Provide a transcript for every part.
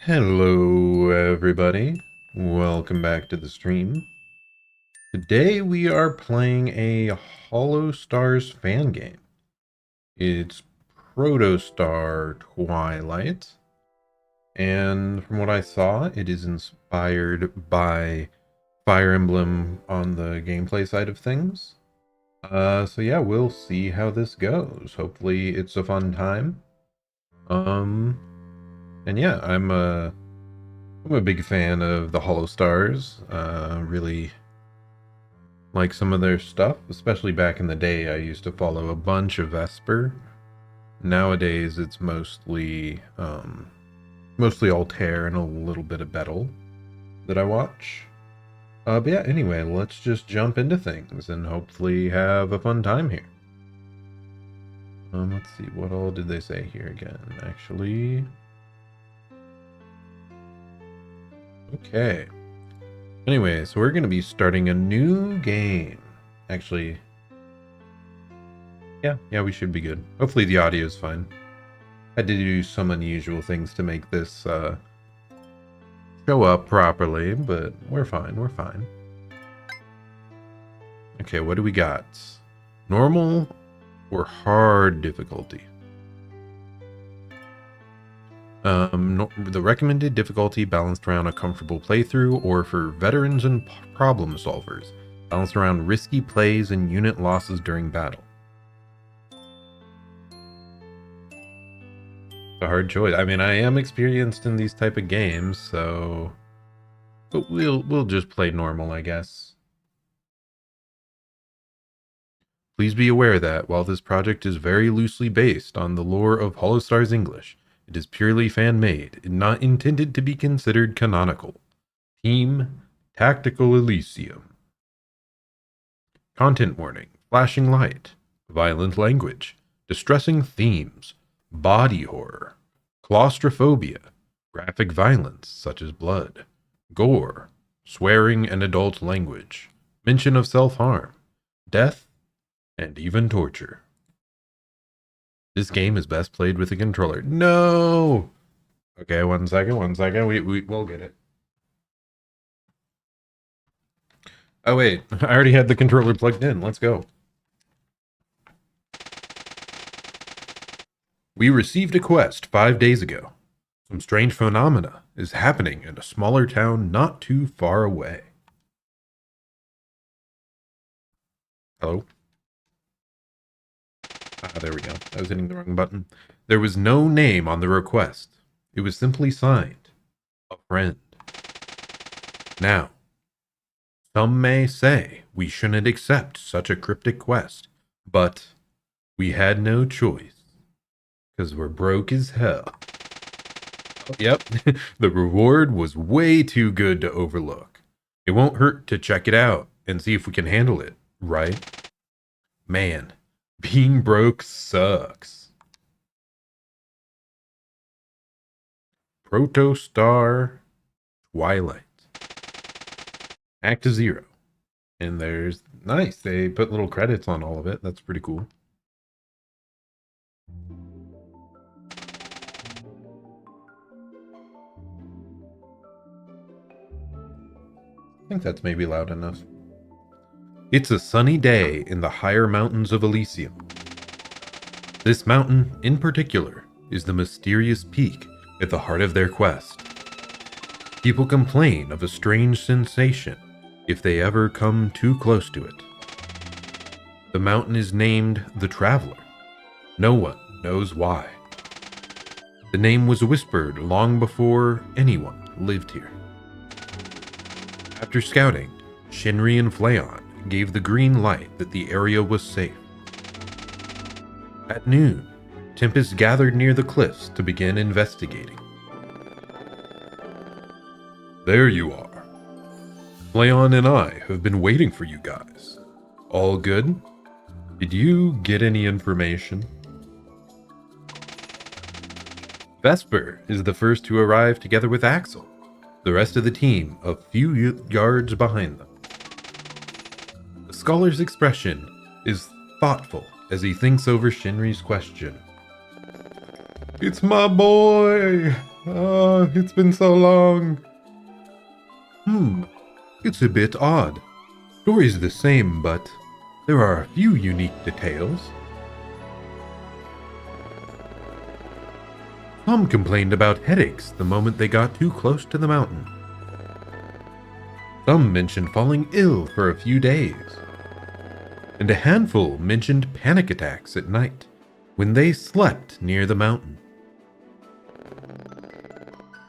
Hello, everybody. Welcome back to the stream. Today we are playing a Holostars fan game. It's Protostar Twilight. And from what I saw, it is inspired by Fire Emblem on the gameplay side of things. So yeah, we'll see how this goes. Hopefully it's a fun time. And yeah, I'm a big fan of the Holostars. Really like some of their stuff, especially back in the day. I used to follow a bunch of Vesper. Nowadays, it's mostly Altair and a little bit of Battle that I watch. But yeah, anyway, let's just jump into things and hopefully have a fun time here. Let's see, what all did they say here again? Actually, okay. Anyway, so we're going to be starting a new game. Actually, yeah, we should be good. Hopefully the audio is fine. I had to do some unusual things to make this show up properly, but we're fine. Okay, what do we got? Normal or hard difficulty? The recommended difficulty balanced around a comfortable playthrough, or for veterans and problem solvers, balanced around risky plays and unit losses during battle. It's a hard choice. I mean, I am experienced in these type of games, so but we'll just play normal, I guess. Please be aware that while this project is very loosely based on the lore of Holostars English, it is purely fan-made and not intended to be considered canonical. Team Tactical Elysium. Content warning: flashing light, violent language, distressing themes, body horror, claustrophobia, graphic violence such as blood, gore, swearing and adult language, mention of self-harm, death, and even torture. This game is best played with a controller. No! Okay, one second. We'll get it. Oh wait, I already had the controller plugged in. Let's go. We received a quest 5 days ago. Some strange phenomena is happening in a smaller town not too far away. Hello? There we go. I was hitting the wrong button. There was no name on the request. It was simply signed, a friend. Now, some may say we shouldn't accept such a cryptic quest, but we had no choice, because we're broke as hell. Oh, yep, the reward was way too good to overlook. It won't hurt to check it out and see if we can handle it, right? Man, being broke sucks. Protostar Twilight. Act 0. And there's... nice, they put little credits on all of it. That's pretty cool. I think that's maybe loud enough. It's a sunny day in the higher mountains of Elysium. This mountain, in particular, is the mysterious peak at the heart of their quest. People complain of a strange sensation if they ever come too close to it. The mountain is named the Traveler. No one knows why. The name was whispered long before anyone lived here. After scouting, Shinri and Flayon gave the green light that the area was safe. At noon, Tempest gathered near the cliffs to begin investigating. There you are. Flayon and I have been waiting for you guys. All good? Did you get any information? Vesper is the first to arrive together with Axel, the rest of the team a few yards behind them. The scholar's expression is thoughtful as he thinks over Shinri's question. It's my boy! Oh, it's been so long. It's a bit odd. Story's the same, but there are a few unique details. Some complained about headaches the moment they got too close to the mountain. Some mentioned falling ill for a few days. And a handful mentioned panic attacks at night when they slept near the mountain.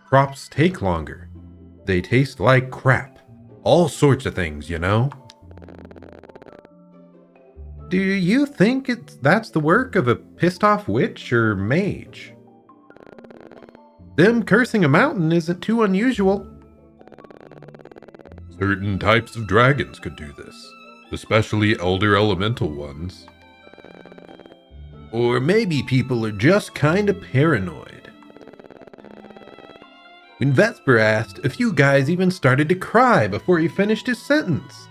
Crops take longer. They taste like crap. All sorts of things, you know. Do you think that's the work of a pissed off witch or mage? Them cursing a mountain isn't too unusual. Certain types of dragons could do this, especially elder elemental ones. Or maybe people are just kinda paranoid. When Vesper asked, a few guys even started to cry before he finished his sentence.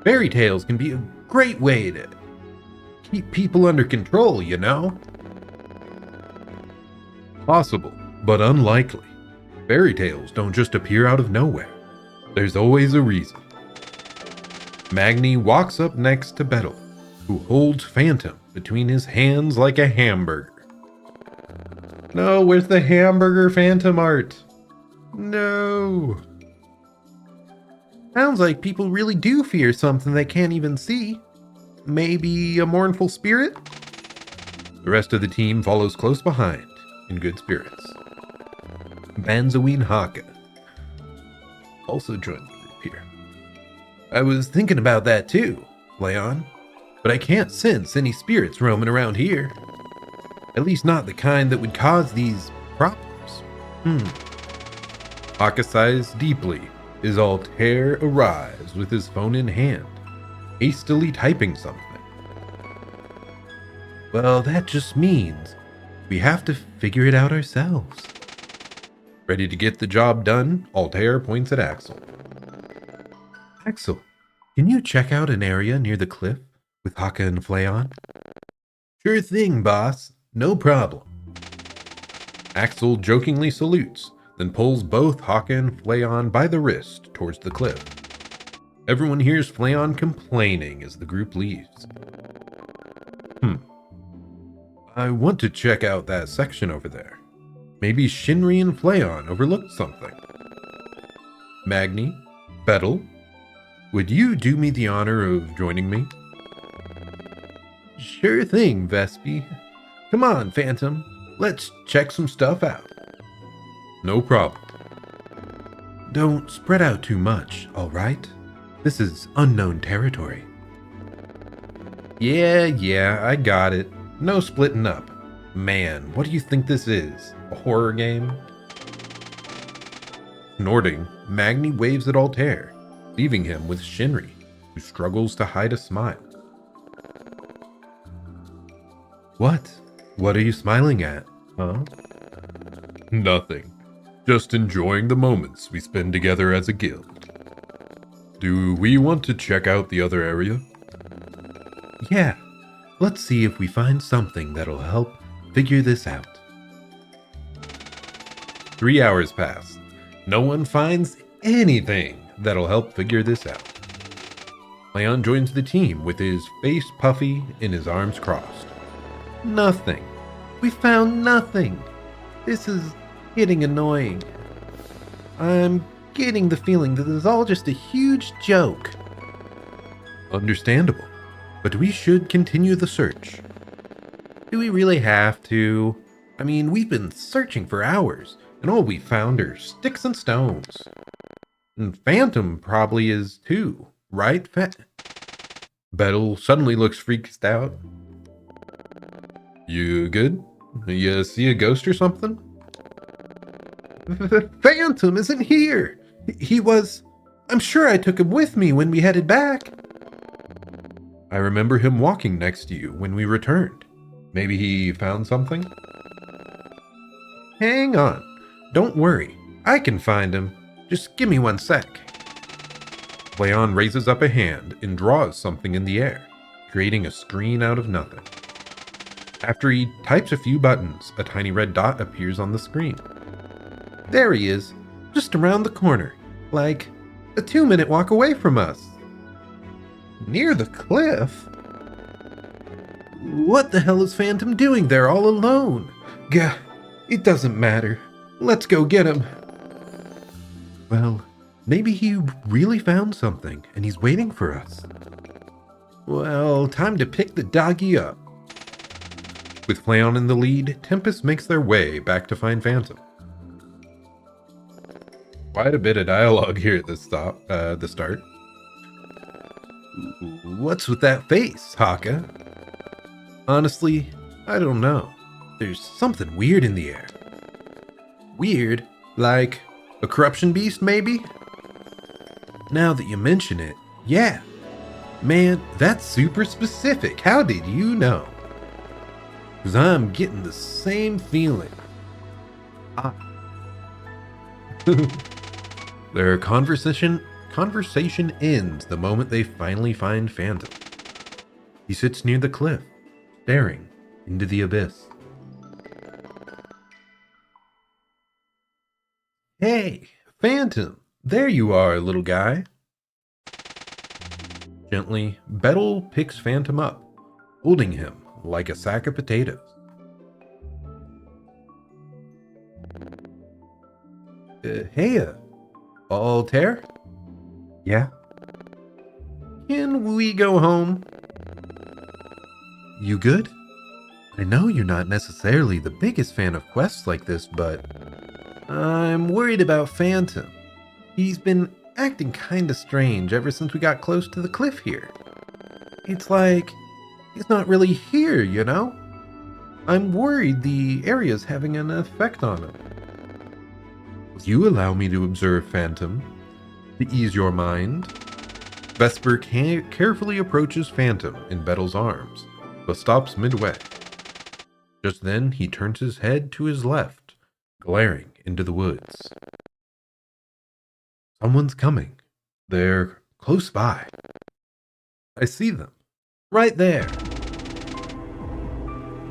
Fairy tales can be a great way to keep people under control, you know? Possible, but unlikely. Fairy tales don't just appear out of nowhere. There's always a reason. Magni walks up next to Bettel, who holds Phantom between his hands like a hamburger. No, where's the hamburger Phantom art? No. Sounds like people really do fear something they can't even see. Maybe a mournful spirit? The rest of the team follows close behind, in good spirits. Banzoine Haka also joined the group here. I was thinking about that too, Leon, but I can't sense any spirits roaming around here. At least not the kind that would cause these problems. Haka sighs deeply as Altair arrives with his phone in hand, hastily typing something. Well, that just means we have to figure it out ourselves. Ready to get the job done, Altair points at Axel. Axel, can you check out an area near the cliff with Haka and Flayon? Sure thing, boss. No problem. Axel jokingly salutes, then pulls both Haka and Flayon by the wrist towards the cliff. Everyone hears Flayon complaining as the group leaves. I want to check out that section over there. Maybe Shinri and Flayon overlooked something. Magni, Bettel, would you do me the honor of joining me? Sure thing, Vespi. Come on, Phantom. Let's check some stuff out. No problem. Don't spread out too much, alright? This is unknown territory. Yeah, I got it. No splitting up. Man, what do you think this is? A horror game? Snorting, Magni waves at Altair, leaving him with Shinri, who struggles to hide a smile. What? What are you smiling at, huh? Nothing. Just enjoying the moments we spend together as a guild. Do we want to check out the other area? Yeah. Let's see if we find something that'll help figure this out. 3 hours pass. No one finds anything that'll help figure this out. Leon joins the team with his face puffy and his arms crossed. Nothing. We found nothing. This is getting annoying. I'm getting the feeling that this is all just a huge joke. Understandable. But we should continue the search. Do we really have to? I mean, we've been searching for hours, and all we found are sticks and stones. And Phantom probably is too, right? Bettel suddenly looks freaked out. You good? You see a ghost or something? Phantom isn't here! He was... I'm sure I took him with me when we headed back. I remember him walking next to you when we returned. Maybe he found something? Hang on. Don't worry. I can find him. Just give me 1 sec. Leon raises up a hand and draws something in the air, creating a screen out of nothing. After he types a few buttons, a tiny red dot appears on the screen. There he is, just around the corner, like a 2-minute walk away from us. Near the cliff? What the hell is Phantom doing there all alone? Gah, it doesn't matter. Let's go get him. Well, maybe he really found something and he's waiting for us. Well, time to pick the doggy up. With Flayon in the lead, Tempest makes their way back to find Phantom. Quite a bit of dialogue here at the start. What's with that face, Haka? Honestly, I don't know. There's something weird in the air. Weird? Like a corruption beast, maybe? Now that you mention it, yeah. Man, that's super specific. How did you know? Because I'm getting the same feeling. Their conversation ends the moment they finally find Phantom. He sits near the cliff, staring into the abyss. Hey, Phantom, there you are, little guy. Gently, Bettel picks Phantom up, holding him like a sack of potatoes. Hey, Altair? Yeah? Can we go home? You good? I know you're not necessarily the biggest fan of quests like this, but I'm worried about Phantom. He's been acting kinda strange ever since we got close to the cliff here. It's like he's not really here, you know? I'm worried the area's having an effect on him. Will you allow me to observe Phantom? To ease your mind? Vesper carefully approaches Phantom in Bettel's arms, but stops midway. Just then, he turns his head to his left, glaring into the woods. Someone's coming. They're close by. I see them. Right there.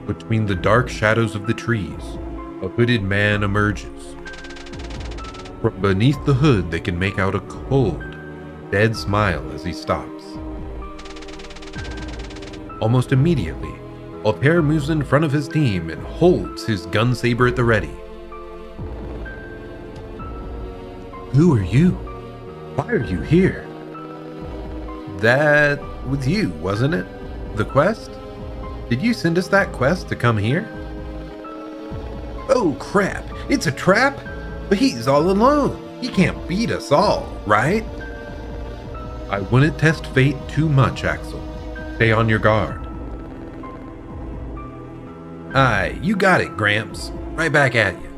Between the dark shadows of the trees, a hooded man emerges. From beneath the hood, they can make out a cold, dead smile as he stops. Almost immediately, Altair moves in front of his team and holds his gun saber at the ready. Who are you? Why are you here? That was you, wasn't it? The quest? Did you send us that quest to come here? Oh crap, it's a trap? But he's all alone. He can't beat us all, right? I wouldn't test fate too much, Axel. Stay on your guard. Aye, you got it, Gramps. Right back at you.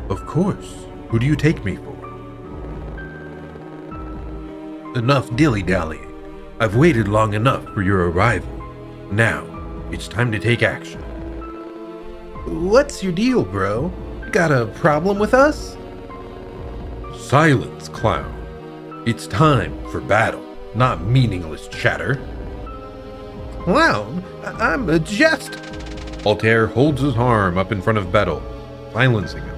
Of course. Who do you take me for? Enough dilly-dallying. I've waited long enough for your arrival. Now, it's time to take action. What's your deal, bro? Got a problem with us? Silence, clown. It's time for battle, not meaningless chatter. Clown? I'm a jest. Altair holds his arm up in front of Bettel, silencing him.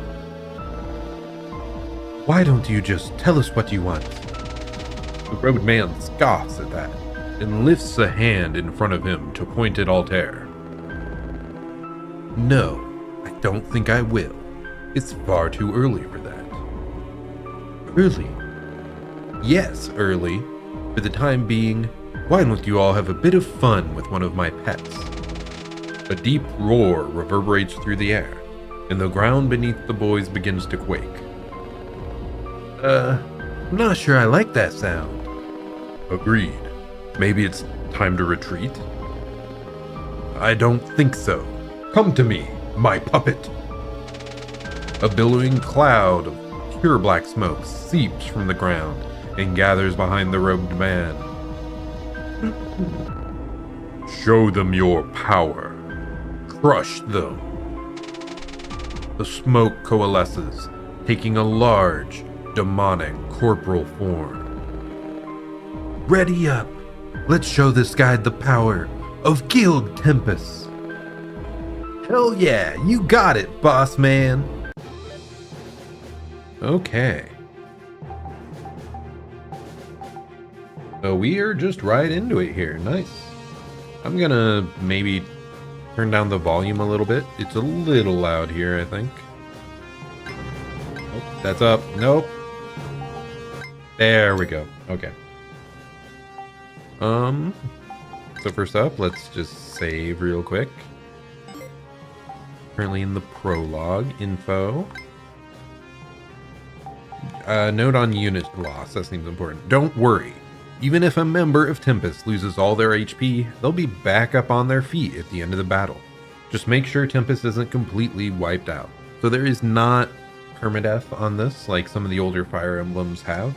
Why don't you just tell us what you want? The roadman scoffs at that and lifts a hand in front of him to point at Altair. No, I don't think I will. It's far too early for that. Early? Yes, early. For the time being, why don't you all have a bit of fun with one of my pets? A deep roar reverberates through the air, and the ground beneath the boys begins to quake. I'm not sure I like that sound. Agreed. Maybe it's time to retreat? I don't think so. Come to me, my puppet. A billowing cloud of pure black smoke seeps from the ground and gathers behind the robed man. Show them your power. Crush them. The smoke coalesces, taking a large, demonic corporal form. Ready up. Let's show this guy the power of Guild Tempest. Hell yeah, you got it, boss man. Okay. So we are just right into it here. Nice. I'm gonna maybe turn down the volume a little bit. It's a little loud here, I think. Nope, that's up. Nope. There we go. Okay. So first up, let's just save real quick. Currently in the prologue info. Note on unit loss. That seems important. Don't worry. Even if a member of Tempest loses all their HP, they'll be back up on their feet at the end of the battle. Just make sure Tempest isn't completely wiped out. So there is not permadeath on this, like some of the older Fire Emblems have,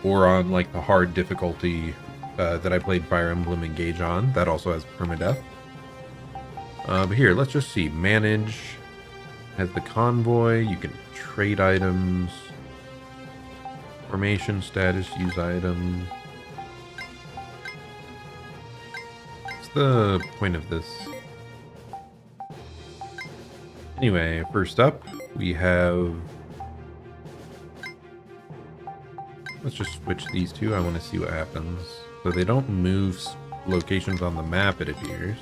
or on like the hard difficulty that I played Fire Emblem Engage on. That also has permadeath. But here, let's just see. Manage has the convoy. You can trade items. Formation status, use item. What's the point of this? Anyway, first up, we have... Let's just switch these two. I want to see what happens. So they don't move locations on the map, it appears.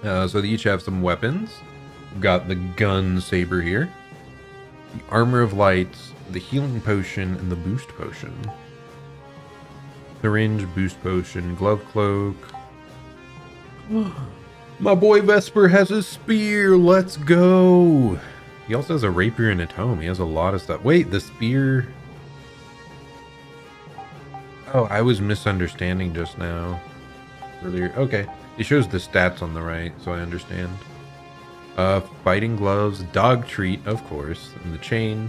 So they each have some weapons. We've got the gun saber here, the armor of light, the healing potion, and the boost potion. Syringe, boost potion, glove cloak. My boy Vesper has a spear. Let's go. He also has a rapier and a tome. He has a lot of stuff. Wait, the spear. Oh, I was misunderstanding just now. Earlier. Okay. It shows the stats on the right, so I understand. Fighting gloves, dog treat, of course, and the chain.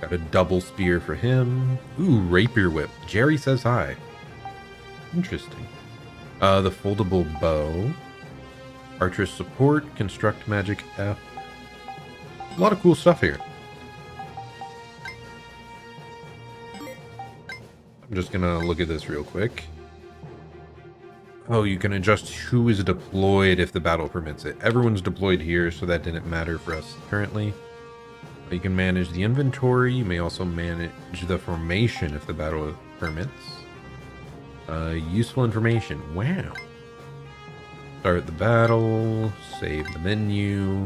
Got a double spear for him. Ooh, rapier whip. Jerry says hi. Interesting. The foldable bow. Archer's support, construct magic F. A lot of cool stuff here. I'm just gonna look at this real quick. Oh, you can adjust who is deployed if the battle permits it. Everyone's deployed here, so that didn't matter for us currently. You can manage the inventory. You may also manage the formation if the battle permits. Useful information. Wow. Start the battle. Save the menu.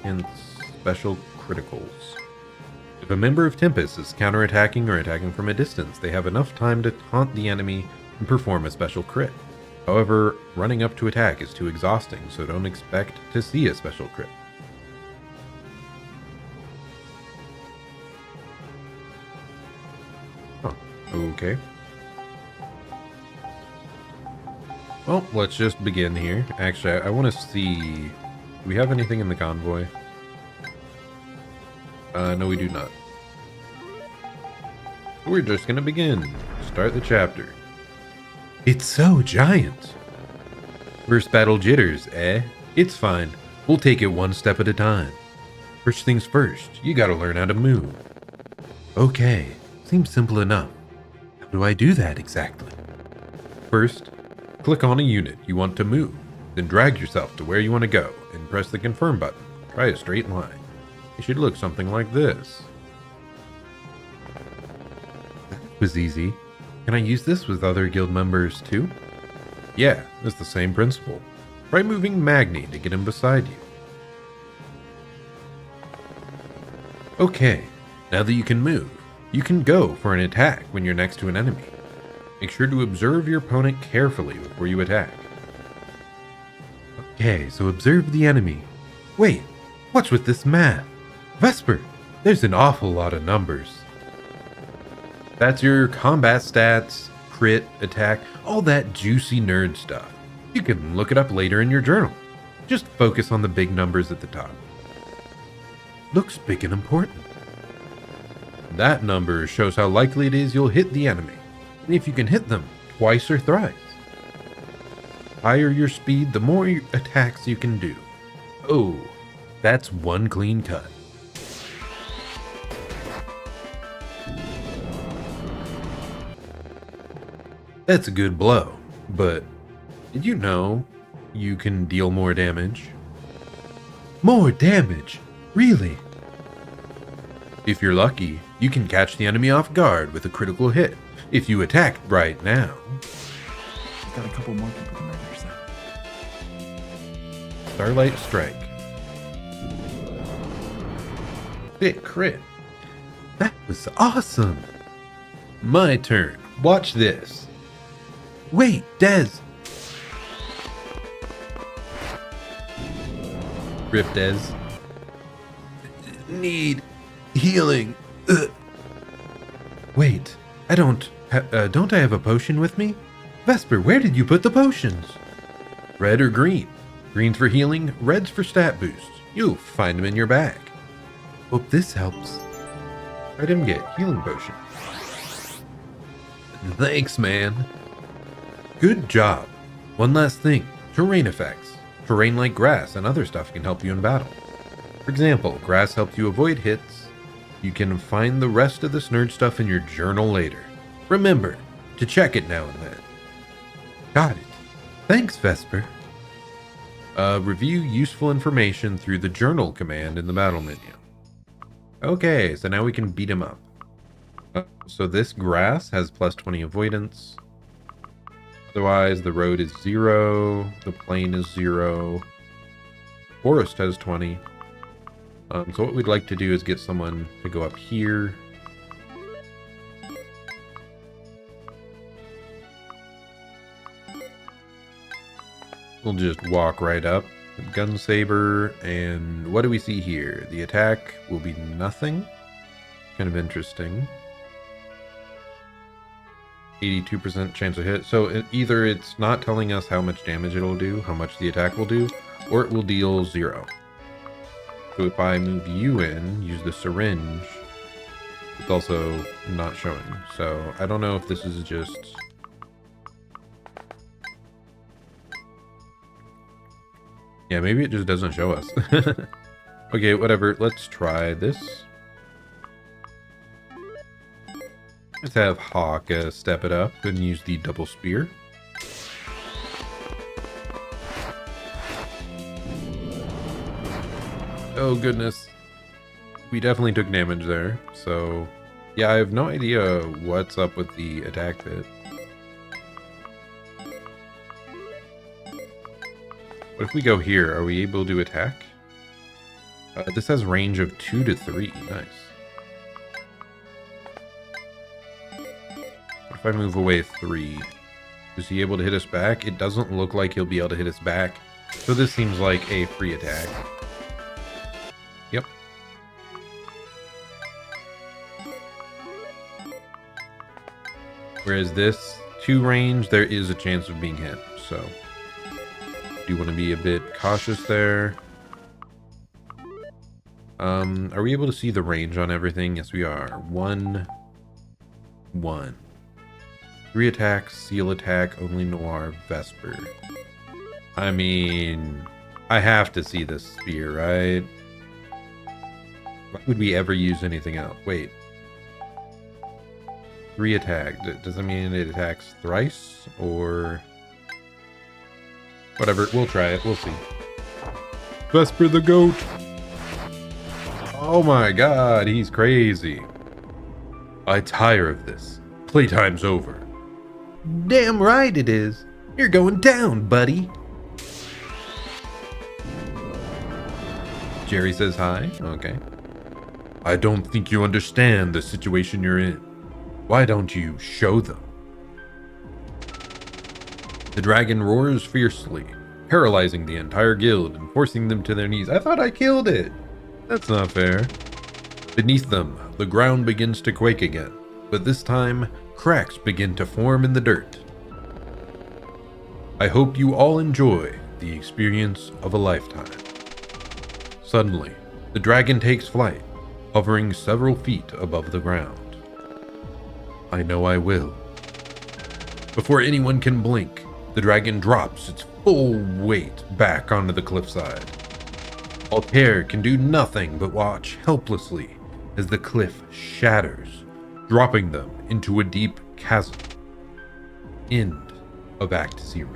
Hints. Special criticals. If a member of Tempest is counterattacking or attacking from a distance, they have enough time to taunt the enemy and perform a special crit. However, running up to attack is too exhausting, so don't expect to see a special crit. Oh, okay. Well, let's just begin here. Actually, I want to see... Do we have anything in the convoy? No, we do not. We're just gonna begin. Start the chapter. It's so giant. First battle jitters, eh? It's fine. We'll take it one step at a time. First things first, you gotta learn how to move. Okay, seems simple enough. How do I do that exactly? First, click on a unit you want to move, then drag yourself to where you want to go and press the confirm button. Try a straight line. It should look something like this. That was easy. Can I use this with other guild members too? Yeah, it's the same principle. Try moving Magni to get him beside you. Okay, now that you can move, you can go for an attack when you're next to an enemy. Make sure to observe your opponent carefully before you attack. Okay, so observe the enemy. Wait, what's with this math? Vesper, there's an awful lot of numbers. That's your combat stats, crit, attack, all that juicy nerd stuff. You can look it up later in your journal. Just focus on the big numbers at the top. Looks big and important. That number shows how likely it is you'll hit the enemy, and if you can hit them twice or thrice. Higher your speed, the more attacks you can do. Oh, that's one clean cut. That's a good blow, but did you know you can deal more damage? More damage? Really? If you're lucky, you can catch the enemy off guard with a critical hit if you attack right now. Got a couple more people to murder, so. Starlight Strike. Crit. That was awesome. My turn. Watch this. Wait, Des. Rip Des. Need healing. Ugh. Wait, I don't I have a potion with me? Vesper, where did you put the potions? Red or green? Green's for healing, red's for stat boosts. You'll find them in your bag. Hope this helps. I didn't get healing potion. Thanks, man. Good job. One last thing, terrain effects. Terrain like grass and other stuff can help you in battle. For example, grass helps you avoid hits. You can find the rest of this nerd stuff in your journal later. Remember to check it now and then. Got it. Thanks, Vesper. Review useful information through the journal command in the battle menu. Okay, so now we can beat him up. So this grass has plus 20 avoidance. Otherwise, the road is 0. The plain is 0. Forest has 20. So what we'd like to do is get someone to go up here. We'll just walk right up. Gun saber, and what do we see here? The attack will be nothing. Kind of interesting. 82% chance of hit. So either it's not telling us how much damage it'll do, how much the attack will do, or it will deal 0. So if I move you in, use the syringe, it's also not showing. So I don't know if this is just... Yeah, maybe it just doesn't show us. Okay, whatever. Let's try this. Let's have Hawk step it up and use the double spear. Oh goodness. We definitely took damage there. So yeah, I have no idea what's up with the attack bit. What if we go here? Are we able to attack? This has range of 2 to 3. Nice. What if I move away 3? Is he able to hit us back? It doesn't look like he'll be able to hit us back. So this seems like a free attack. Yep. Whereas this 2 range, there is a chance of being hit. So do want to be a bit cautious there. Are we able to see the range on everything? Yes, we are. 1, 1. 3 attacks, seal attack, only Noir, Vesper. I mean, I have to see this spear, right? Why would we ever use anything else? Wait. 3 attack. Does that mean it attacks thrice? Or... whatever, we'll try it. We'll see. Vesper the goat. Oh my god, he's crazy. I tire of this. Playtime's over. Damn right it is. You're going down, buddy. Jerry says hi. Okay. I don't think you understand the situation you're in. Why don't you show them? The dragon roars fiercely, paralyzing the entire guild and forcing them to their knees. I thought I killed it. That's not fair. Beneath them, the ground begins to quake again, but this time, cracks begin to form in the dirt. I hope you all enjoy the experience of a lifetime. Suddenly, the dragon takes flight, hovering several feet above the ground. I know I will. Before anyone can blink, the dragon drops its full weight back onto the cliffside. Altair can do nothing but watch helplessly as the cliff shatters, dropping them into a deep chasm. end of Act 0.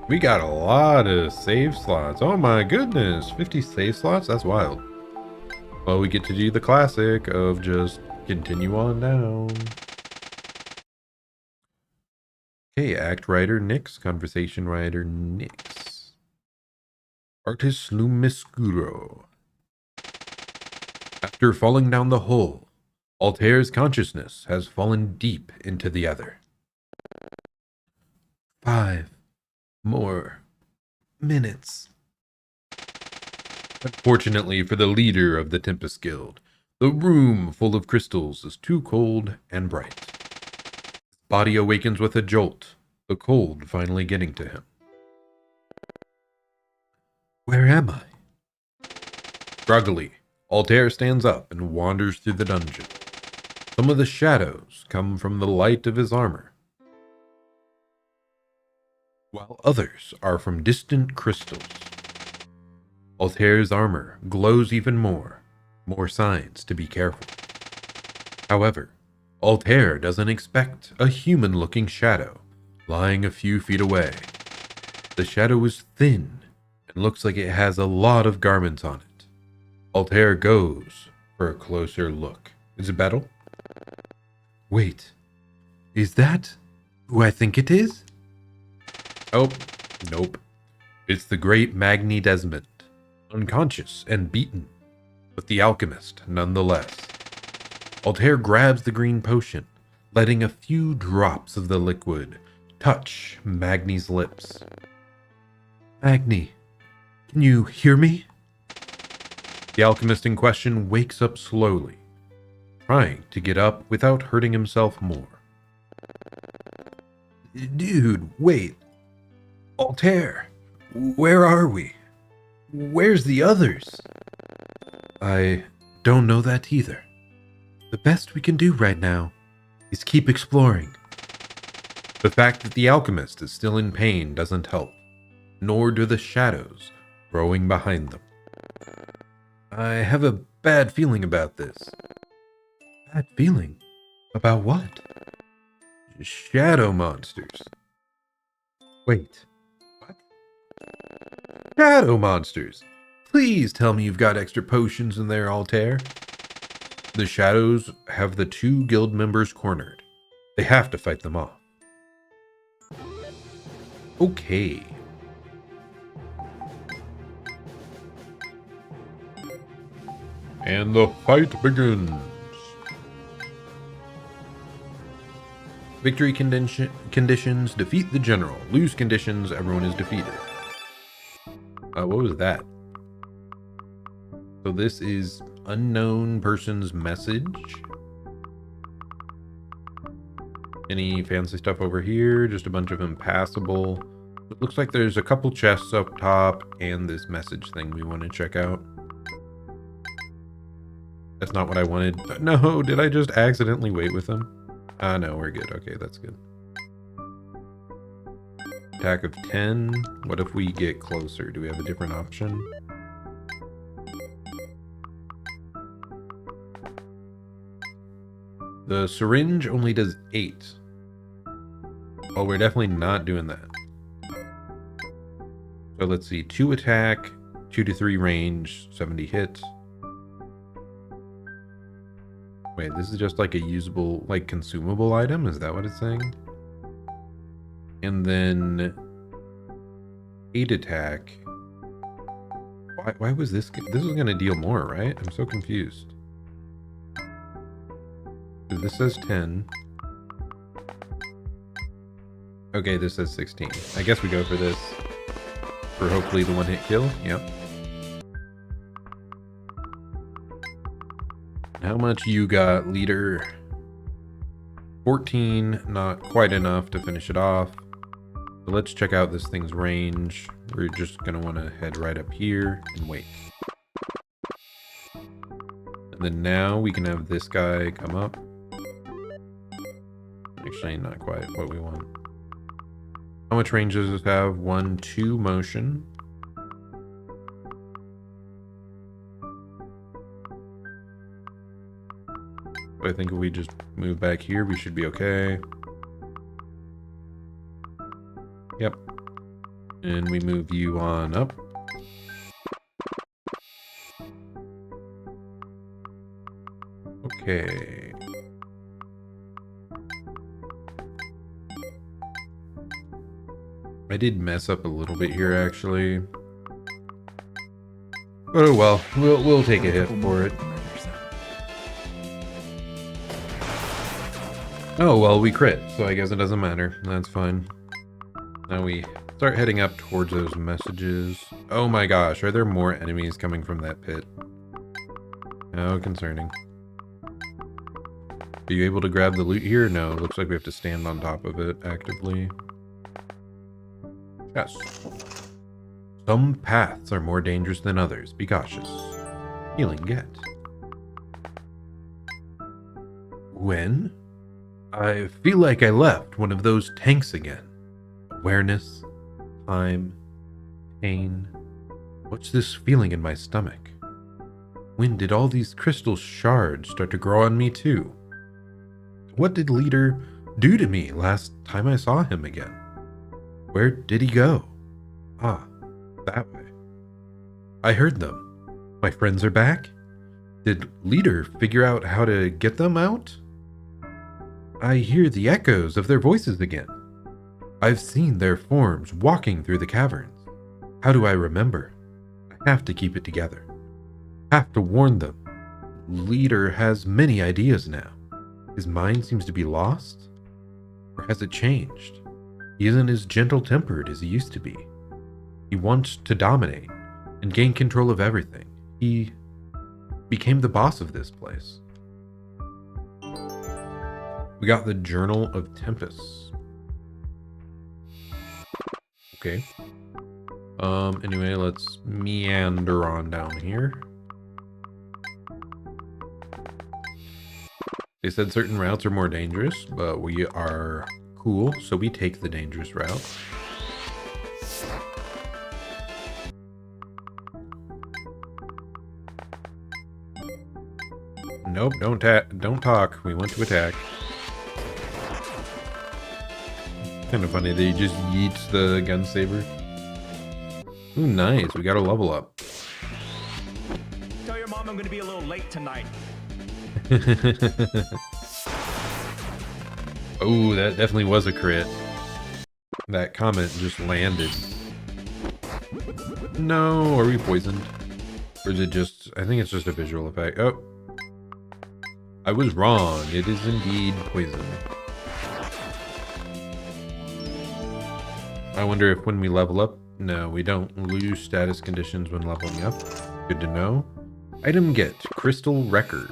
We got a lot of save slots. Oh my goodness, 50 save slots? That's wild. Well, we get to do the classic of just continue on down. Okay, act writer Nix, conversation writer Nix. Artist Lumiscuro. After falling down the hole, Altair's consciousness has fallen deep into the other. 5 more minutes. Unfortunately for the leader of the Tempest Guild, the room full of crystals is too cold and bright. His body awakens with a jolt, the cold finally getting to him. Where am I? Groggily, Altair stands up and wanders through the dungeon. Some of the shadows come from the light of his armor, while others are from distant crystals. Altair's armor glows even more signs to be careful. However, Altair doesn't expect a human-looking shadow lying a few feet away. The shadow is thin and looks like it has a lot of garments on it. Altair goes for a closer look. Is it Battle? Wait, is that who I think it is? Oh, nope. It's the great Magni Desmond, unconscious and beaten, but the alchemist nonetheless. Altair grabs the green potion, letting a few drops of the liquid touch Magni's lips. Magni, can you hear me? The alchemist in question wakes up slowly, trying to get up without hurting himself more. Dude, wait. Altair, where are we? Where's the others? I don't know that either. The best we can do right now is keep exploring. The fact that the alchemist is still in pain doesn't help, nor do the shadows growing behind them. I have a bad feeling about this. Bad feeling? About what? Shadow monsters. Wait. What? Shadow monsters! Please tell me you've got extra potions in there, Altair. The shadows have the 2 guild members cornered. They have to fight them off. Okay. And the fight begins. Victory conditions, defeat the general. Lose conditions, everyone is defeated. What was that? So this is unknown person's message. Any fancy stuff over here? Just a bunch of impassable. It looks like there's a couple chests up top and this message thing we want to check out. That's not what I wanted. No, did I just accidentally wait with them? Ah, no, we're good. Okay, that's good. Attack of 10. What if we get closer? Do we have a different option? The syringe only does 8. Oh, we're definitely not doing that. So let's see. 2 attack, 2 to 3 range, 70 hits. Wait, this is just like a usable, like consumable item? Is that what it's saying? And then 8 attack. Why was this? This was going to deal more, right? I'm so confused. This says 10. Okay, this says 16. I guess we go for this. For hopefully the one hit kill. Yep. How much you got, leader? 14, not quite enough to finish it off. So let's check out this thing's range. We're just gonna want to head right up here and wait. And then now we can have this guy come up. Actually, not quite what we want. How much range does this have? 1, 2 motion. I think if we just move back here, we should be okay. Yep. And we move you on up. Okay. I did mess up a little bit here, actually. Oh well, we'll take a hit for it. Oh well, we crit, so I guess it doesn't matter. That's fine. Now we start heading up towards those messages. Oh my gosh, are there more enemies coming from that pit? How concerning. Are you able to grab the loot here? No, it looks like we have to stand on top of it actively. Yes. Some paths are more dangerous than others. Be cautious. Healing get. When? I feel like I left one of those tanks again. Awareness, time, pain. What's this feeling in my stomach? When did all these crystal shards start to grow on me too? What did Leader do to me last time I saw him again? Where did he go? Ah, that way. I heard them. My friends are back? Did Leader figure out how to get them out? I hear the echoes of their voices again. I've seen their forms walking through the caverns. How do I remember? I have to keep it together. Have to warn them. Leader has many ideas now. His mind seems to be lost? Or has it changed? He isn't as gentle-tempered as he used to be. He wants to dominate and gain control of everything. He became the boss of this place. We got the Journal of Tempest. Okay. Anyway, let's meander on down here. They said certain routes are more dangerous, but we are cool, so we take the dangerous route. Nope, don't talk. We want to attack. Kind of funny that he just yeets the gun saber. Ooh, nice. We got a level up. Tell your mom I'm gonna be a little late tonight. Oh, that definitely was a crit. That comment just landed. No, are we poisoned? Or is it just... I think it's just a visual effect. Oh. I was wrong. It is indeed poison. I wonder if when we level up... No, we don't lose status conditions when leveling up. Good to know. Item get. Crystal Record.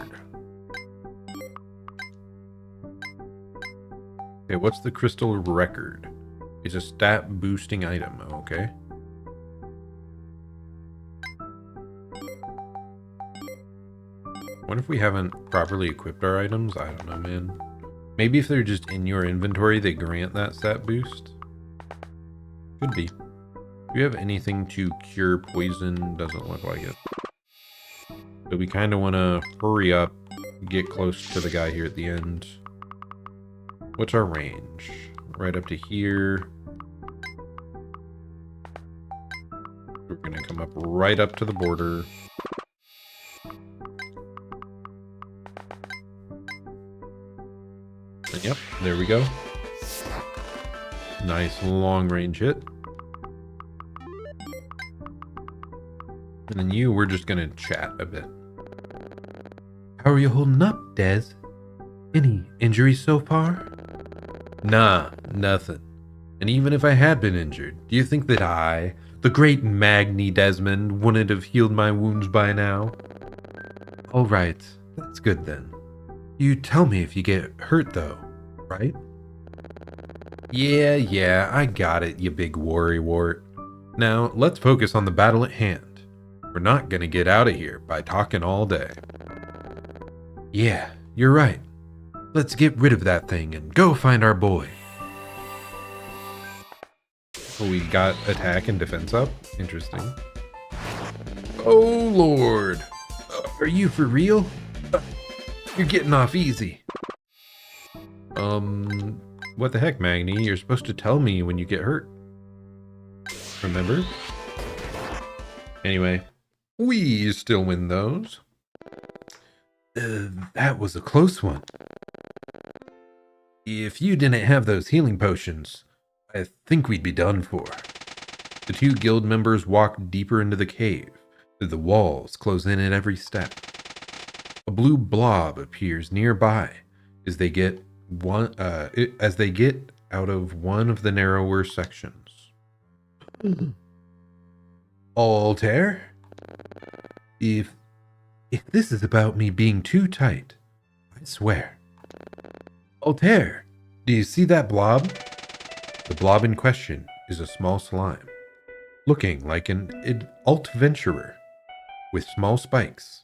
Okay, what's the Crystal Record? It's a stat boosting item. Okay. What if we haven't properly equipped our items? I don't know, man. Maybe if they're just in your inventory, they grant that stat boost. Could be. Do you have anything to cure poison? Doesn't look like it. So we kind of want to hurry up, get close to the guy here at the end. What's our range? Right up to here. We're going to come up right up to the border. And yep, there we go. Nice long range hit. And then you, we're just gonna chat a bit. How are you holding up, Des? Any injuries so far? Nah, nothing. And even if I had been injured, do you think that I, the great Magni Desmond, wouldn't have healed my wounds by now? Alright, that's good then. You tell me if you get hurt though, right? Yeah, I got it, you big worrywart. Now, let's focus on the battle at hand. We're not gonna get out of here by talking all day. Yeah, you're right. Let's get rid of that thing and go find our boy. Oh, we got attack and defense up? Interesting. Oh, Lord. Are you for real? You're getting off easy. What the heck, Magni? You're supposed to tell me when you get hurt. Remember? Anyway, we still win those. That was a close one. If you didn't have those healing potions, I think we'd be done for. The two guild members walk deeper into the cave. The walls close in at every step. A blue blob appears nearby as they get out of one of the narrower sections. Altair? If this is about me being too tight, I swear. Altair, do you see that blob? The blob in question is a small slime, looking like an adventurer with small spikes.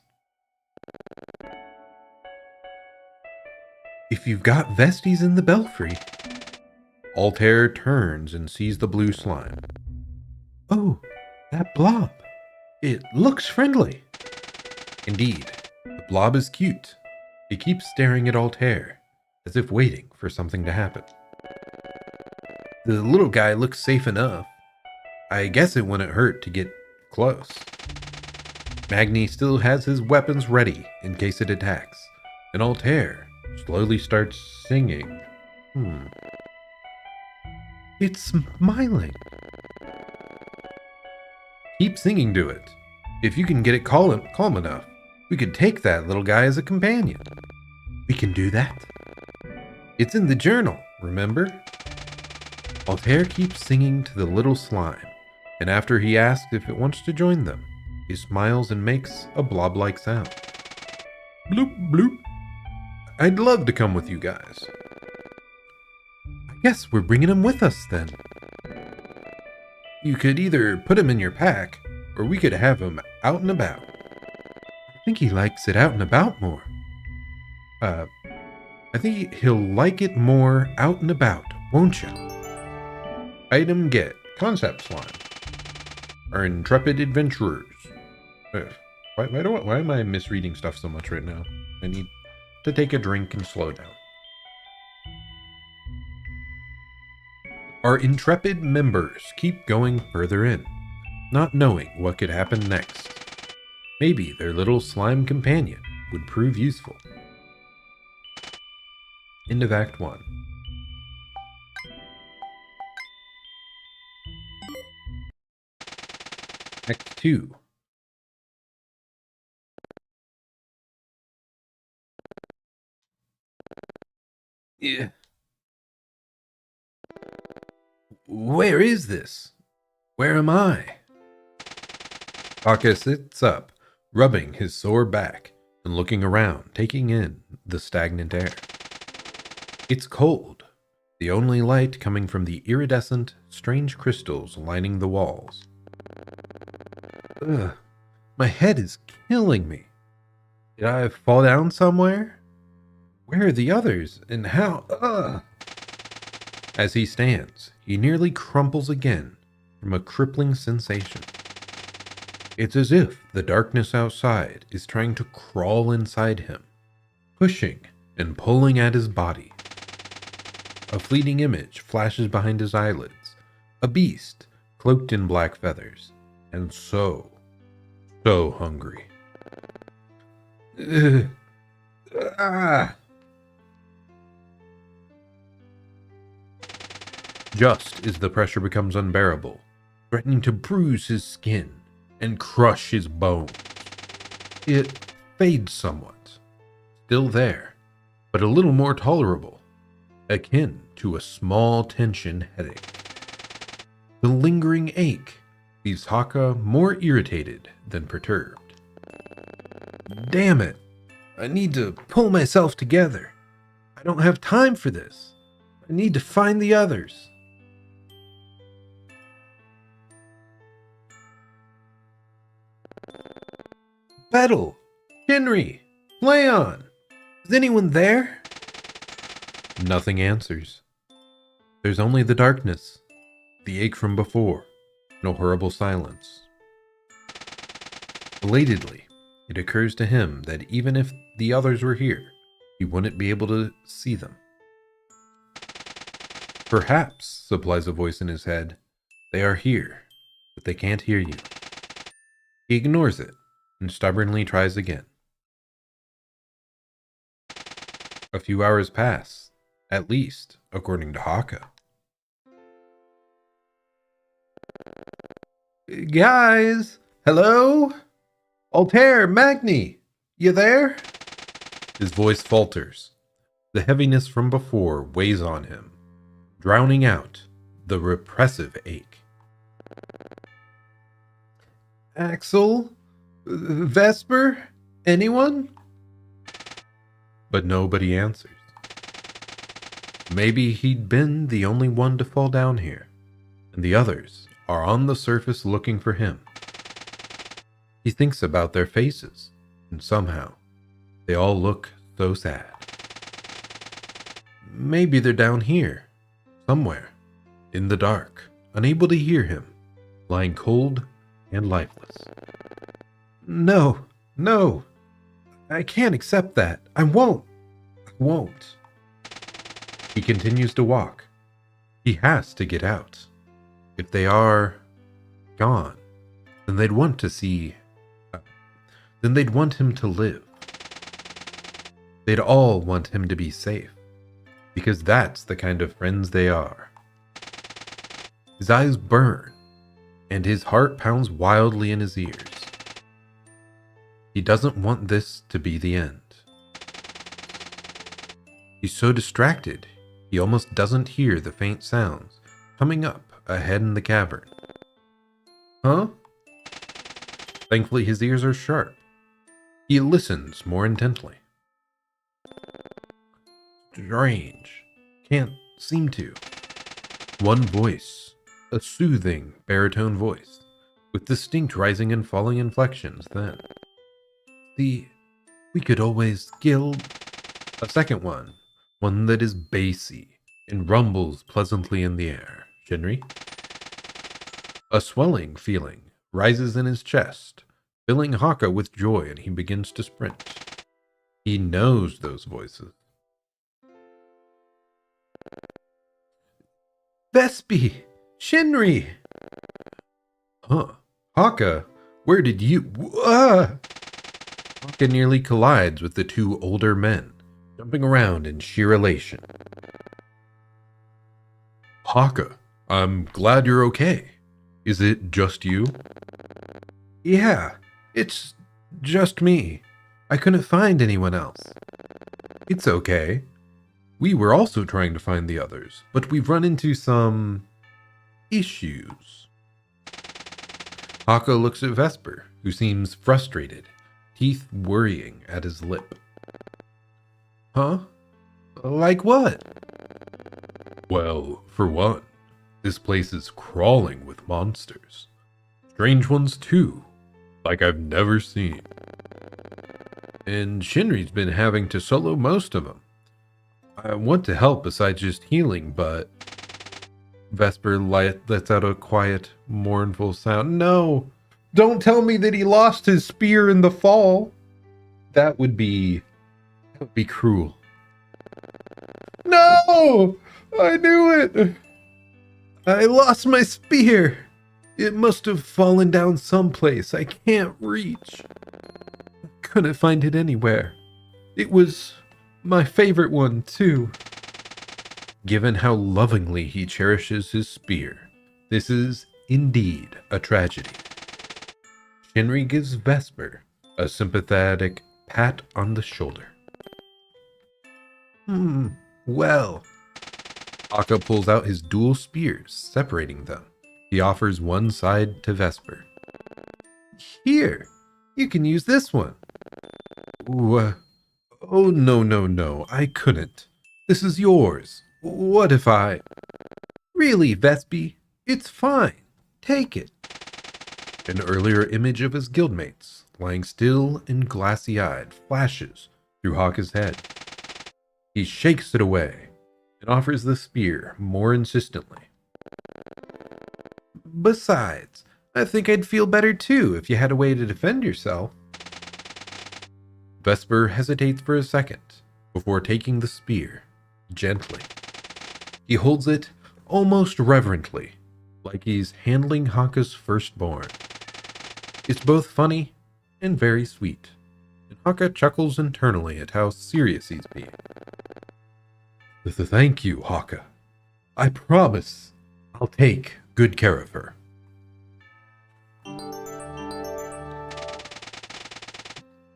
If you've got vesties in the belfry. Altair turns and sees the blue slime. Oh, that blob. It looks friendly. Indeed, the blob is cute. It keeps staring at Altair, as if waiting for something to happen. The little guy looks safe enough. I guess it wouldn't hurt to get close. Magni still has his weapons ready in case it attacks, and Altair slowly starts singing. It's smiling. Keep singing to it. If you can get it calm enough, we could take that little guy as a companion. We can do that. It's in the journal, remember? Altair keeps singing to the little slime, and after he asks if it wants to join them, he smiles and makes a blob-like sound. Bloop, bloop. I'd love to come with you guys. I guess we're bringing him with us then. You could either put him in your pack, or we could have him out and about. I think he likes it out and about more. I think he'll like it more out and about, won't you? Item get. Concept slime. Our intrepid adventurers. Why am I misreading stuff so much right now? I need to take a drink and slow down. Our intrepid members keep going further in, not knowing what could happen next. Maybe their little slime companion would prove useful. End of Act 1. Act 2. Yeah. Where is this? Where am I? Akka sits up, rubbing his sore back and looking around, taking in the stagnant air. It's cold, the only light coming from the iridescent, strange crystals lining the walls. Ugh, my head is killing me. Did I fall down somewhere? Where are the others, and how? Ugh! As he stands, he nearly crumples again from a crippling sensation. It's as if the darkness outside is trying to crawl inside him, pushing and pulling at his body. A fleeting image flashes behind his eyelids, a beast cloaked in black feathers, and so hungry. Just as the pressure becomes unbearable, threatening to bruise his skin and crush his bones, it fades somewhat, still there, but a little more tolerable, akin to a small tension headache. The lingering ache leaves Haka more irritated than perturbed. Damn it! I need to pull myself together. I don't have time for this. I need to find the others. Bettel! Henry! Leon! Is anyone there? Nothing answers. There's only the darkness, the ache from before, and a horrible silence. Belatedly, it occurs to him that even if the others were here, he wouldn't be able to see them. Perhaps, supplies a voice in his head, they are here, but they can't hear you. He ignores it and stubbornly tries again. A few hours pass, at least, according to Haka. Guys, hello? Altair, Magni, you there? His voice falters. The heaviness from before weighs on him, drowning out the repressive ache. Axel? Vesper? Anyone? But nobody answers. Maybe he'd been the only one to fall down here, and the others are on the surface looking for him. He thinks about their faces, and somehow, they all look so sad. Maybe they're down here, somewhere, in the dark, unable to hear him, lying cold and lifeless. No, I can't accept that. I won't. He continues to walk. He has to get out. If they are gone, then they'd want him to live. They'd all want him to be safe, because that's the kind of friends they are. His eyes burn, and his heart pounds wildly in his ears. He doesn't want this to be the end. He's so distracted, he almost doesn't hear the faint sounds coming up ahead in the cavern. Huh? Thankfully, his ears are sharp. He listens more intently. Strange. Can't seem to. One voice, a soothing baritone voice, with distinct rising and falling inflections then. We could always gild. A second one that is bassy and rumbles pleasantly in the air. Shinri? A swelling feeling rises in his chest, filling Haka with joy, and he begins to sprint. He knows those voices. Vespi! Shinri! Huh. Haka, where did you... Haka nearly collides with the two older men, jumping around in sheer elation. Haka, I'm glad you're okay. Is it just you? Yeah, it's just me. I couldn't find anyone else. It's okay. We were also trying to find the others, but we've run into some issues. Haka looks at Vesper, who seems frustrated, teeth worrying at his lip. Huh? Like what? Well, for one, this place is crawling with monsters. Strange ones too, like I've never seen. And Shinri's been having to solo most of them. I want to help besides just healing, but... Vesper lets out a quiet, mournful sound. No! Don't tell me that he lost his spear in the fall! That would be cruel. No! I knew it! I lost my spear! It must have fallen down someplace I can't reach. Couldn't find it anywhere. It was my favorite one, too. Given how lovingly he cherishes his spear, this is indeed a tragedy. Shinri gives Vesper a sympathetic pat on the shoulder. Well. Haka pulls out his dual spears, separating them. He offers one side to Vesper. Here, you can use this one. Ooh, oh, no, I couldn't. This is yours. What if I... Really, Vespi, it's fine. Take it. An earlier image of his guildmates, lying still and glassy-eyed, flashes through Haka's head. He shakes it away and offers the spear more insistently. Besides, I think I'd feel better too if you had a way to defend yourself. Vesper hesitates for a second, before taking the spear, gently. He holds it almost reverently, like he's handling Haka's firstborn. It's both funny and very sweet, and Haka chuckles internally at how serious he's being. Thank you, Haka. I promise I'll take good care of her.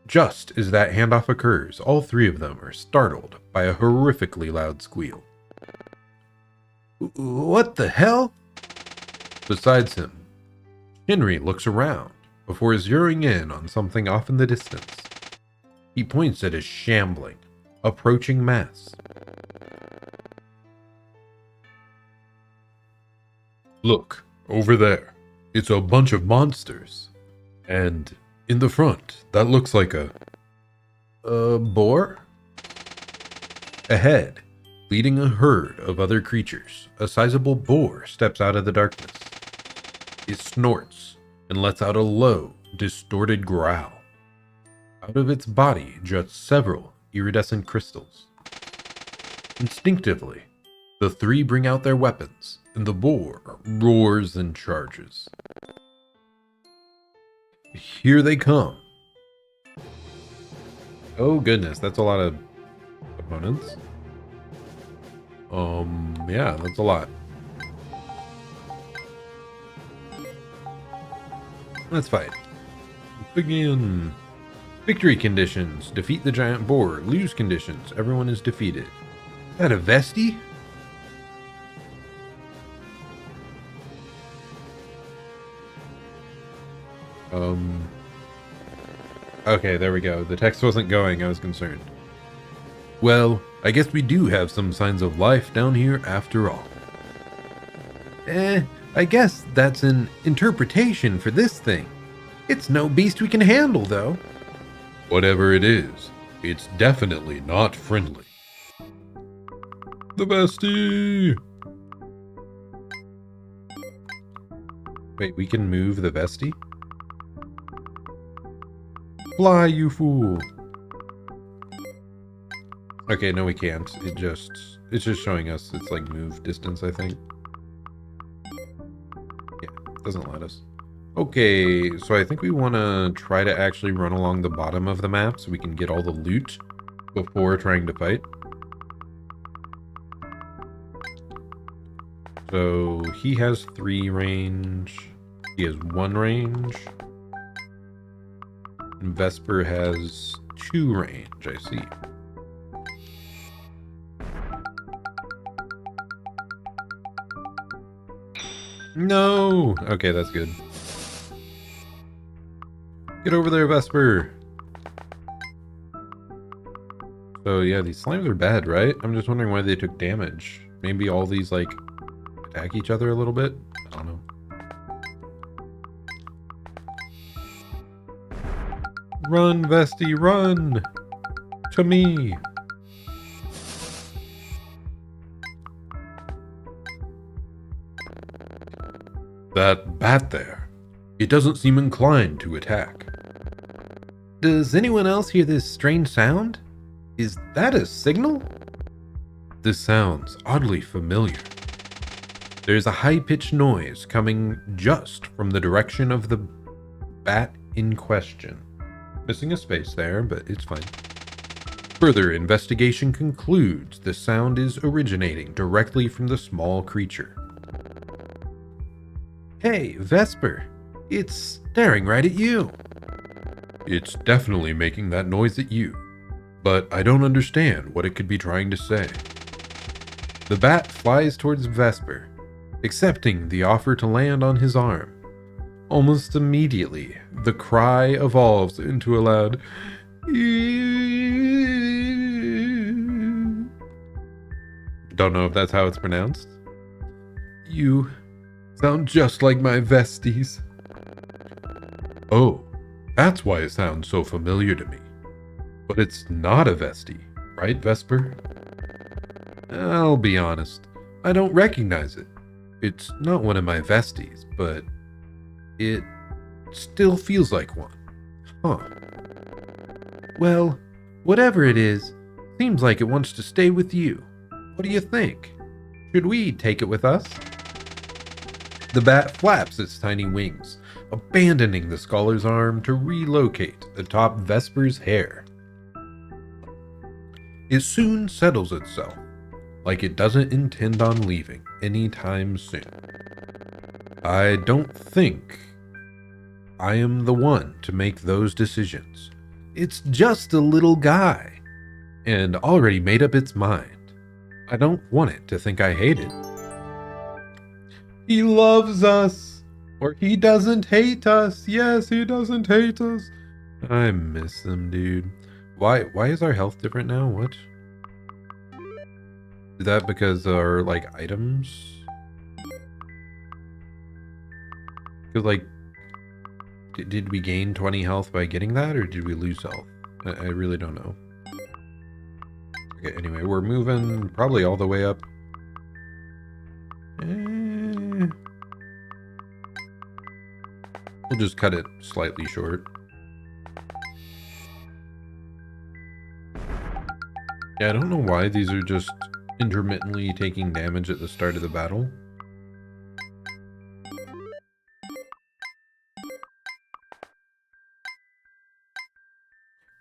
Just as that handoff occurs, all three of them are startled by a horrifically loud squeal. What the hell? Besides him, Henry looks around before zeroing in on something off in the distance. He points at a shambling, approaching mass. Look, over there. It's a bunch of monsters. And in the front, that looks like a boar? Ahead, leading a herd of other creatures, a sizable boar steps out of the darkness. It snorts and lets out a low, distorted growl. Out of its body jut several iridescent crystals. Instinctively, the three bring out their weapons, and the boar roars and charges. Here they come. Oh goodness, that's a lot of opponents. Yeah, that's a lot. Let's fight. Begin. Victory conditions. Defeat the giant boar. Lose conditions. Everyone is defeated. Is that a Vesti? Okay, there we go. The text wasn't going, I was concerned. Well, I guess we do have some signs of life down here after all. I guess that's an interpretation for this thing. It's no beast we can handle, though. Whatever it is, it's definitely not friendly. The Vesti! Wait, we can move the Vesti? Fly, you fool! Okay, no we can't. It's just showing us it's like move distance, I think. Yeah, it doesn't let us. Okay, so I think we want to try to actually run along the bottom of the map so we can get all the loot before trying to fight. So he has 3 range. He has 1 range. And Vesper has 2 range, I see. No! Okay, that's good. Get over there, Vesper! So yeah, these slimes are bad, right? I'm just wondering why they took damage. Maybe all these, like, attack each other a little bit? I don't know. Run, Vesti, run! To me! That bat there. It doesn't seem inclined to attack. Does anyone else hear this strange sound? Is that a signal? This sounds oddly familiar. There's a high-pitched noise coming just from the direction of the bat in question. Missing a space there, but it's fine. Further investigation concludes the sound is originating directly from the small creature. Hey, Vesper, it's staring right at you. It's definitely making that noise at you, but I don't understand what it could be trying to say. The bat flies towards Vesper, accepting the offer to land on his arm. Almost immediately, the cry evolves into a loud Don't know if that's how it's pronounced. You sound just like my Vesties. Oh, that's why it sounds so familiar to me. But it's not a Vesti, right, Vesper? I'll be honest, I don't recognize it. It's not one of my Vesties, but it still feels like one. Huh. Well, whatever it is, Seems like it wants to stay with you. What do you think? Should we take it with us? The bat flaps its tiny wings, abandoning the scholar's arm to relocate atop Vesper's hair. It soon settles itself, like it doesn't intend on leaving anytime soon. I don't think I am the one to make those decisions. It's just a little guy, and already made up its mind. I don't want it to think I hate it. He loves us, or he doesn't hate us. Yes, he doesn't hate us. I miss them, dude. Why is our health different now? What? Is that because our, like, items? Because, like, did we gain 20 health by getting that, or did we lose health? I really don't know. Okay, anyway, we're moving probably all the way up. We'll just cut it slightly short. Yeah, I don't know why these are just intermittently taking damage at the start of the battle.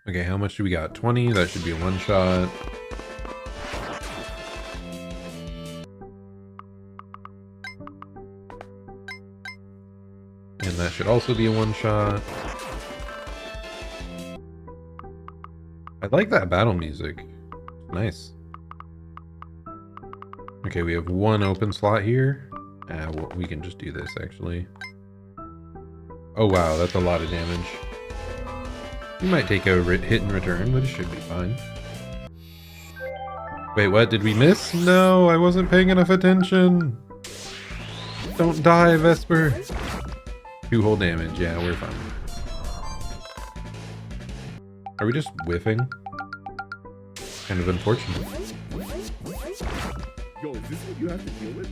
Okay, how much do we got? 20? That should be a one-shot. And that should also be a one-shot. I like that battle music. Nice. Okay, we have one open slot here. Well, we can just do this, actually. Oh, wow, that's a lot of damage. We might take a hit and return, but it should be fine. Wait, what? Did we miss? No, I wasn't paying enough attention. Don't die, Vesper. 2 whole damage. Yeah, we're fine. Are we just whiffing? Kind of unfortunate. Yo, is this what you have to deal with?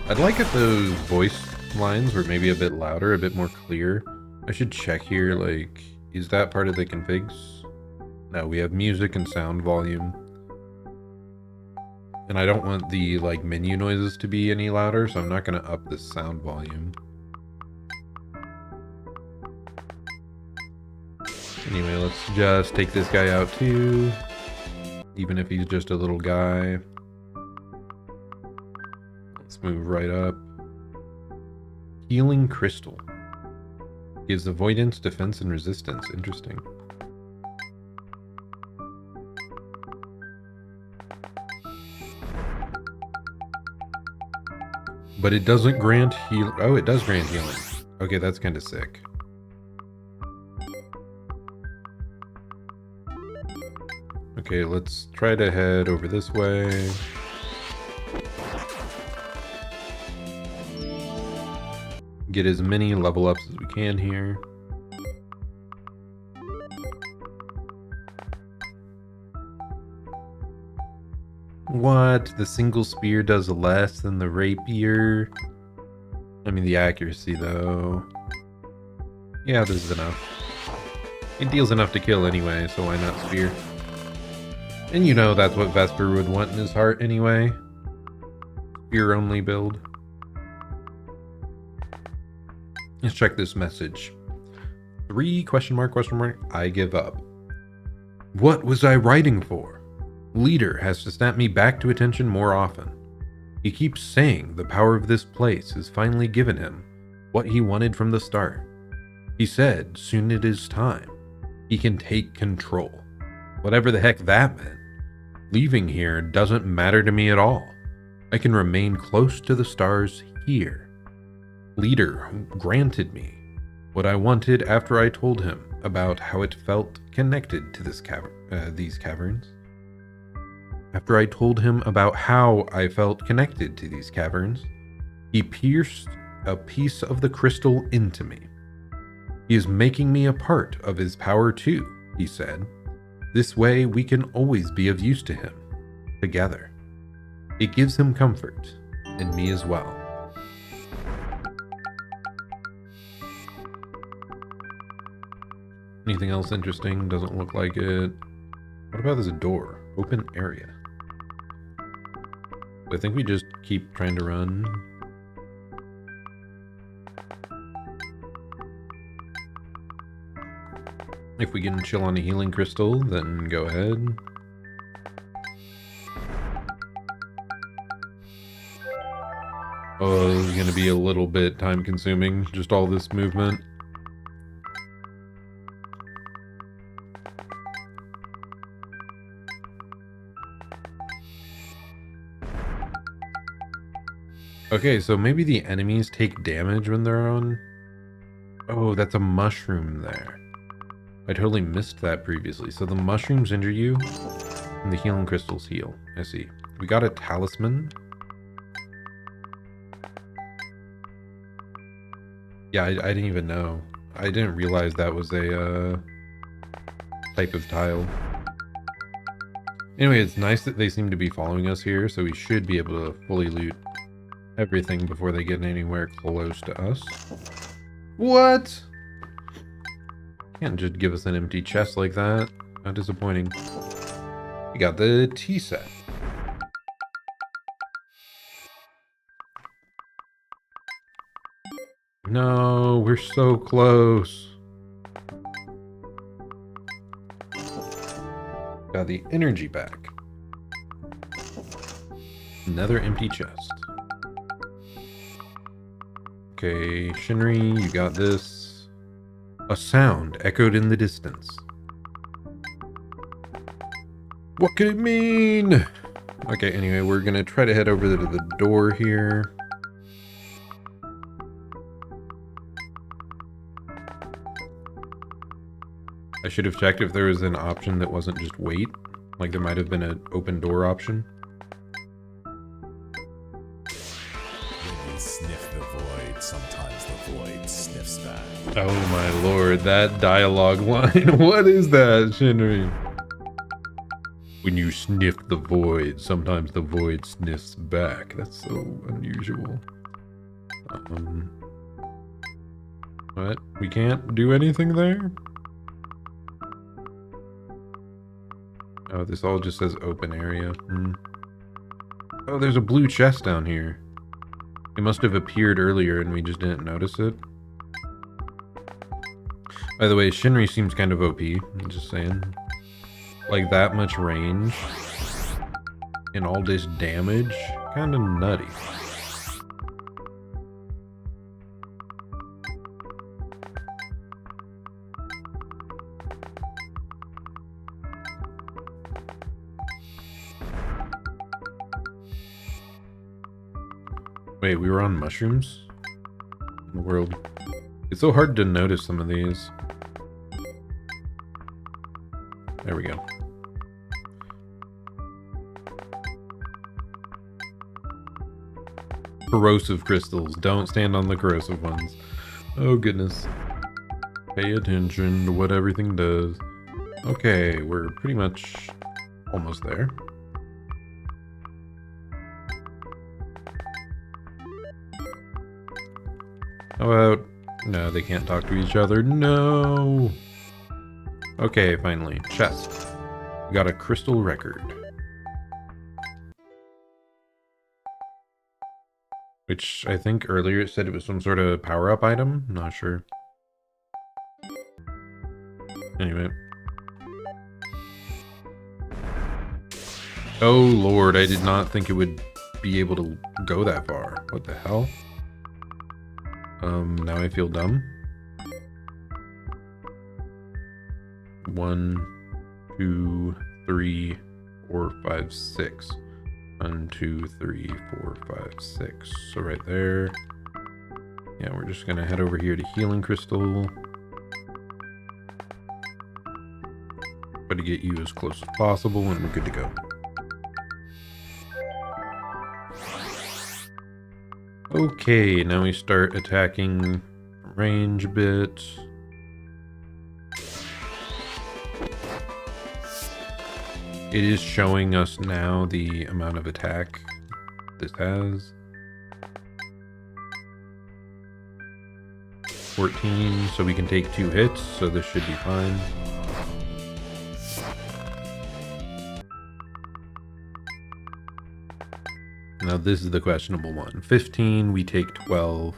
I'd like if those voice lines were maybe a bit louder, a bit more clear. I should check here, like, is that part of the configs? No, we have music and sound volume. And I don't want the, like, menu noises to be any louder, so I'm not going to up the sound volume. Anyway, let's just take this guy out too. Even if he's just a little guy. Let's move right up. Healing Crystal. Gives avoidance, defense, and resistance. Interesting. But it doesn't grant heal. Oh, it does grant healing. Okay, that's kind of sick. Okay, let's try to head over this way. Get as many level ups as we can here. What? The single spear does less than the rapier? I mean, the accuracy, though. Yeah, this is enough. It deals enough to kill anyway, so why not spear? And you know that's what Vesper would want in his heart anyway. Spear-only build. Let's check this message. 3 question mark, I give up. What was I writing for? Leader has to snap me back to attention more often. He keeps saying the power of this place has finally given him what he wanted from the start. He said soon it is time. He can take control. Whatever the heck that meant. Leaving here doesn't matter to me at all. I can remain close to the stars here. Leader granted me what I wanted after I told him about how it felt connected to this these caverns. After I told him about how I felt connected to these caverns, he pierced a piece of the crystal into me. He is making me a part of his power too, he said. This way we can always be of use to him, together. It gives him comfort, and me as well. Anything else interesting? Doesn't look like it. What about this door? Open area. I think we just keep trying to run. If we can chill on a healing crystal, then go ahead. Oh, this is going to be a little bit time consuming, just all this movement. Okay, so maybe the enemies take damage when they're on... Oh, that's a mushroom there. I totally missed that previously. So the mushrooms injure you, and the healing crystals heal. I see. We got a talisman. Yeah, I didn't even know. I didn't realize that was a type of tile. Anyway, it's nice that they seem to be following us here, so we should be able to fully loot everything before they get anywhere close to us. What? Can't just give us an empty chest like that. How disappointing. We got the tea set. No, we're so close. Got the energy back. Another empty chest. Okay, Shinri, you got this. A sound echoed in the distance. What could it mean? Okay, anyway, we're gonna try to head over to the door here. I should have checked if there was an option that wasn't just wait. Like there might have been an open door option. When we sniff the void, sometimes the void sniffs back. Oh my lord, that dialogue line. What is that, Shinri? When you sniff the void, sometimes the void sniffs back. That's so unusual. What? We can't do anything there? Oh, this all just says open area. Oh, there's a blue chest down here. It must have appeared earlier and we just didn't notice it. By the way, Shinri seems kind of OP. I'm just saying. Like that much range and all this damage. Kind of nutty. Wait, we were on mushrooms? In the world. It's so hard to notice some of these. There we go. Corrosive crystals. Don't stand on the corrosive ones. Oh goodness. Pay attention to what everything does. Okay, we're pretty much almost there. How about... No, they can't talk to each other. No! Okay, finally. Chest. We got a crystal record. Which I think earlier it said it was some sort of power-up item. Not sure. Anyway. Oh lord, I did not think it would be able to go that far. What the hell? Now I feel dumb. 1, 2, 3, 4, 5, 6. 1, 2, 3, 4, 5, 6. So right there. Yeah, we're just gonna head over here to Healing Crystal. Try to get you as close as possible and we're good to go. Okay, now we start attacking range a bit. It is showing us now the amount of attack this has. 14, so we can take 2 hits, so this should be fine. Now this is the questionable one. 15, we take 12.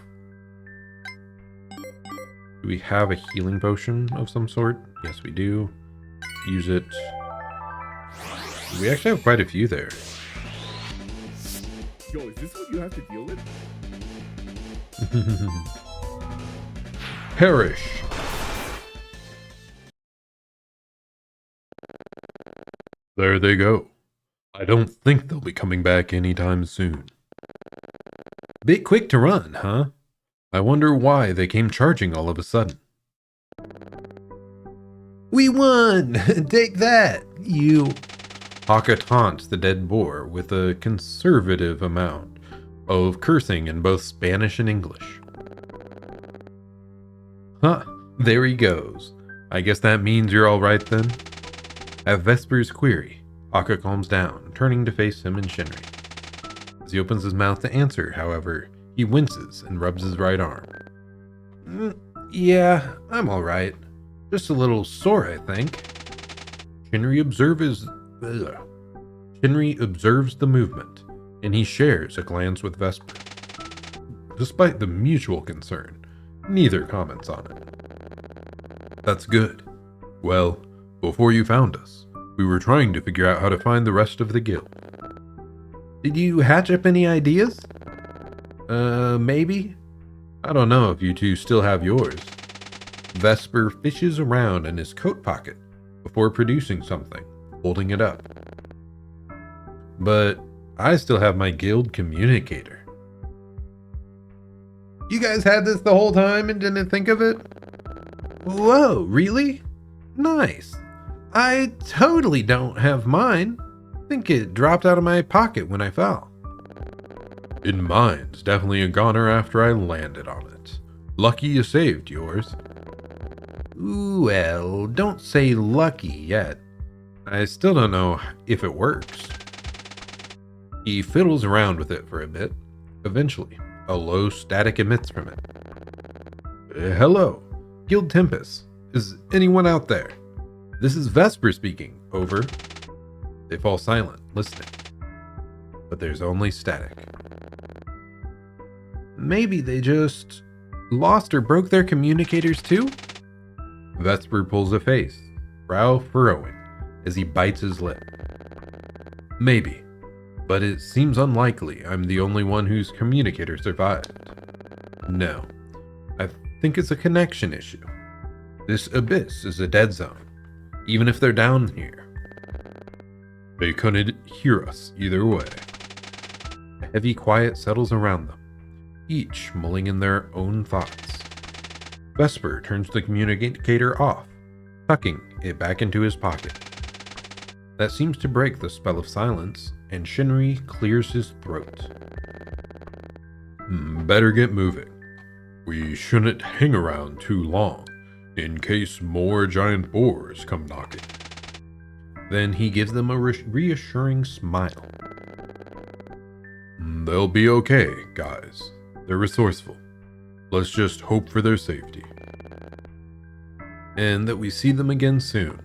Do we have a healing potion of some sort? Yes, we do. Use it. We actually have quite a few there. Yo, is this what you have to deal with? Perish. There they go. I don't think they'll be coming back anytime soon. Bit quick to run, huh? I wonder why they came charging all of a sudden. We won! Take that, you... Haka taunts the dead boar with a conservative amount of cursing in both Spanish and English. Huh, there he goes. I guess that means you're alright then? At Vesper's query, Haka calms down, turning to face him and Shinri. As he opens his mouth to answer, however, he winces and rubs his right arm. Yeah, I'm alright. Just a little sore, I think. Shinri observes the movement, and he shares a glance with Vesper. Despite the mutual concern, neither comments on it. That's good. Well, before you found us, we were trying to figure out how to find the rest of the guild. Did you hatch up any ideas? Maybe? I don't know if you two still have yours. Vesper fishes around in his coat pocket before producing something, holding it up. But I still have my guild communicator. You guys had this the whole time and didn't think of it? Whoa, really? Nice. I totally don't have mine. I think it dropped out of my pocket when I fell. And mine's definitely a goner after I landed on it. Lucky you saved yours. Well, don't say lucky yet. I still don't know if it works. He fiddles around with it for a bit. Eventually, a low static emits from it. Hello, Guild Tempest. Is anyone out there? This is Vesper speaking. Over. They fall silent, listening. But there's only static. Maybe they just lost or broke their communicators too? Vesper pulls a face, brow furrowing, as he bites his lip. Maybe, but it seems unlikely I'm the only one whose communicator survived. No, I think it's a connection issue. This abyss is a dead zone, even if they're down here. They couldn't hear us either way. A heavy quiet settles around them, each mulling in their own thoughts. Vesper turns the communicator off, tucking it back into his pocket. That seems to break the spell of silence, and Shinri clears his throat. Better get moving. We shouldn't hang around too long, in case more giant boars come knocking. Then he gives them a reassuring smile. They'll be okay, guys. They're resourceful. Let's just hope for their safety. And that we see them again soon.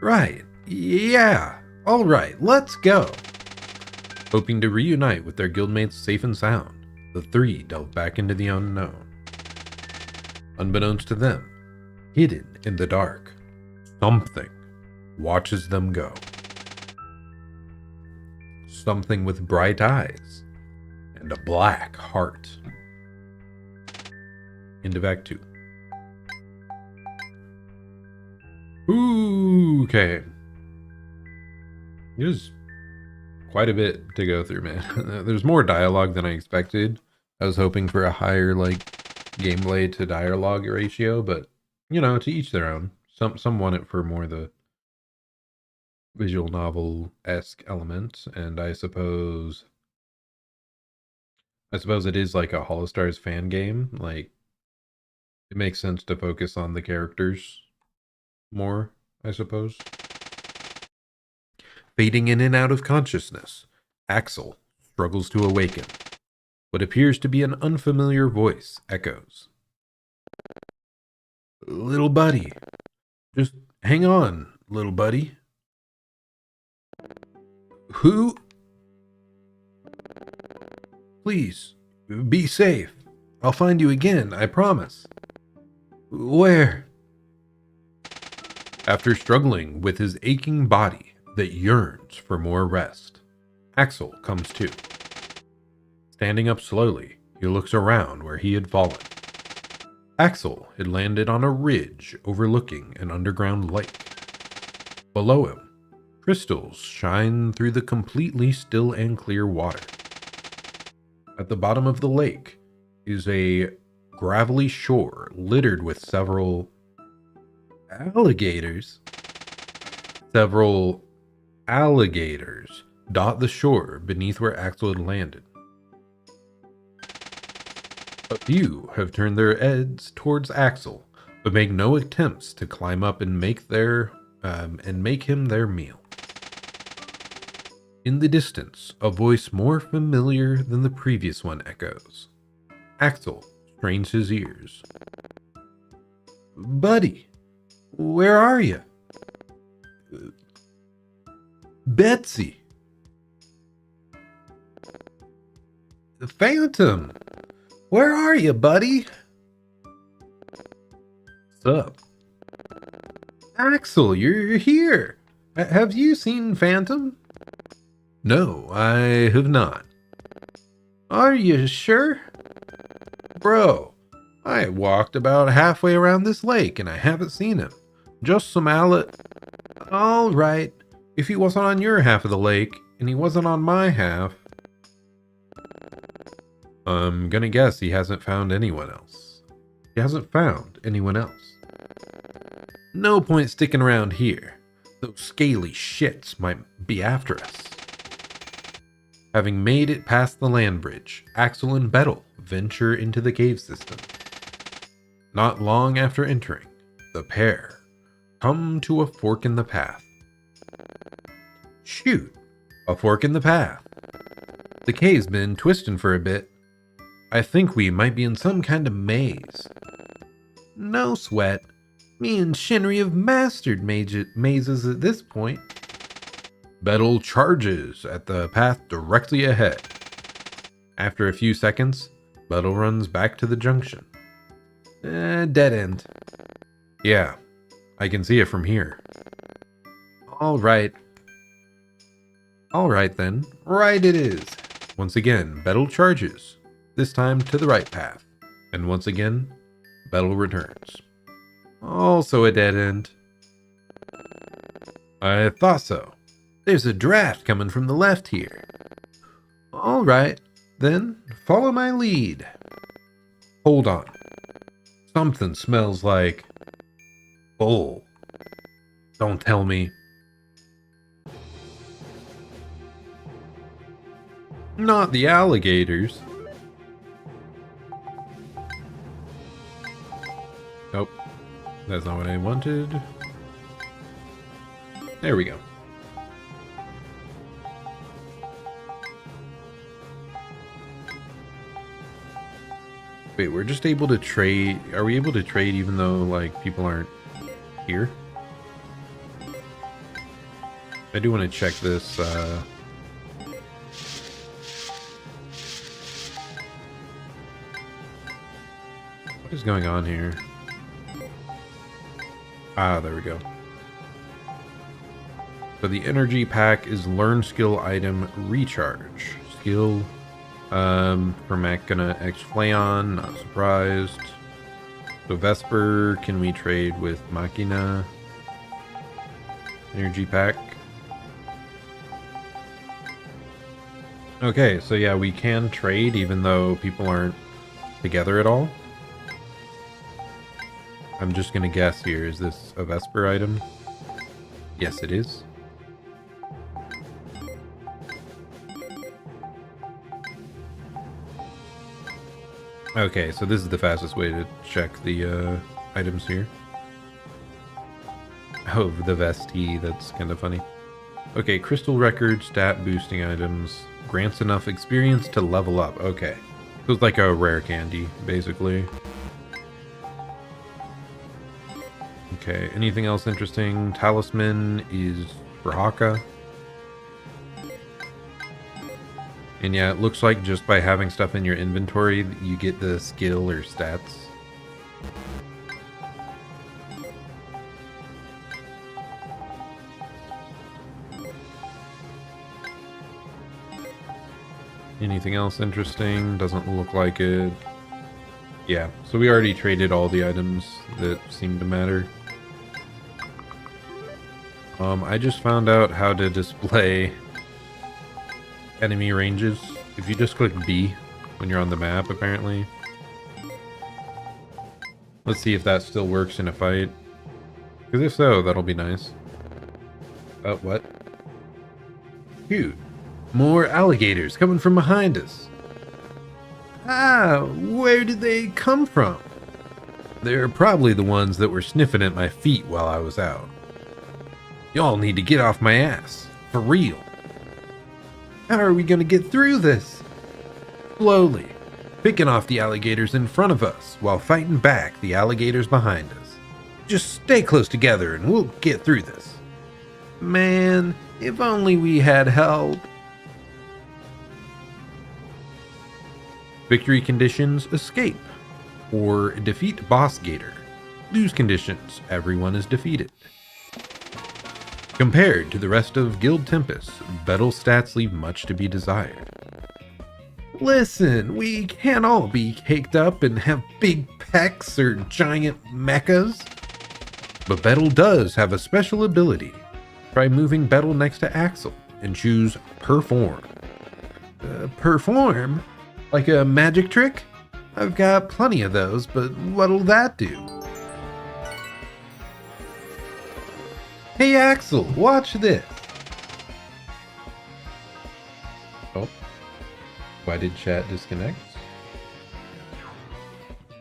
Right. Yeah. All right. Let's go. Hoping to reunite with their guildmates safe and sound, the three delve back into the unknown. Unbeknownst to them, hidden in the dark, something watches them go. Something with bright eyes and a black heart. Into Act 2. Okay. There's quite a bit to go through, man. There's more dialogue than I expected. I was hoping for a higher, gameplay to dialogue ratio, but, to each their own. Some want it for more the visual novel-esque element, and I suppose it is like a Holostars fan game. It makes sense to focus on the characters more, I suppose. Fading in and out of consciousness, Axel struggles to awaken. What appears to be an unfamiliar voice echoes. Little buddy. Just hang on, little buddy. Who? Please, be safe. I'll find you again, I promise. Where? After struggling with his aching body that yearns for more rest, Axel comes to. Standing up slowly, he looks around where he had fallen. Axel had landed on a ridge overlooking an underground lake. Below him, crystals shine through the completely still and clear water. At the bottom of the lake is a gravelly shore littered with several alligators. Several alligators dot the shore beneath where Axel had landed. A few have turned their heads towards Axel, but make no attempts to climb up and make him their meal. In the distance, a voice more familiar than the previous one echoes. Axel strains his ears. Buddy, where are you? Betsy. The Phantom. Where are you, buddy? What's up? Axel, you're here. Have you seen Phantom? No, I have not. Are you sure? Bro, I walked about halfway around this lake and I haven't seen him. Just some Alright, if he wasn't on your half of the lake and he wasn't on my half, I'm gonna guess he hasn't found anyone else. He hasn't found anyone else. No point sticking around here. Those scaly shits might be after us. Having made it past the land bridge, Axel and Bettel venture into the cave system. Not long after entering, the pair come to a fork in the path. Shoot, a fork in the path. The cave's been twisting for a bit. I think we might be in some kind of maze. No sweat. Me and Shinry have mastered mazes at this point. Bettel charges at the path directly ahead. After a few seconds, Bettel runs back to the junction. Dead end. Yeah, I can see it from here. Alright. Alright then, right it is. Once again, Bettel charges, this time to the right path. And once again, Bettel returns. Also a dead end. I thought so. There's a draft coming from the left here. Alright, then follow my lead. Hold on. Something smells like bull. Don't tell me. Not the alligators. Nope. That's not what I wanted. There we go. Wait, we're just able to trade. Are we able to trade even though, like, people aren't here? I do want to check this, what is going on here? Ah, there we go. So the energy pack is learn skill item recharge. Skill for Machina X Flayon, not surprised. So Vesper, can we trade with Machina? Energy pack. Okay, so yeah, we can trade even though people aren't together at all. I'm just gonna guess here, is this a Vesper item? Yes, it is. Okay, so this is the fastest way to check the items here. Oh, the Vesti, that's kind of funny. Okay, crystal record, stat boosting items, grants enough experience to level up. Okay, so it's like a rare candy, basically. Okay, anything else interesting? Talisman is for Haka. And yeah, it looks like just by having stuff in your inventory, you get the skill or stats. Anything else interesting? Doesn't look like it. Yeah, so we already traded all the items that seem to matter. I just found out how to display enemy ranges. If you just click B when you're on the map, apparently. Let's see if that still works in a fight. Because if so, that'll be nice. Oh, what? Dude, more alligators coming from behind us. Ah, where did they come from? They're probably the ones that were sniffing at my feet while I was out. Y'all need to get off my ass. For real. How are we gonna get through this? Slowly, picking off the alligators in front of us while fighting back the alligators behind us. Just stay close together and we'll get through this. Man, if only we had help. Victory conditions, escape. Or defeat boss gator. Lose conditions, everyone is defeated. Compared to the rest of Guild Tempest, battle stats leave much to be desired. Listen, we can't all be caked up and have big pecs or giant mechas. But Bettel does have a special ability. Try moving Bettel next to Axel and choose Perform. Perform? Like a magic trick? I've got plenty of those, but what'll that do? Hey Axel, watch this! Oh. Why did chat disconnect?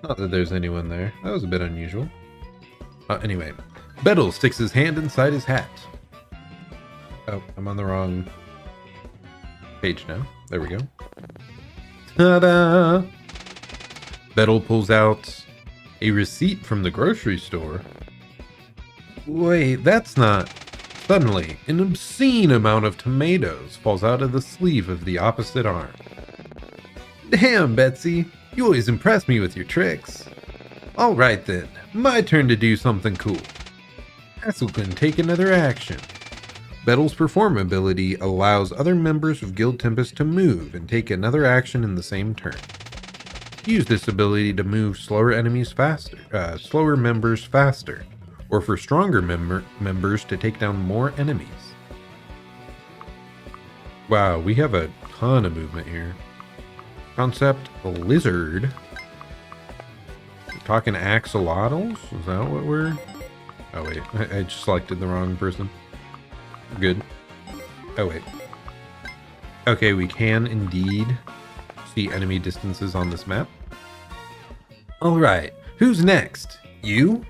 Not that there's anyone there. That was a bit unusual. Anyway, Bettel sticks his hand inside his hat. Oh, I'm on the wrong page now. There we go. Ta-da! Bettel pulls out a receipt from the grocery store. Wait, that's not... Suddenly, an obscene amount of tomatoes falls out of the sleeve of the opposite arm. Damn, Betsy, you always impress me with your tricks. Alright then, my turn to do something cool. Axel can take another action. Bettel's Perform ability allows other members of Guild Tempest to move and take another action in the same turn. Use this ability to move slower members faster, or for stronger members to take down more enemies. Wow, we have a ton of movement here. Concept Lizard. We're talking axolotls? Is that what we're... Oh wait, I just selected the wrong person. Good. Oh wait. Okay, we can indeed see enemy distances on this map. Alright, who's next? You?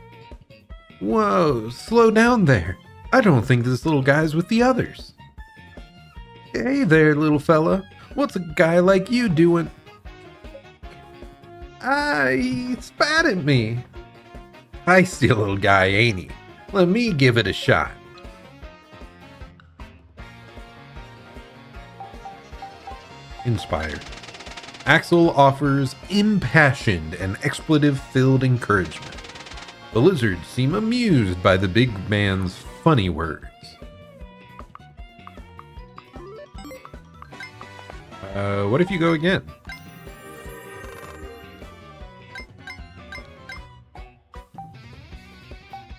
Whoa, slow down there. I don't think this little guy's with the others. Hey there, little fella. What's a guy like you doing? He spat at me. Feisty little guy, ain't he? Let me give it a shot. Inspired. Axel offers impassioned and expletive-filled encouragement. The lizards seem amused by the big man's funny words. What if you go again?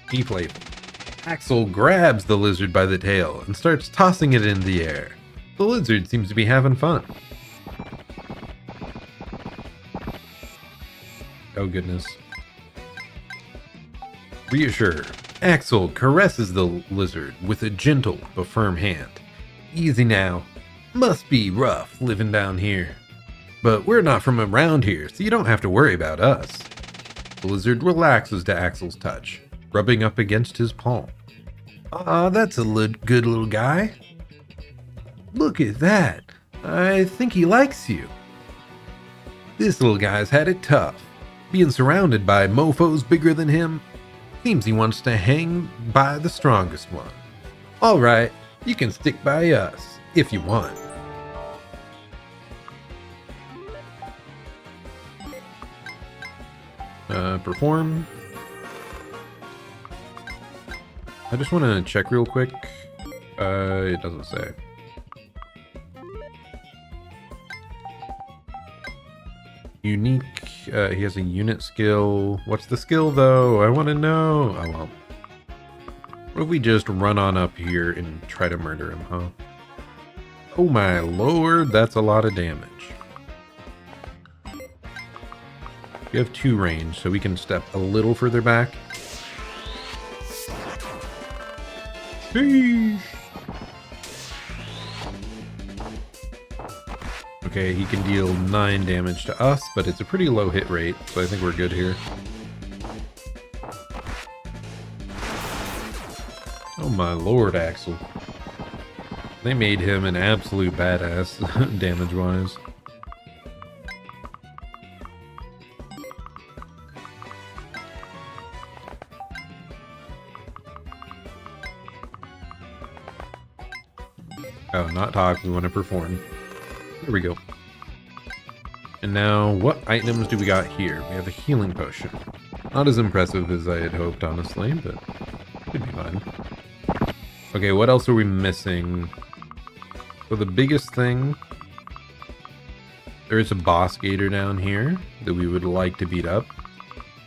Deflate. Axel grabs the lizard by the tail and starts tossing it in the air. The lizard seems to be having fun. Oh goodness. Reassure. Axel caresses the lizard with a gentle but firm hand. Easy now. Must be rough living down here. But we're not from around here, so you don't have to worry about us. The lizard relaxes to Axel's touch, rubbing up against his palm. Ah, that's a good little guy. Look at that. I think he likes you. This little guy's had it tough, being surrounded by mofos bigger than him. Seems he wants to hang by the strongest one. Alright, you can stick by us, if you want. Perform. I just want to check real quick. It doesn't say. Unique. He has a unit skill. What's the skill though? I want to know. Oh well. What if we just run on up here and try to murder him, huh? Oh my lord, that's a lot of damage. We have 2 range, so we can step a little further back. Sheesh. Okay, he can deal 9 damage to us, but it's a pretty low hit rate, so I think we're good here. Oh my lord, Axel. They made him an absolute badass damage-wise. Oh, not talk, we want to perform. There we go. And now, what items do we got here? We have a healing potion. Not as impressive as I had hoped, honestly, but could be fine. Okay, what else are we missing? So the biggest thing... There is a boss gator down here that we would like to beat up.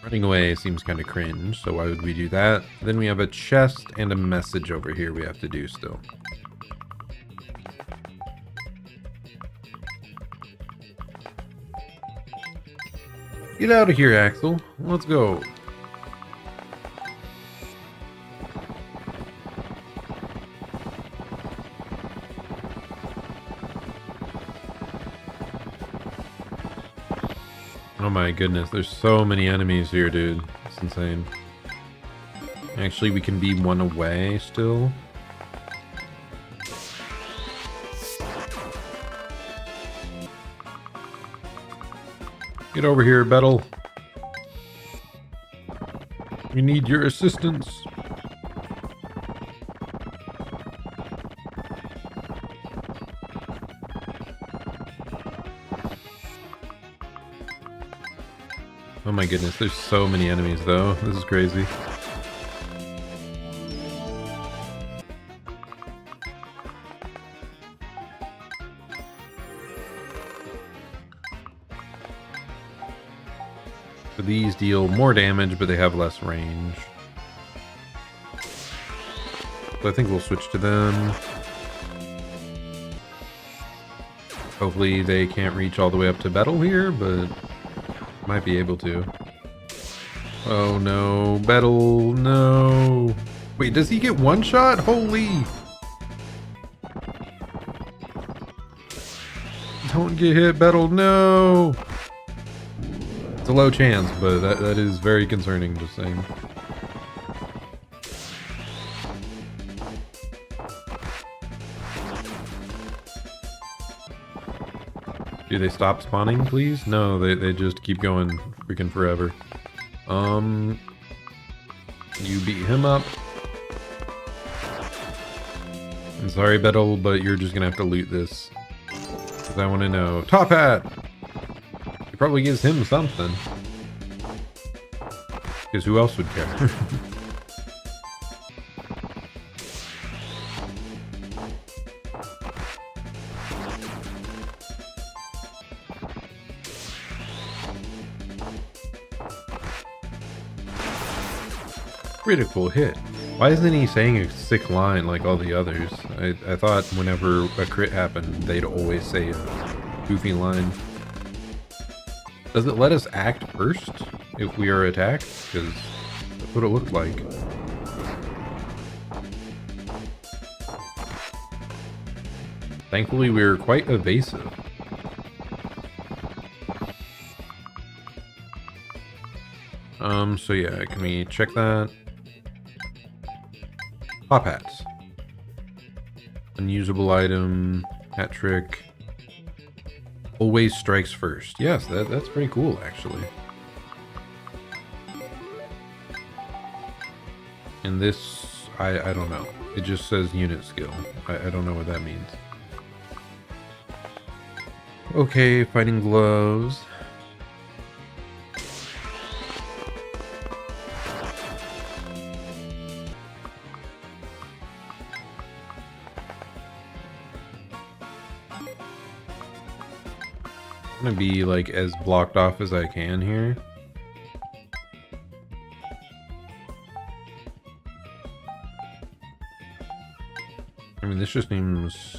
Running away seems kind of cringe, so why would we do that? Then we have a chest and a message over here we have to do still. Get out of here, Axel. Let's go. Oh my goodness, there's so many enemies here, dude. It's insane. Actually, we can be one away still. Get over here, Bettel. We need your assistance. Oh my goodness, there's so many enemies though. This is crazy. So these deal more damage, but they have less range. So I think we'll switch to them. Hopefully they can't reach all the way up to Bettel here, but might be able to. Oh no, Bettel, no. Wait, does he get one shot? Holy! Don't get hit, Bettel, no! It's a low chance, but that is very concerning, just saying. Do they stop spawning, please? No, they just keep going freaking forever. You beat him up. I'm sorry, Bettel, but you're just gonna have to loot this. Because I want to know. Top Hat! It probably gives him something. Because who else would care? Critical hit. Why isn't he saying a sick line like all the others? I thought whenever a crit happened, they'd always say a goofy line. Does it let us act first if we are attacked? Because that's what it looked like. Thankfully, we were quite evasive. So yeah, can we check that? Pop hats. Unusable item. Hat trick. Always strikes first. Yes, that's pretty cool, actually. And this, I don't know. It just says unit skill. I don't know what that means. Okay, fighting gloves. I'm gonna be like as blocked off as I can here. I mean, this just seems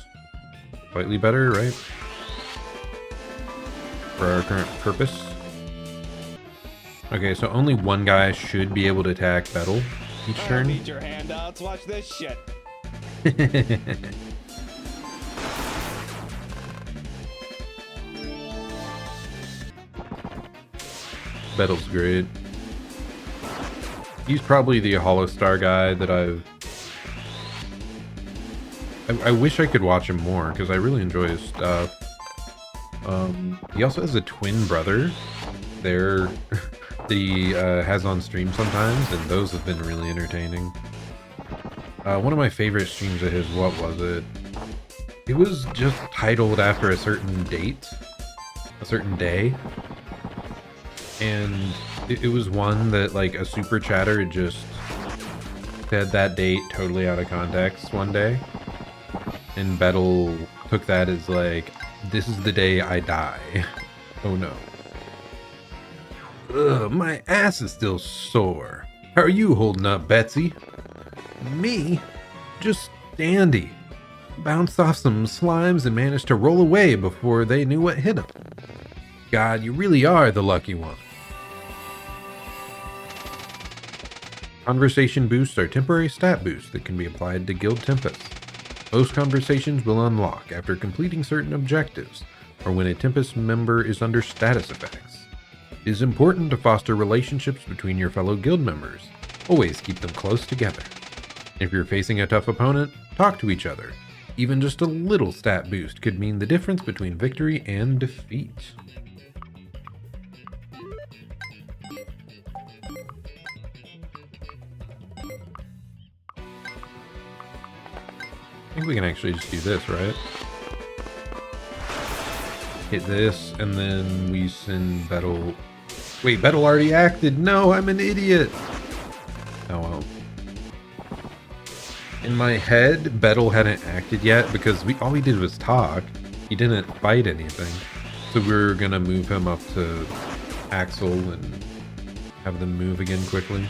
slightly better, right? For our current purpose. Okay, so only one guy should be able to attack Battle each I don't turn. need your handouts. Watch this shit. Battle's great. He's probably the Holostar guy that I wish I could watch him more because I really enjoy his stuff. He also has a twin brother there that he has on stream sometimes, and those have been really entertaining. One of my favorite streams of his, what was it? It was just titled after a certain date, a certain day. And it was one that like a super chatter just said that date totally out of context one day. And Bettel took that as like, this is the day I die. Oh no. Ugh, my ass is still sore. How are you holding up, Betsy? Me? Just dandy. Bounced off some slimes and managed to roll away before they knew what hit them. God, you really are the lucky one. Conversation boosts are temporary stat boosts that can be applied to Guild Tempests. Most conversations will unlock after completing certain objectives, or when a Tempest member is under status effects. It is important to foster relationships between your fellow guild members. Always keep them close together. If you're facing a tough opponent, talk to each other. Even just a little stat boost could mean the difference between victory and defeat. I think we can actually just do this, right? Hit this, and then we send Bettel. Wait, Bettel already acted? No, I'm an idiot! Oh well. In my head, Bettel hadn't acted yet because all we did was talk. He didn't fight anything. So we're gonna move him up to Axel and have them move again quickly.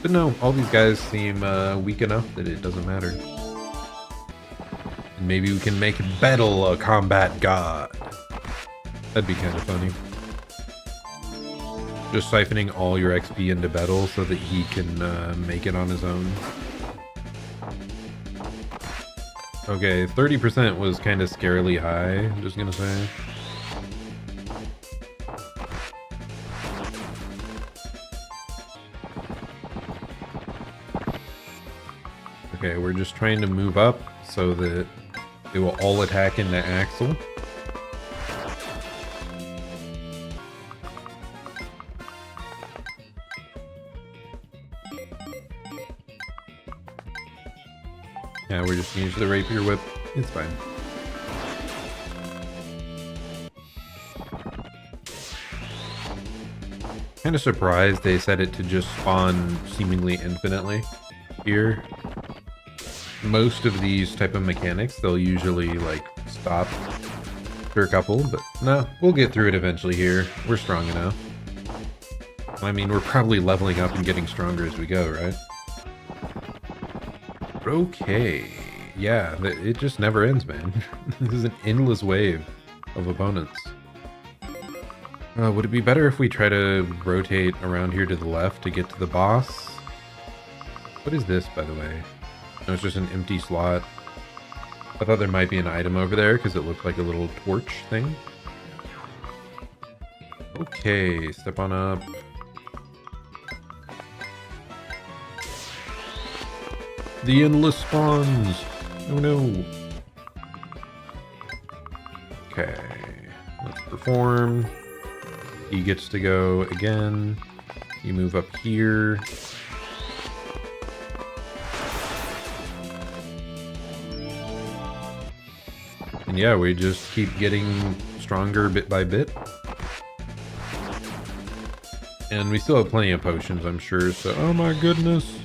But no, all these guys seem weak enough that it doesn't matter. And maybe we can make Bettel a combat god. That'd be kind of funny. Just siphoning all your XP into Bettel so that he can make it on his own. Okay, 30% was kind of scarily high, I'm just gonna say. Okay, we're just trying to move up so that they will all attack into Axel. Yeah, we're just gonna use the rapier whip. It's fine. Kind of surprised they set it to just spawn seemingly infinitely here. Most of these type of mechanics, they'll usually like stop for a couple, but no, we'll get through it eventually here. We're strong enough. I mean, we're probably leveling up and getting stronger as we go, right? Okay, yeah, it just never ends, man. This is an endless wave of opponents. Would it be better if we try to rotate around here to the left to get to the boss? What is this, by the way? No, it's just an empty slot. I thought there might be an item over there because it looked like a little torch thing. Okay, step on up. The endless spawns! Oh no! Okay, let's perform. He gets to go again. You move up here. yeah, we just keep getting stronger bit by bit. And we still have plenty of potions, I'm sure, so oh my goodness.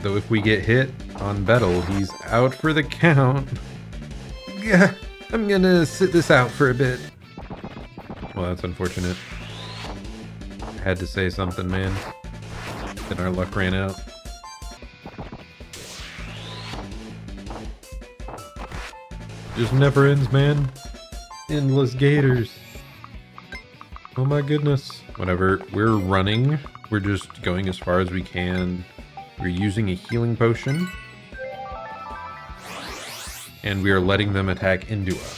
Though if we get hit on Betel, he's out for the count. Yeah, I'm gonna sit this out for a bit. Well, that's unfortunate. Had to say something, man. Then our luck ran out. Just never ends, man. Endless gators. Oh my goodness. Whenever we're running, we're just going as far as we can. We're using a healing potion. And we are letting them attack into us.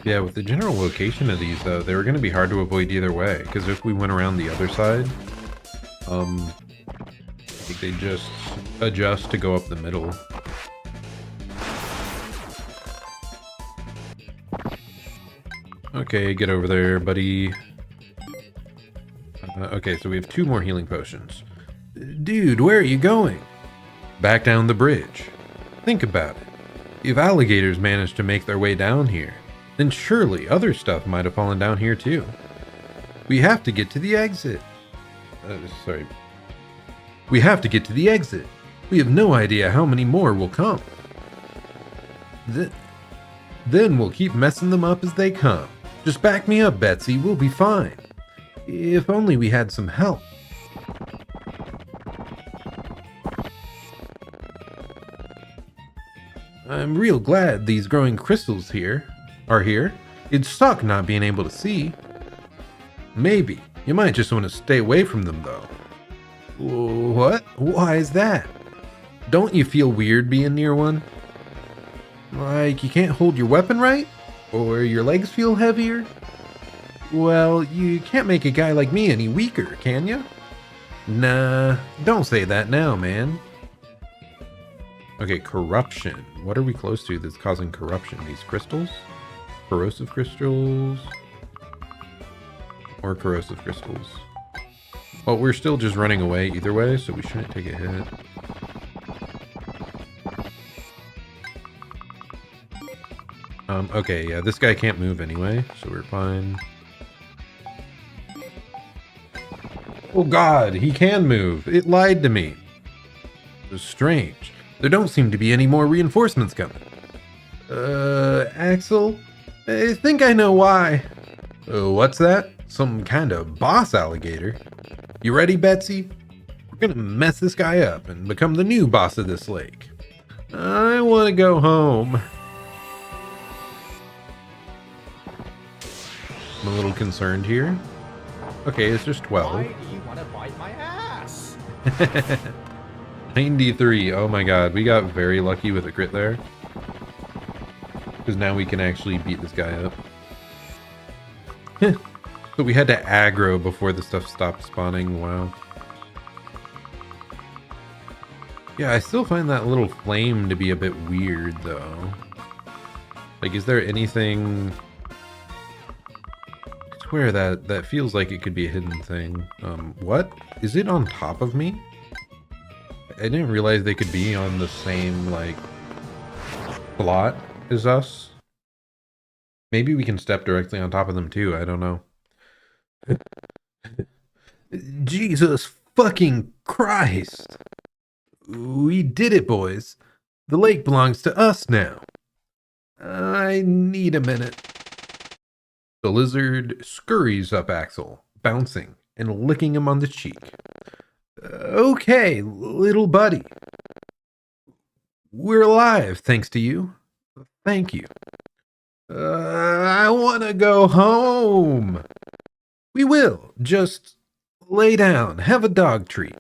Yeah, with the general location of these, though, they were going to be hard to avoid either way. Because if we went around the other side, I think they just adjust to go up the middle. Okay, get over there, buddy. Okay, so we have 2 more healing potions. Dude, where are you going? Back down the bridge. Think about it. If alligators managed to make their way down here, then surely other stuff might have fallen down here too. We have to get to the exit. Sorry. We have to get to the exit. We have no idea how many more will come. Then we'll keep messing them up as they come. Just back me up, Betsy. We'll be fine. If only we had some help. I'm real glad these growing crystals are here. It'd suck not being able to see. Maybe. You might just want to stay away from them, though. What? Why is that? Don't you feel weird being near one? Like you can't hold your weapon right? Or your legs feel heavier? Well, you can't make a guy like me any weaker, can you? Nah, don't say that now, man. Okay, corruption. What are we close to that's causing corruption? These crystals? Corrosive crystals? Or corrosive crystals? Well, we're still just running away either way, so we shouldn't take a hit. Okay, yeah, this guy can't move anyway, so we're fine. Oh god, he can move. It lied to me. It was strange. There don't seem to be any more reinforcements coming. Axel? I think I know why. What's that? Some kind of boss alligator? You ready, Betsy? We're gonna mess this guy up and become the new boss of this lake. I want to go home. I'm a little concerned here. Okay, it's just 12. Why do you want to bite my ass? 93. Oh my god, we got very lucky with a crit there. Because now we can actually beat this guy up. But we had to aggro before the stuff stopped spawning. Wow. Yeah, I still find that little flame to be a bit weird, though. Like, is there anything... I swear that feels like it could be a hidden thing. What? Is it on top of me? I didn't realize they could be on the same, like, plot as us. Maybe we can step directly on top of them, too. I don't know. Jesus fucking Christ. We did it, boys. The lake belongs to us now. I need a minute. The lizard scurries up Axel, bouncing and licking him on the cheek. Okay, little buddy. We're alive, thanks to you. Thank you. I want to go home. We will. Just lay down, have a dog treat.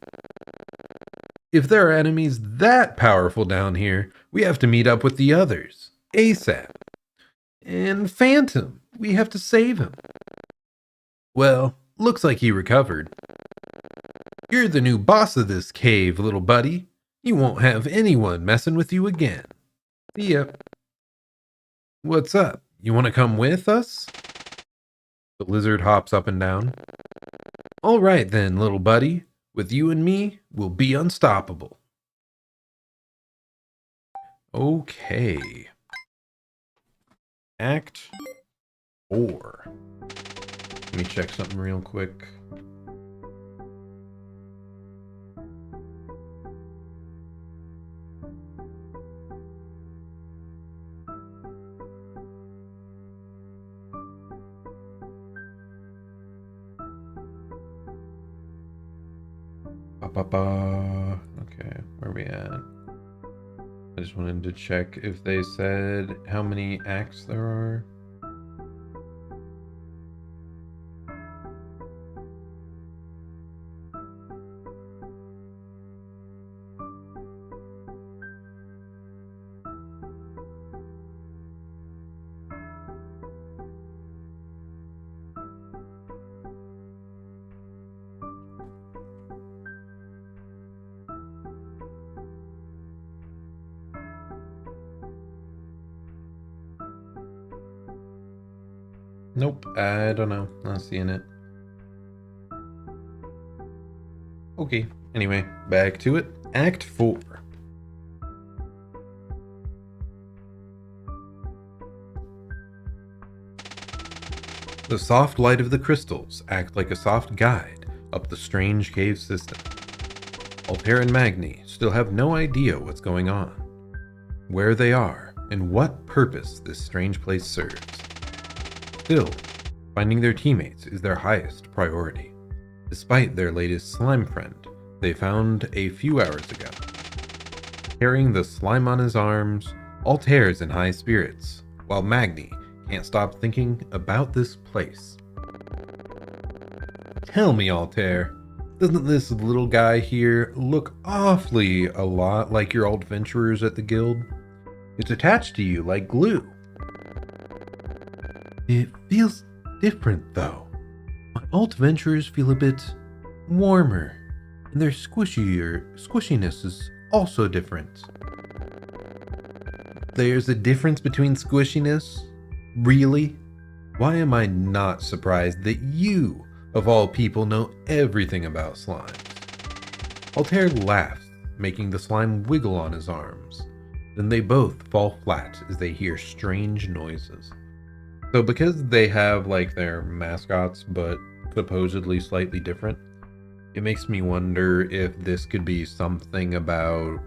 If there are enemies that powerful down here, we have to meet up with the others, ASAP. And Phantom, we have to save him. Well, looks like he recovered. You're the new boss of this cave, little buddy. You won't have anyone messing with you again. Yep. What's up? you want to come with us? The lizard hops up and down. All right then, little buddy. With you and me, we'll be unstoppable. Okay. Act 4. Let me check something real quick. Okay, where are we at? I just wanted to check if they said how many acts there are. Nope, I don't know. Not seeing it. Okay, anyway, back to it. Act 4. The soft light of the crystals act like a soft guide up the strange cave system. Altair and Magni still have no idea what's going on, where they are, and what purpose this strange place serves. Still, finding their teammates is their highest priority, despite their latest slime friend they found a few hours ago. Carrying the slime on his arms, Altair's in high spirits, while Magni can't stop thinking about this place. Tell me, Altair, doesn't this little guy here look awfully a lot like your old Vtuber's at the guild? It's attached to you like glue. It feels different, though. My alt Ventures feel a bit warmer, and their squishiness is also different. There's a difference between squishiness? Really? Why am I not surprised that you, of all people, know everything about slimes? Altair laughs, making the slime wiggle on his arms. Then they both fall flat as they hear strange noises. So because they have like their mascots, but supposedly slightly different, it makes me wonder if this could be something about...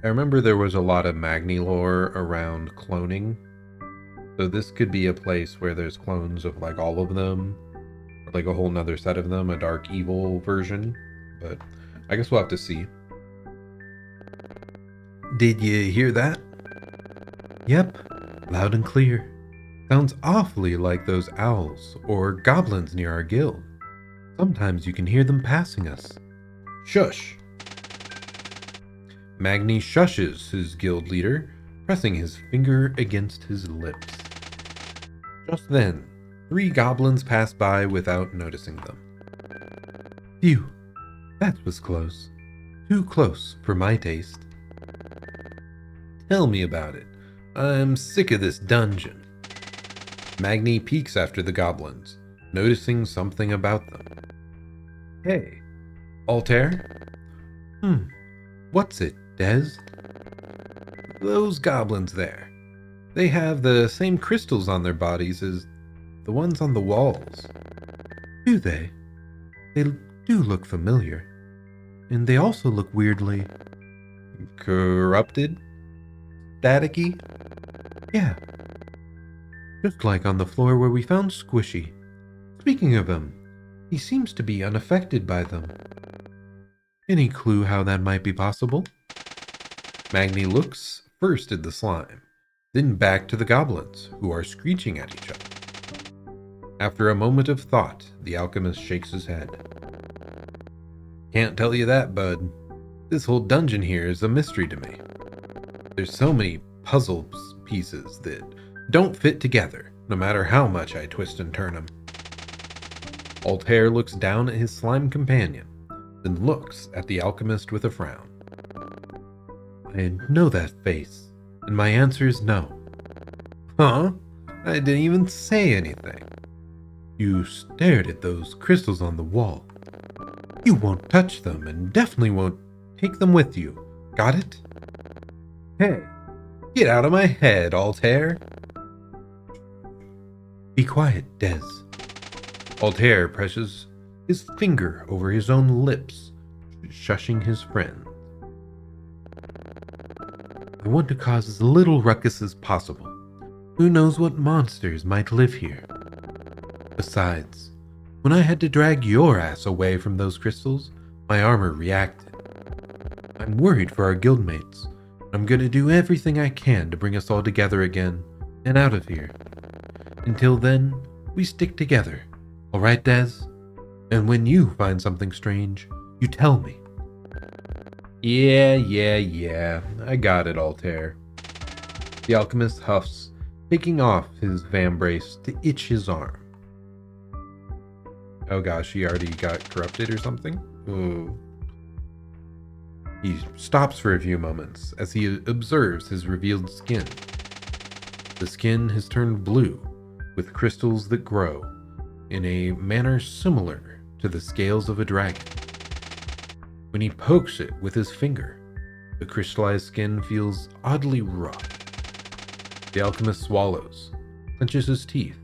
I remember there was a lot of Magni lore around cloning. So this could be a place where there's clones of like all of them, or like a whole nother set of them, a dark evil version. But I guess we'll have to see. Did you hear that? Yep, loud and clear. Sounds awfully like those owls or goblins near our guild. Sometimes you can hear them passing us. Shush! Magni shushes his guild leader, pressing his finger against his lips. Just then, 3 goblins pass by without noticing them. Phew, that was close. Too close for my taste. Tell me about it. I'm sick of this dungeon. Magni peeks after the goblins, noticing something about them. Hey, Altair? What's it, Des? Those goblins there. They have the same crystals on their bodies as the ones on the walls. Do they? They do look familiar. And they also look weirdly... corrupted? Staticky? Yeah. Just like on the floor where we found Squishy. Speaking of him, he seems to be unaffected by them. Any clue how that might be possible? Magni looks first at the slime, then back to the goblins, who are screeching at each other. After a moment of thought, the alchemist shakes his head. Can't tell you that, bud. This whole dungeon here is a mystery to me. There's so many puzzle pieces that don't fit together, no matter how much I twist and turn them. Altair looks down at his slime companion, then looks at the alchemist with a frown. I know that face, and my answer is no. Huh? I didn't even say anything. You stared at those crystals on the wall. You won't touch them and definitely won't take them with you. Got it? Hey, get out of my head, Altair. Be quiet, Des. Altair presses his finger over his own lips, shushing his friend. I want to cause as little ruckus as possible. Who knows what monsters might live here? Besides, when I had to drag your ass away from those crystals, my armor reacted. I'm worried for our guildmates. I'm gonna do everything I can to bring us all together again and out of here. Until then, we stick together. Alright, Des? And when you find something strange, you tell me. Yeah. I got it, Altair. The alchemist huffs, taking off his vambrace to itch his arm. Oh gosh, he already got corrupted or something? Ooh. He stops for a few moments as he observes his revealed skin. The skin has turned blue, with crystals that grow in a manner similar to the scales of a dragon. When he pokes it with his finger, the crystallized skin feels oddly rough. The alchemist swallows, clenches his teeth,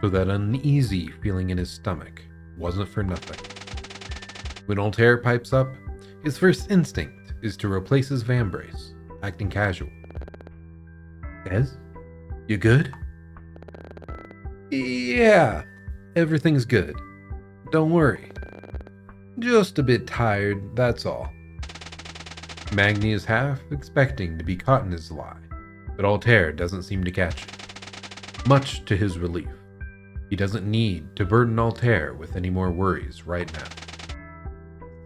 so that uneasy feeling in his stomach wasn't for nothing. When Altair pipes up, his first instinct is to replace his vambrace, acting casual. Des? You good? Yeah, everything's good. Don't worry. Just a bit tired, that's all. Magni is half expecting to be caught in his lie, but Altair doesn't seem to catch it. Much to his relief, he doesn't need to burden Altair with any more worries right now.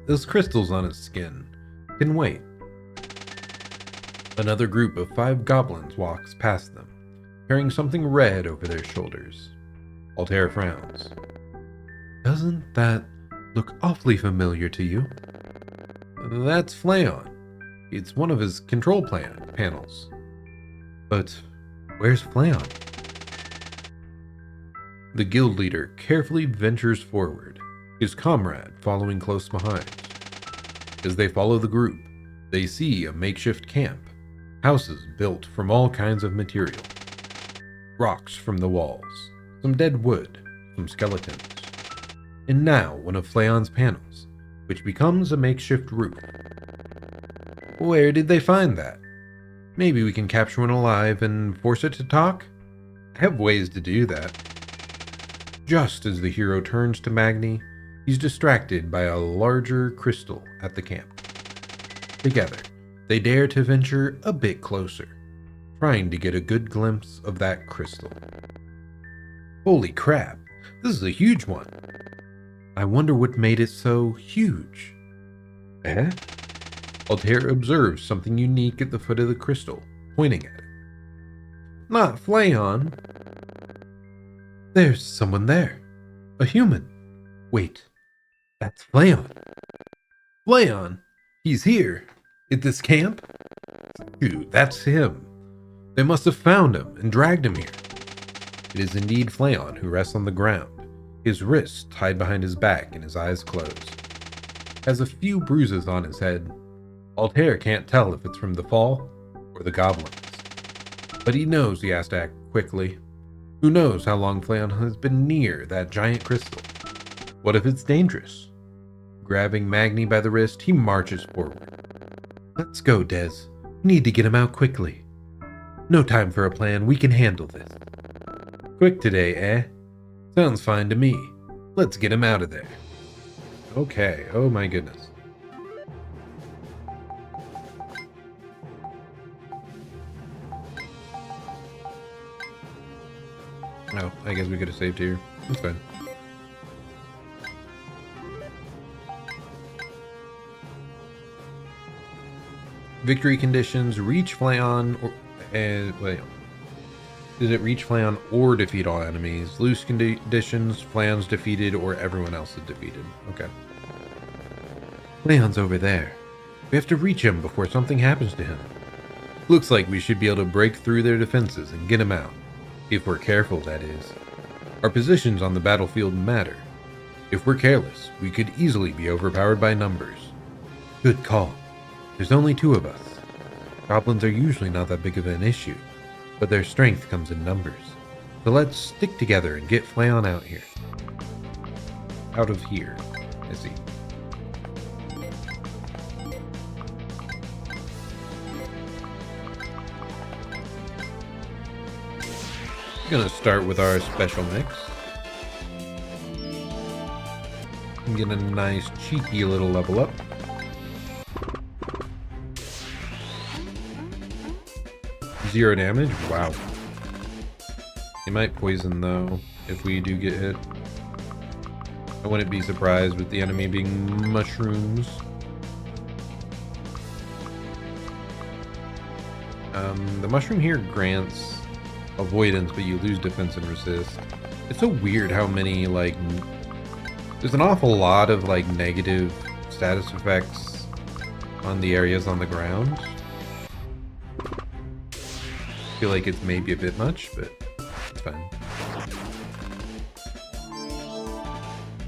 Those crystals on his skin can wait. Another group of 5 goblins walks past them, carrying something red over their shoulders. Altair frowns. Doesn't that look awfully familiar to you? That's Flaon. It's one of his control panels. But where's Flaon? The guild leader carefully ventures forward, his comrade following close behind. As they follow the group, they see a makeshift camp, houses built from all kinds of material. Rocks from the walls, some dead wood, some skeletons, and now one of Flaon's panels, which becomes a makeshift roof. Where did they find that? Maybe we can capture one alive and force it to talk? I have ways to do that. Just as the hero turns to Magni, he's distracted by a larger crystal at the camp. Together, they dare to venture a bit closer, trying to get a good glimpse of that crystal. Holy crap, this is a huge one. I wonder what made it so huge. Eh? Altair observes something unique at the foot of the crystal, pointing at it. Not Flaon. There's someone there. A human. Wait, that's Flaon. Flaon? He's here? At this camp? Shoot, that's him. They must have found him and dragged him here. It is indeed Flaon who rests on the ground, his wrists tied behind his back and his eyes closed. Has a few bruises on his head. Altair can't tell if it's from the fall or the goblins. But he knows he has to act quickly. Who knows how long Flaon has been near that giant crystal? What if it's dangerous? Grabbing Magni by the wrist, he marches forward. Let's go, Des. We need to get him out quickly. No time for a plan, we can handle this. Quick today, eh? Sounds fine to me. Let's get him out of there. Okay, oh my goodness. Oh, I guess we could have saved here. That's fine. Victory conditions, reach Flaon, or... wait. Did it reach Flaon or defeat all enemies? Loose conditions, Flaon's defeated or everyone else is defeated. Okay. Flaon's over there. We have to reach him before something happens to him. Looks like we should be able to break through their defenses and get him out. If we're careful, that is. Our positions on the battlefield matter. If we're careless, we could easily be overpowered by numbers. Good call. There's only 2 of us. Goblins are usually not that big of an issue, but their strength comes in numbers. So let's stick together and get Flayon out here. Out of here, I see. Gonna start with our special mix. And get a nice cheeky little level up. Zero damage? Wow. They might poison though, if we do get hit. I wouldn't be surprised with the enemy being mushrooms. The mushroom here grants avoidance, but you lose defense and resist. It's so weird how many, like, there's an awful lot of, like, negative status effects on the areas on the ground. I feel like it's maybe a bit much, but it's fine.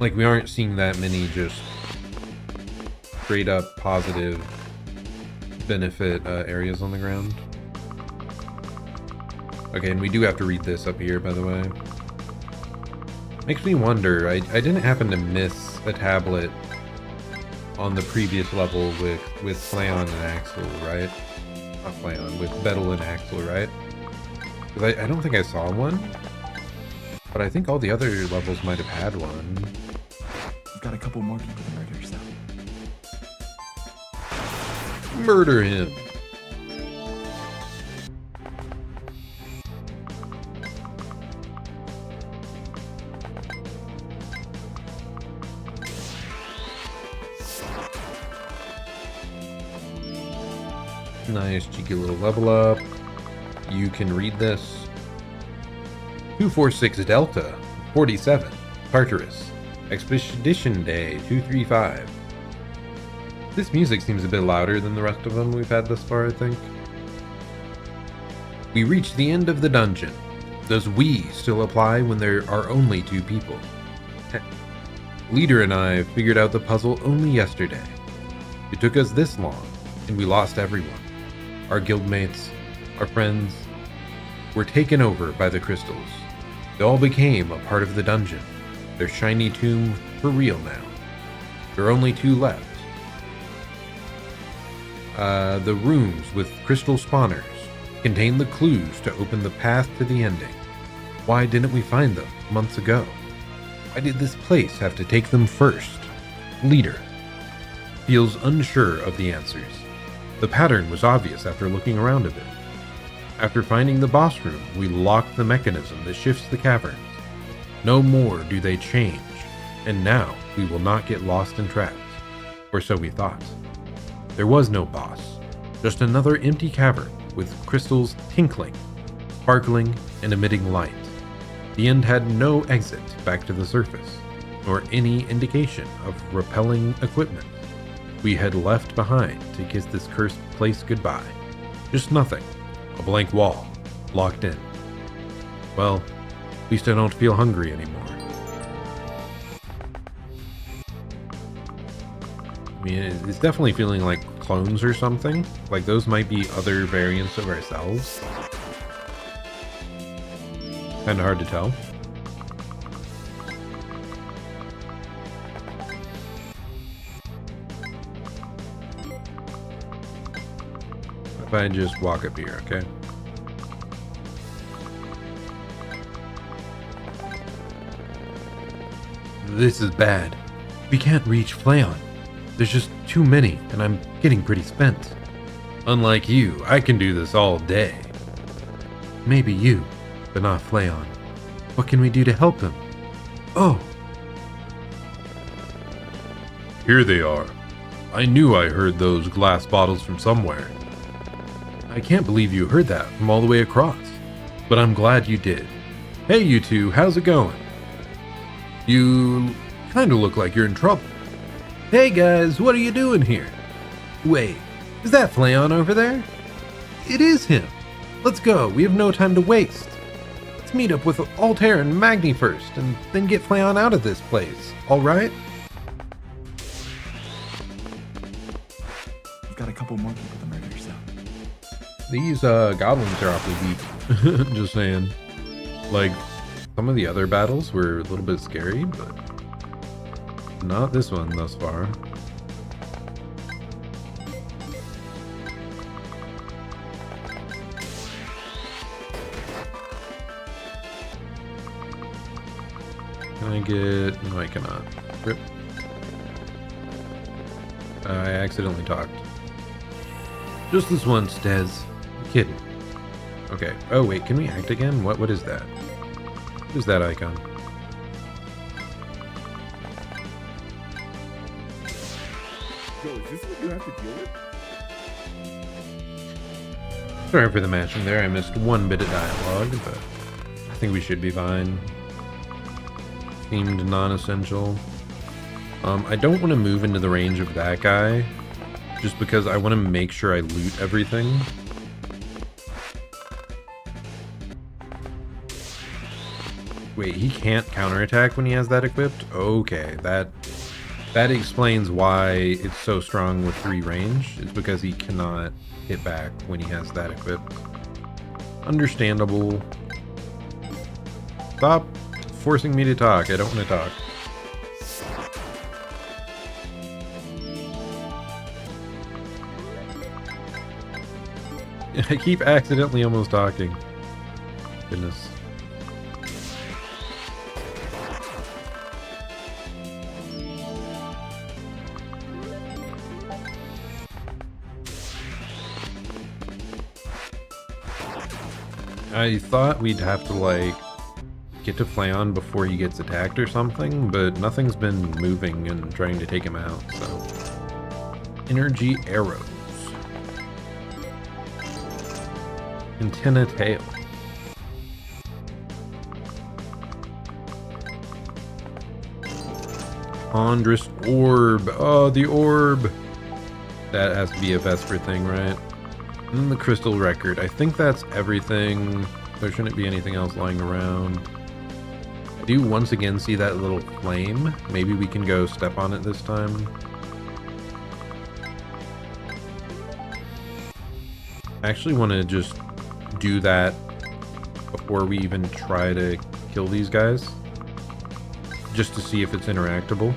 Like, we aren't seeing that many just straight up positive benefit areas on the ground. Okay, and we do have to read this up here, by the way. Makes me wonder, I didn't happen to miss a tablet on the previous level with Flayon and Axel, right? Not Flayon, with Betel and Axel, right? Because I don't think I saw one, but I think all the other levels might have had one. We've got a couple more people to murder, so. Murder him! Nice cheeky little level up. You can read this. 246 Delta 47 Tartarus Expedition Day 235. This music seems a bit louder than the rest of them we've had thus far, I think. We reached the end of the dungeon. Does "we" still apply when there are only 2 people? Leader and I figured out the puzzle only yesterday. It took us this long, and we lost everyone. Our guildmates, our friends, were taken over by the crystals. They all became a part of the dungeon. Their shiny tomb for real now. There are only 2 left. The rooms with crystal spawners contain the clues to open the path to the ending. Why didn't we find them months ago? Why did this place have to take them first? Leader feels unsure of the answers. The pattern was obvious after looking around a bit. After finding the boss room, we locked the mechanism that shifts the caverns. No more do they change, and now we will not get lost in traps. Or so we thought. There was no boss, just another empty cavern with crystals tinkling, sparkling, and emitting light. The end had no exit back to the surface, nor any indication of repelling equipment we had left behind to kiss this cursed place goodbye. Just nothing. A blank wall, locked in. Well, at least I don't feel hungry anymore. I mean, it's definitely feeling like clones or something. Like those might be other variants of ourselves. Kinda hard to tell. If I just walk up here, okay? This is bad. We can't reach Flayon. There's just too many, and I'm getting pretty spent. Unlike you, I can do this all day. Maybe you, but not Flayon. What can we do to help him? Oh! Here they are. I knew I heard those glass bottles from somewhere. I can't believe you heard that from all the way across, but I'm glad you did. Hey you two, how's it going? You kinda look like you're in trouble. Hey guys, what are you doing here? Wait, is that Flayon over there? It is him. Let's go, we have no time to waste. Let's meet up with Altair and Magni first, and then get Flayon out of this place. Alright? You've got a couple more people to murder, so. These goblins are awfully weak. Just saying. Like, some of the other battles were a little bit scary, but not this one thus far. Can I get... No, I cannot. Rip. I accidentally talked. Just this once, Des. I'm kidding. Okay. Oh, wait. Can we act again? What is that? What is that icon? Yo, is this what you have to deal with? Sorry for the matching there. I missed one bit of dialogue, but I think we should be fine. Seemed non-essential. I don't want to move into the range of that guy, just because I want to make sure I loot everything. Wait, he can't counterattack when he has that equipped? Okay, that explains why it's so strong with free range. It's because he cannot hit back when he has that equipped. Understandable. Stop forcing me to talk. I don't want to talk. I keep accidentally almost talking. Goodness. I thought we'd have to, like, get to Flayon before he gets attacked or something, but nothing's been moving and trying to take him out, so... Energy arrows. Antenna tail. Andrus orb. Oh, the orb. That has to be a Vesper thing, right? And the crystal record. I think that's everything. There shouldn't be anything else lying around. I do once again see that little flame. Maybe we can go step on it this time. I actually want to just do that before we even try to kill these guys. Just to see if it's interactable.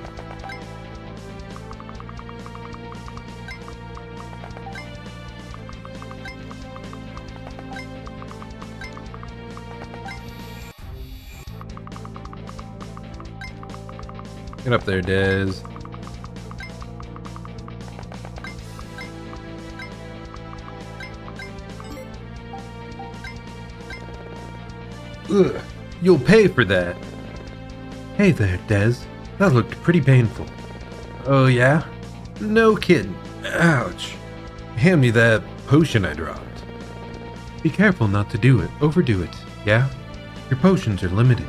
Get up there, Dez. Ugh, you'll pay for that. Hey there, Dez. That looked pretty painful. Oh, yeah? No kidding. Ouch. Hand me that potion I dropped. Be careful not to overdo it, yeah? Your potions are limited.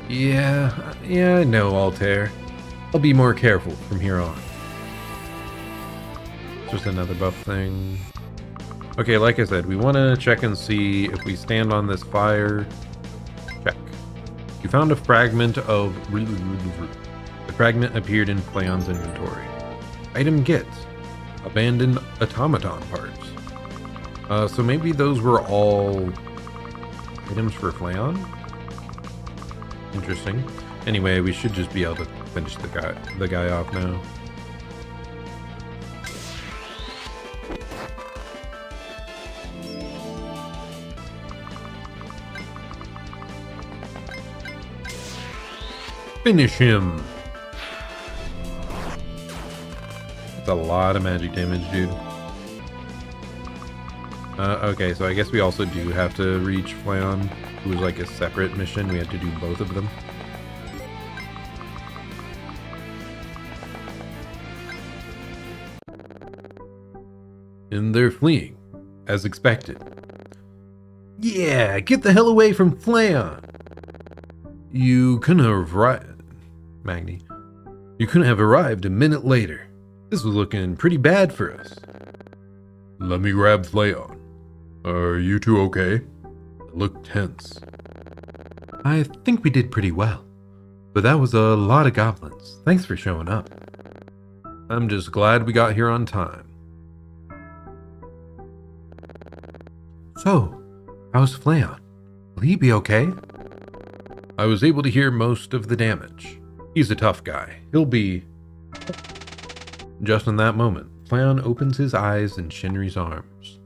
Yeah, I know, Altair. I'll be more careful from here on. Just another buff thing. Okay, like I said, we want to check and see if we stand on this fire. Check. You found a fragment of... The fragment appeared in Flayon's inventory. Item get. Abandoned automaton parts. So maybe those were all items for Flayon? Interesting. Anyway, we should just be able to finish the guy off now. Finish him! That's a lot of magic damage, dude. Okay, so I guess we also do have to reach Flayon, who is like a separate mission. We have to do both of them. And they're fleeing, as expected. Yeah, get the hell away from Flayon! You couldn't have arrived... Magni. You couldn't have arrived a minute later. This was looking pretty bad for us. Let me grab Flayon. Are you two okay? Look tense. I think we did pretty well. But that was a lot of goblins. Thanks for showing up. I'm just glad we got here on time. So, how's Fleon? Will he be okay? I was able to hear most of the damage. He's a tough guy. He'll be... Just in that moment, Fleon opens his eyes in Shinri's arms.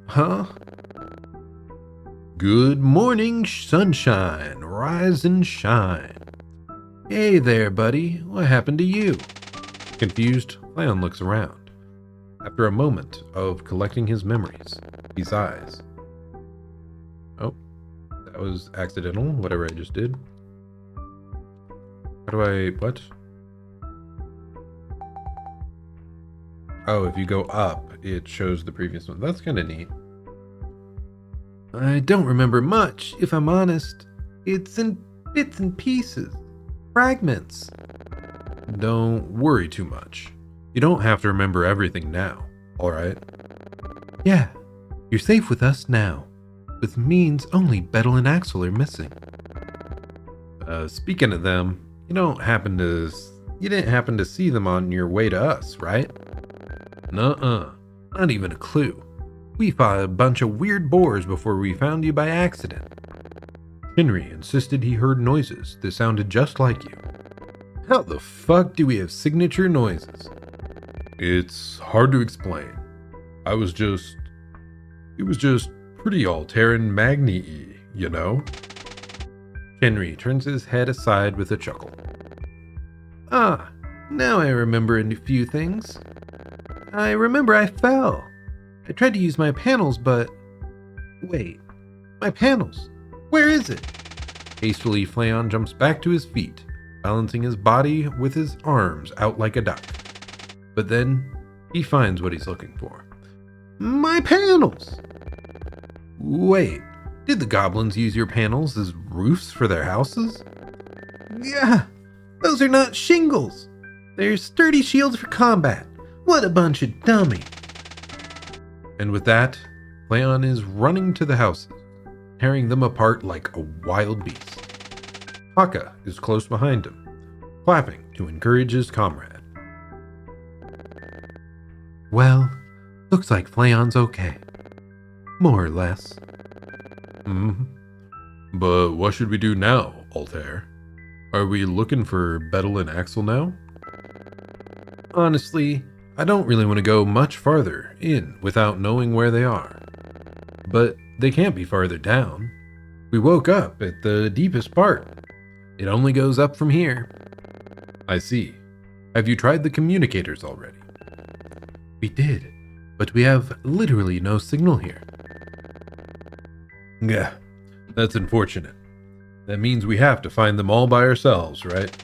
Huh? Good morning, sunshine. Rise and shine. Hey there, buddy. What happened to you? Confused, Fleon looks around. After a moment of collecting his memories, he sighs. Oh, that was accidental, whatever I just did. How do I... what? Oh, if you go up, it shows the previous one. That's kind of neat. I don't remember much, if I'm honest. It's in bits and pieces. Fragments. Don't worry too much. You don't have to remember everything now, alright? Yeah, you're safe with us now. Which means only Bettel and Axel are missing. Speaking of them, you didn't happen to see them on your way to us, right? Nuh-uh. Not even a clue. We fought a bunch of weird boars before we found you by accident. Henry insisted he heard noises that sounded just like you. How the fuck do we have signature noises? It's hard to explain. It was just pretty Alteran Magni-y, you know? Henry turns his head aside with a chuckle. Ah, now I remember a few things. I remember I fell. I tried to use my panels, but... Wait. My panels. Where is it? Hastily, Fleon jumps back to his feet, balancing his body with his arms out like a duck. But then, he finds what he's looking for. My panels! Wait, did the goblins use your panels as roofs for their houses? Yeah, those are not shingles. They're sturdy shields for combat. What a bunch of dummies. And with that, Fleon is running to the houses, tearing them apart like a wild beast. Haka is close behind him, clapping to encourage his comrade. Well, looks like Fleon's okay. More or less. But what should we do now, Altair? Are we looking for Bettel and Axel now? Honestly, I don't really want to go much farther in without knowing where they are. But they can't be farther down. We woke up at the deepest part. It only goes up from here. I see. Have you tried the communicators already? We did, but we have literally no signal here. Yeah, that's unfortunate. That means we have to find them all by ourselves, right?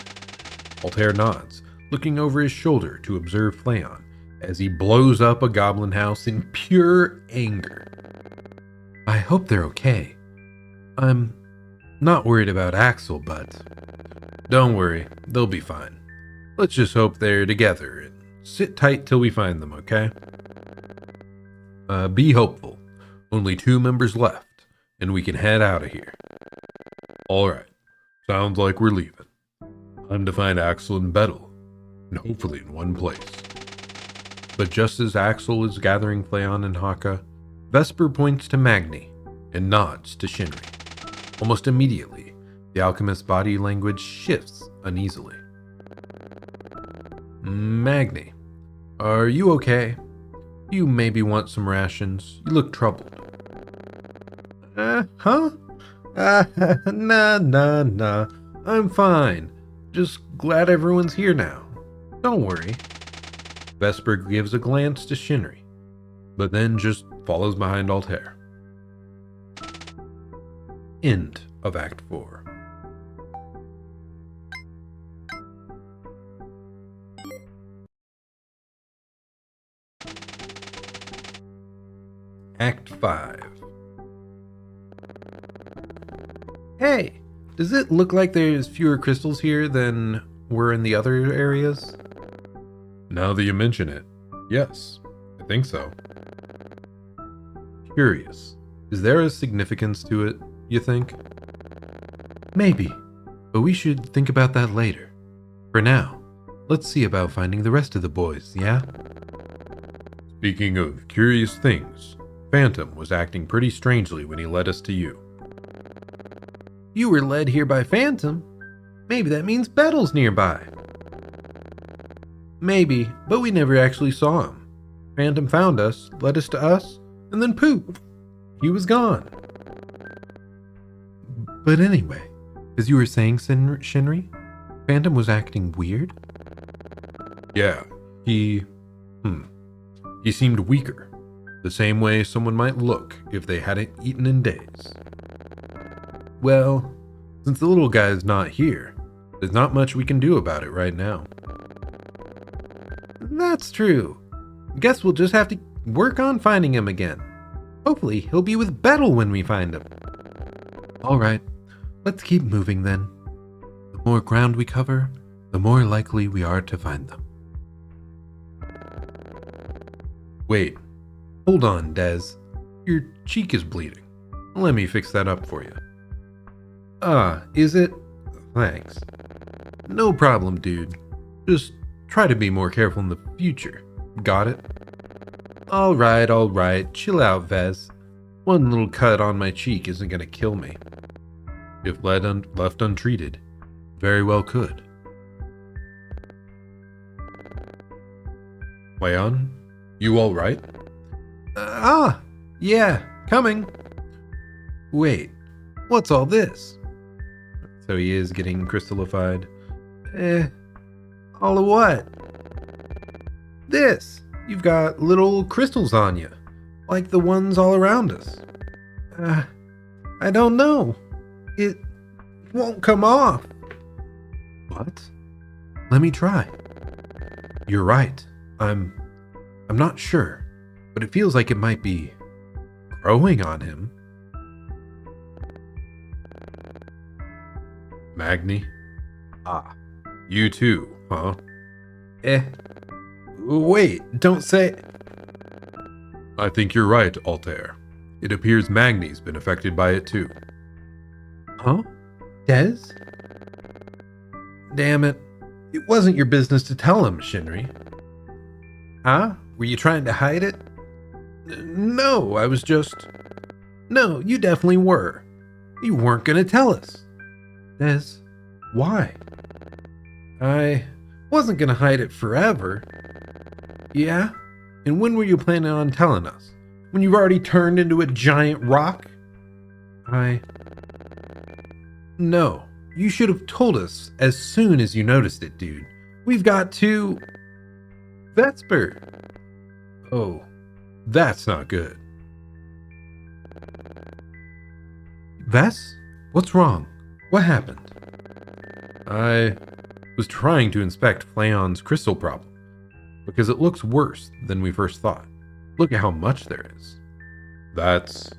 Altair nods, looking over his shoulder to observe Fleon as he blows up a goblin house in pure anger. I hope they're okay. I'm not worried about Axel, but don't worry, they'll be fine. Let's just hope they're together and sit tight till we find them, okay? Be hopeful. Only 2 members left, and we can head out of here. Alright, sounds like we're leaving. Time to find Axel and Bettel, and hopefully in one place. But just as Axel is gathering Fleon and Haka, Vesper points to Magni and nods to Shinri. Almost immediately, the alchemist's body language shifts uneasily. Magni, are you okay? You maybe want some rations. You look troubled. Huh? Nah. I'm fine. Just glad everyone's here now. Don't worry. Vesper gives a glance to Shinri, but then just follows behind Altair. End of Act 4. Act 5. Hey, does it look like there's fewer crystals here than were in the other areas? Now that you mention it, yes, I think so. Curious. Is there a significance to it, you think? Maybe, but we should think about that later. For now, let's see about finding the rest of the boys, yeah? Speaking of curious things, Phantom was acting pretty strangely when he led us to you. You were led here by Phantom? Maybe that means Bettle's nearby. Maybe, but we never actually saw him. Phantom found us, led us to us, and then poof, he was gone. But anyway, as you were saying, Shinri, Phantom was acting weird? Yeah, he seemed weaker, the same way someone might look if they hadn't eaten in days. Well, since the little guy's not here, there's not much we can do about it right now. That's true. Guess we'll just have to work on finding him again. Hopefully, he'll be with Bettle when we find him. Alright, let's keep moving then. The more ground we cover, the more likely we are to find them. Wait, hold on, Dez. Your cheek is bleeding. Let me fix that up for you. Ah, is it? Thanks. No problem, dude. Just try to be more careful in the future. Got it? Alright. Chill out, Vez. One little cut on my cheek isn't gonna kill me. If left untreated, very well could. Leon, you alright? Yeah, coming. Wait, what's all this? So he is getting crystallified. All of what? This. You've got little crystals on you, like the ones all around us. I don't know. It won't come off. What? Let me try. You're right. I'm not sure, but it feels like it might be growing on him. Magni? Ah, you too, huh? Wait, don't say... I think you're right, Altair. It appears Magni's been affected by it too. Huh? Dez? Damn it. It wasn't your business to tell him, Shinri. Huh? Were you trying to hide it? No, I was just... No, you definitely were. You weren't gonna tell us. Dez, why? I wasn't gonna hide it forever. Yeah? And when were you planning on telling us? When you've already turned into a giant rock? No, you should have told us as soon as you noticed it, dude. We've got to... Vesper. Oh, that's not good. Ves? What's wrong? What happened? I was trying to inspect Fleon's crystal problem, because it looks worse than we first thought. Look at how much there is. That's...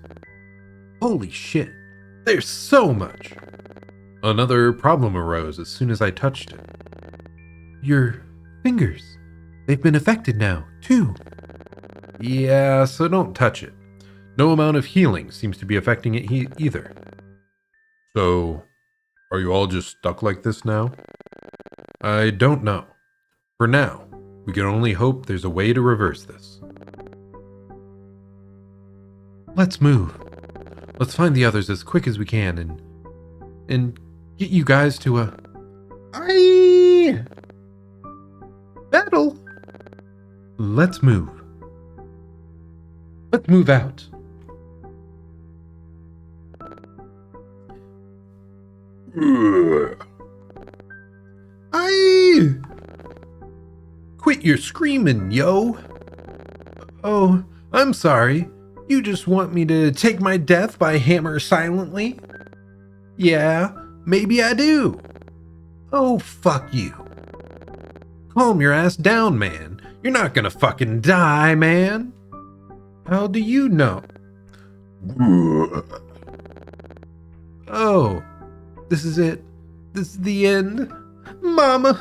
Holy shit, there's so much! Another problem arose as soon as I touched it. Your fingers. They've been affected now, too. Yeah, so don't touch it. No amount of healing seems to be affecting it either. So, are you all just stuck like this now? I don't know. For now, we can only hope there's a way to reverse this. Let's move. Let's find the others as quick as we can and get you guys to a... Battle! Let's move. Let's move out. Quit your screaming, yo. Oh, I'm sorry. You just want me to take my death by hammer silently? Yeah, maybe I do. Oh, fuck you. Calm your ass down, man. You're not gonna fucking die, man. How do you know? Oh, this is it. This is the end. Mama.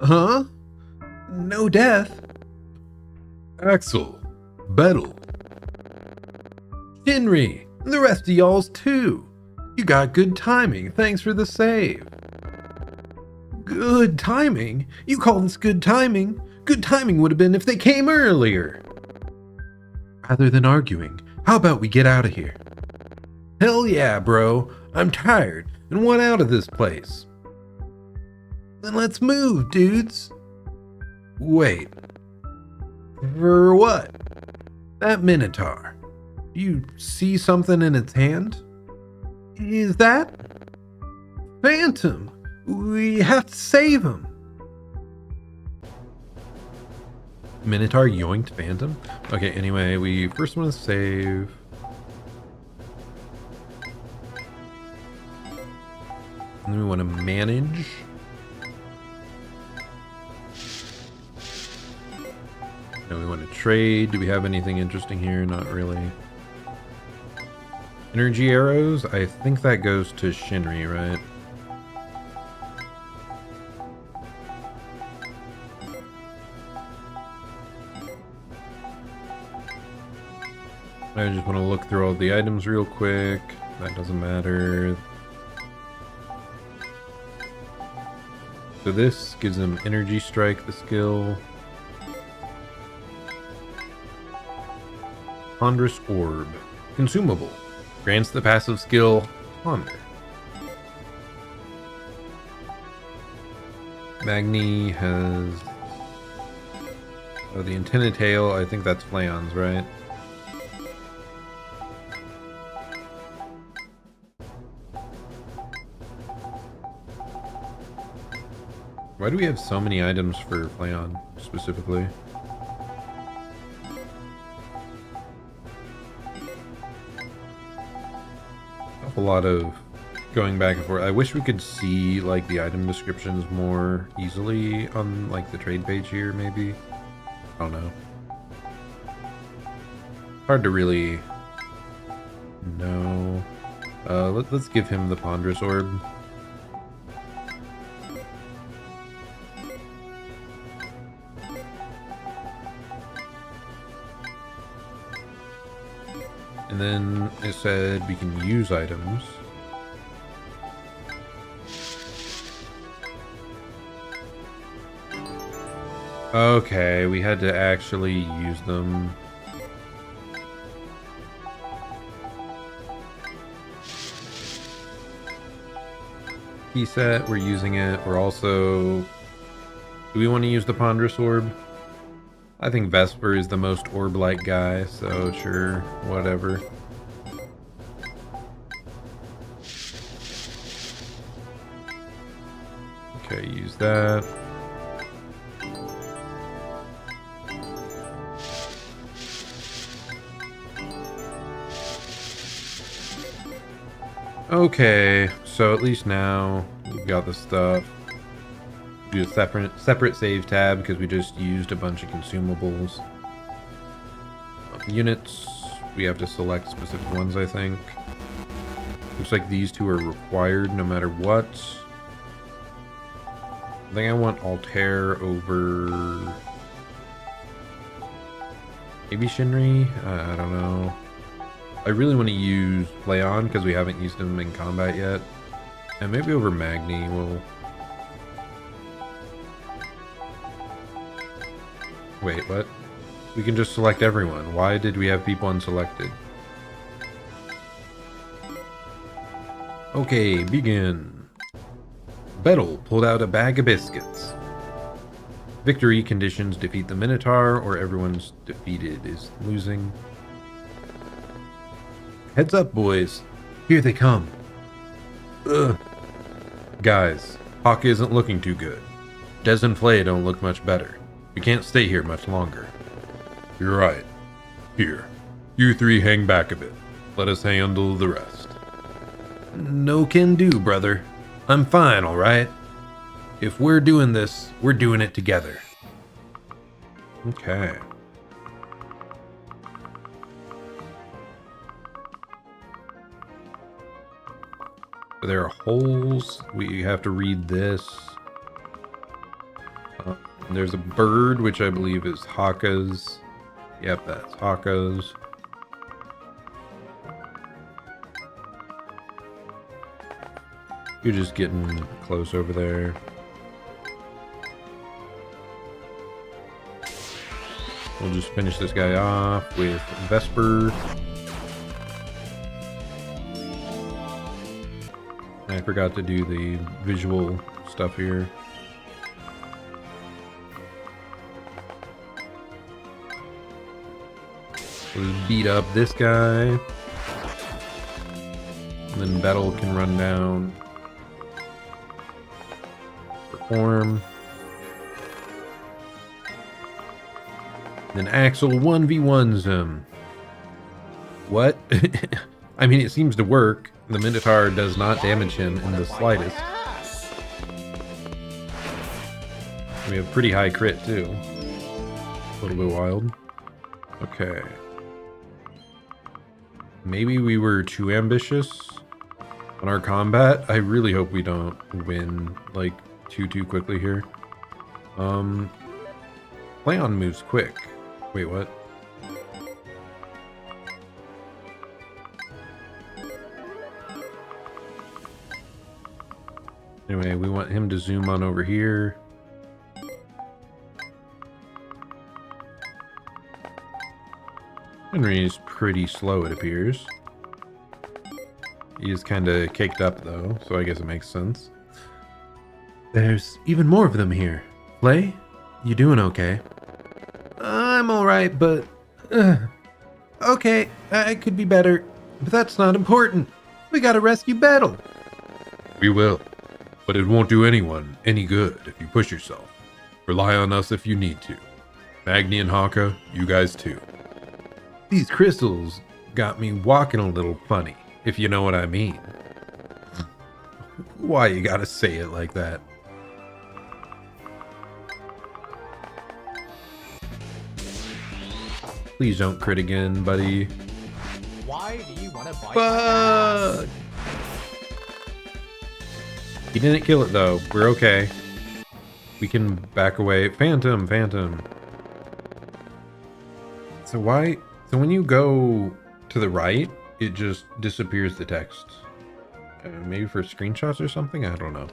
Huh? No death. Axel, Bettel, Henry, and the rest of y'all's too. You got good timing. Thanks for the save. Good timing? You call this good timing? Good timing would have been if they came earlier. Rather than arguing, how about we get out of here? Hell yeah, bro. I'm tired and want out of this place. Then let's move, dudes. Wait. For what? That Minotaur. Do you see something in its hand? Is that Phantom? We have to save him. Minotaur yoinked Phantom? Okay, anyway, we first want to save. And then we want to manage. Now we want to trade. Do we have anything interesting here? Not really. Energy arrows? I think that goes to Shinri, right? I just want to look through all the items real quick. That doesn't matter. So this gives him Energy Strike, the skill. Ponderous Orb. Consumable. Grants the passive skill Ponder. Magni has... Oh, the Antenna Tail. I think that's Flayon's, right? Why do we have so many items for Flayon, specifically? A lot of going back and forth. I wish we could see like the item descriptions more easily on like the trade page here, maybe. I don't know. Hard to really know. Let's give him the Ponderous Orb. And then it said we can use items. Okay, we had to actually use them. Key set, we're using it. We're also... Do we want to use the Ponderous Orb? I think Vesper is the most orb-like guy, so sure, whatever. Okay, use that. Okay, so at least now we've got the stuff. Do a separate save tab because we just used a bunch of consumables. Units, we have to select specific ones, I think. Looks like these two are required no matter what. I think I want Altair over... maybe Shinri? I don't know. I really want to use Flayon because we haven't used him in combat yet. And maybe over Magni will... Wait, what? We can just select everyone. Why did we have people unselected? Okay, begin. Bettel pulled out a bag of biscuits. Victory conditions defeat the Minotaur, or everyone's defeated is losing. Heads up, boys. Here they come. Ugh. Guys, Hawk isn't looking too good. Des and Flay don't look much better. We can't stay here much longer. You're right. Here, you three hang back a bit. Let us handle the rest. No can do, brother. I'm fine, alright? If we're doing this, we're doing it together. Okay. There are holes. We have to read this. And there's a bird, which I believe is Haka's. Yep, that's Haka's. You're just getting close over there. We'll just finish this guy off with Vesper. I forgot to do the visual stuff here. We'll just beat up this guy. And then Battle can run down. Perform. Then Axel 1v1s him. What? I mean, it seems to work. The Minotaur does not damage him in the slightest. We have pretty high crit too. A little bit wild. Okay. Maybe we were too ambitious on our combat. I really hope we don't win like too quickly here. Leon moves quick. Wait, what? Anyway, we want him to zoom on over here. Henry is pretty slow, it appears. He is kind of caked up, though, so I guess it makes sense. There's even more of them here. Flay, you doing okay? I'm alright, but... okay, I could be better, but that's not important. We gotta rescue Battle. We will, but it won't do anyone any good if you push yourself. Rely on us if you need to. Magni and Haka, you guys too. These crystals got me walking a little funny, if you know what I mean. Why you gotta say it like that? Please don't crit again, buddy. Why do you want to bite? Fuck! He didn't kill it though. We're okay. We can back away. Phantom. So why? So when you go to the right, it just disappears the text. Maybe for screenshots or something? I don't know.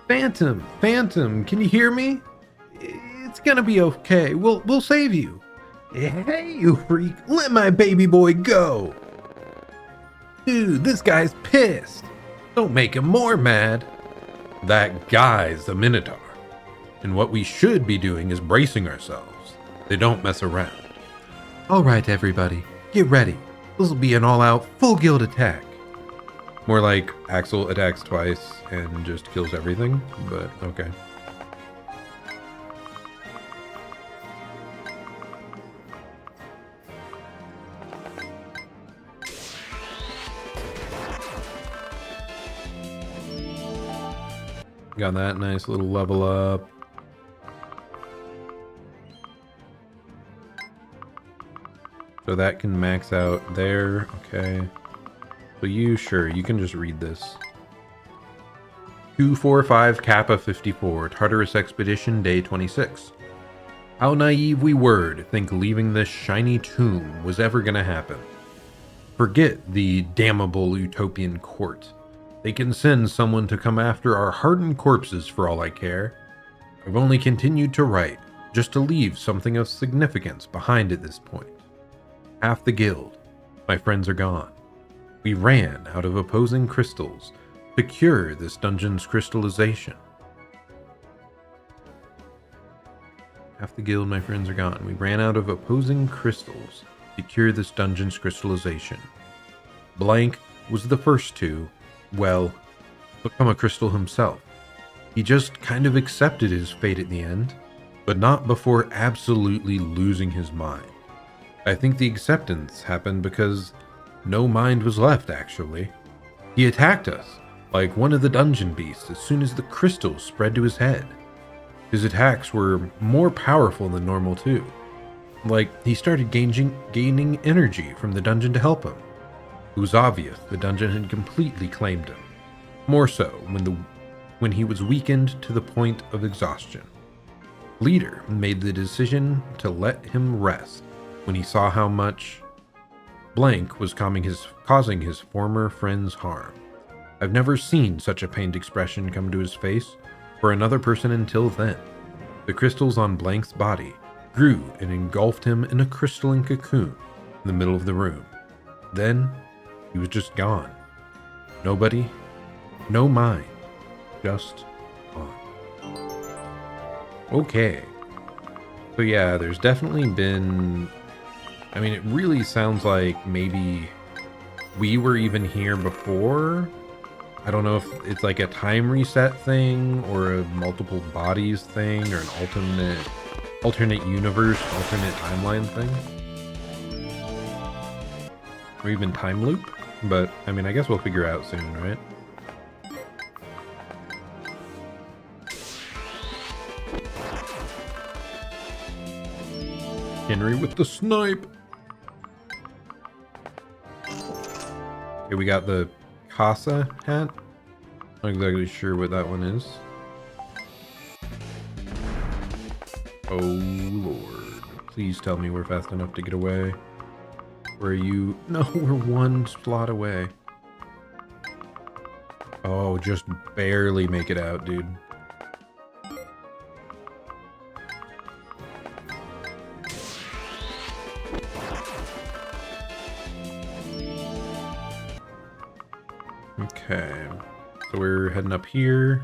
Phantom, can you hear me? It's gonna be okay. We'll save you. Hey, you freak! Let my baby boy go! Dude, this guy's pissed. Don't make him more mad. That guy's the Minotaur. And what we should be doing is bracing ourselves. They don't mess around. Alright, everybody. Get ready. This'll be an all-out, full guild attack. More like Axel attacks twice and just kills everything, but okay. Got that nice little level up. So that can max out there. Okay. So you can just read this. 245 Kappa 54, Tartarus Expedition, Day 26. How naive we were to think leaving this shiny tomb was ever gonna happen. Forget the damnable utopian court. They can send someone to come after our hardened corpses for all I care. I've only continued to write, just to leave something of significance behind at this point. Half the guild, my friends are gone. We ran out of opposing crystals to cure this dungeon's crystallization. Half the guild, my friends are gone. We ran out of opposing crystals to cure this dungeon's crystallization. Blank was the first to, well, become a crystal himself. He just kind of accepted his fate at the end, but not before absolutely losing his mind. I think the acceptance happened because no mind was left, actually. He attacked us, like one of the dungeon beasts, as soon as the crystals spread to his head. His attacks were more powerful than normal, too. Like, he started gaining energy from the dungeon to help him. It was obvious the dungeon had completely claimed him. More so when he was weakened to the point of exhaustion. leader made the decision to let him rest when he saw how much blank was causing his former friends harm. I've never seen such a pained expression come to his face for another person until then. The crystals on Blank's body grew and engulfed him in a crystalline cocoon in the middle of the room. Then he was just gone. Nobody, no mind, just gone. Okay. So yeah, there's definitely been... I mean, it really sounds like maybe we were even here before. I don't know if it's like a time reset thing or a multiple bodies thing or an alternate universe, alternate timeline thing. Or even time loop. But, I mean, I guess we'll figure out soon, right? Henry with the snipe! Okay, we got the Casa hat. Not exactly sure what that one is. Oh lord. Please tell me we're fast enough to get away. Where are you? No, we're one slot away. Oh, just barely make it out, dude. Okay, so we're heading up here.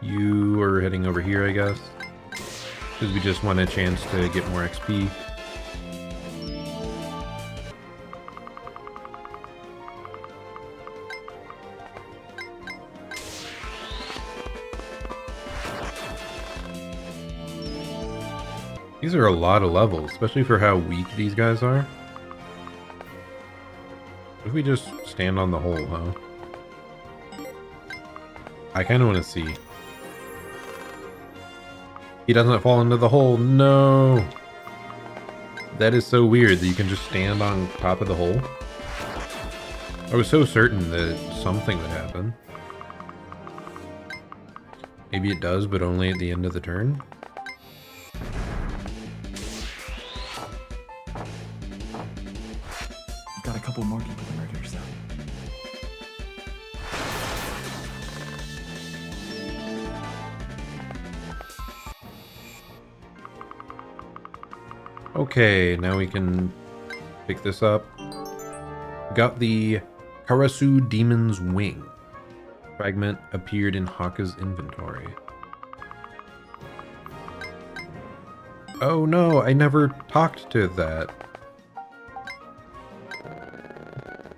You are heading over here, I guess. Because we just want a chance to get more XP. These are a lot of levels, especially for how weak these guys are. What if we just stand on the hole, huh? I kind of want to see. He doesn't fall into the hole. No! That is so weird that you can just stand on top of the hole. I was so certain that something would happen. Maybe it does, but only at the end of the turn. I've got a couple more people to murder, so. Okay, now we can pick this up. Got the Karasu Demon's Wing. Fragment appeared in Haka's inventory. Oh no, I never talked to that.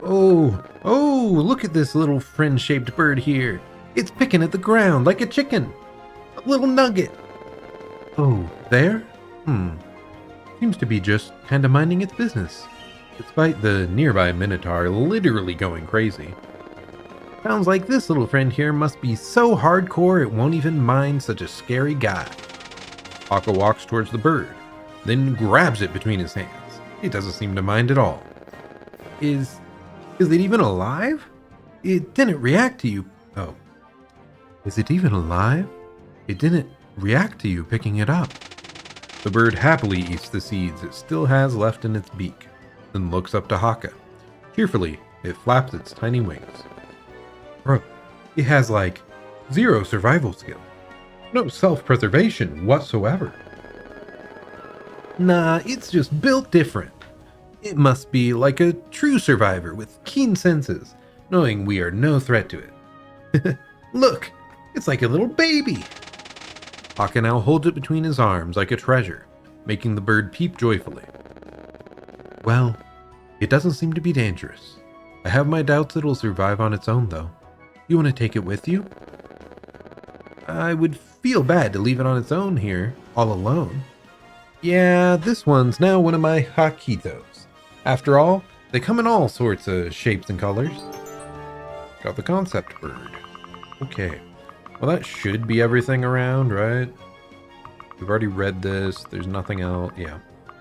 Oh, look at this little friend-shaped bird here. It's picking at the ground like a chicken. A little nugget. Oh, there? Seems to be just kinda minding its business, despite the nearby Minotaur literally going crazy. Sounds like this little friend here must be so hardcore it won't even mind such a scary guy. Haka walks towards the bird, then grabs it between his hands. It doesn't seem to mind at all. Is it even alive? It didn't react to you. Oh. Is it even alive? It didn't react to you picking it up. The bird happily eats the seeds it still has left in its beak, then looks up to Haka. Cheerfully, it flaps its tiny wings. Bro, it has like 0 survival skill. No self-preservation whatsoever. Nah, it's just built different. It must be like a true survivor with keen senses, knowing we are no threat to it. Look, it's like a little baby. Haka now holds it between his arms like a treasure, making the bird peep joyfully. Well, it doesn't seem to be dangerous. I have my doubts it'll survive on its own, though. You want to take it with you? I would feel bad to leave it on its own here, all alone. Yeah, this one's now one of my Hakitos. After all, they come in all sorts of shapes and colors. Got the concept bird. Okay. Well, that should be everything around, right? We've already read this. There's nothing else. Yeah.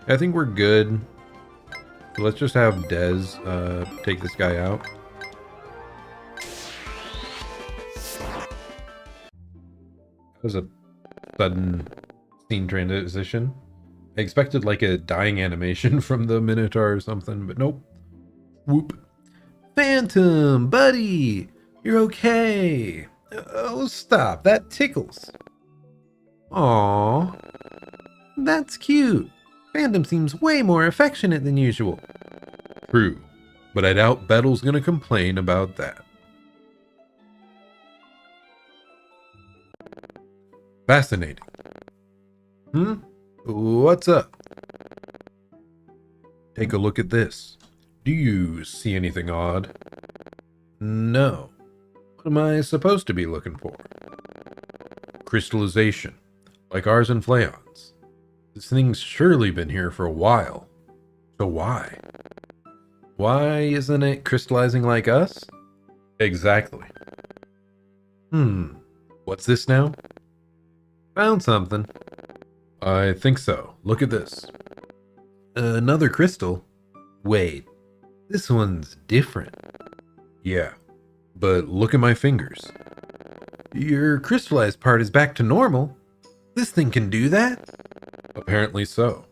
I think we're good. So let's just have Dez take this guy out. That was a sudden scene transition. I expected like a dying animation from the Minotaur or something, but nope. Whoop. Phantom, buddy! You're okay. Oh, stop. That tickles. Aww. That's cute. Phantom seems way more affectionate than usual. True, but I doubt Bettle's gonna complain about that. Fascinating. What's up? Take a look at this. Do you see anything odd? No. What am I supposed to be looking for? Crystallization, like ours and Flayon's. This thing's surely been here for a while. So why? Why isn't it crystallizing like us? Exactly. What's this now? Found something. I think so. Look at this. Another crystal? Wait, this one's different. Yeah, but look at my fingers. Your crystallized part is back to normal. This thing can do that? Apparently so.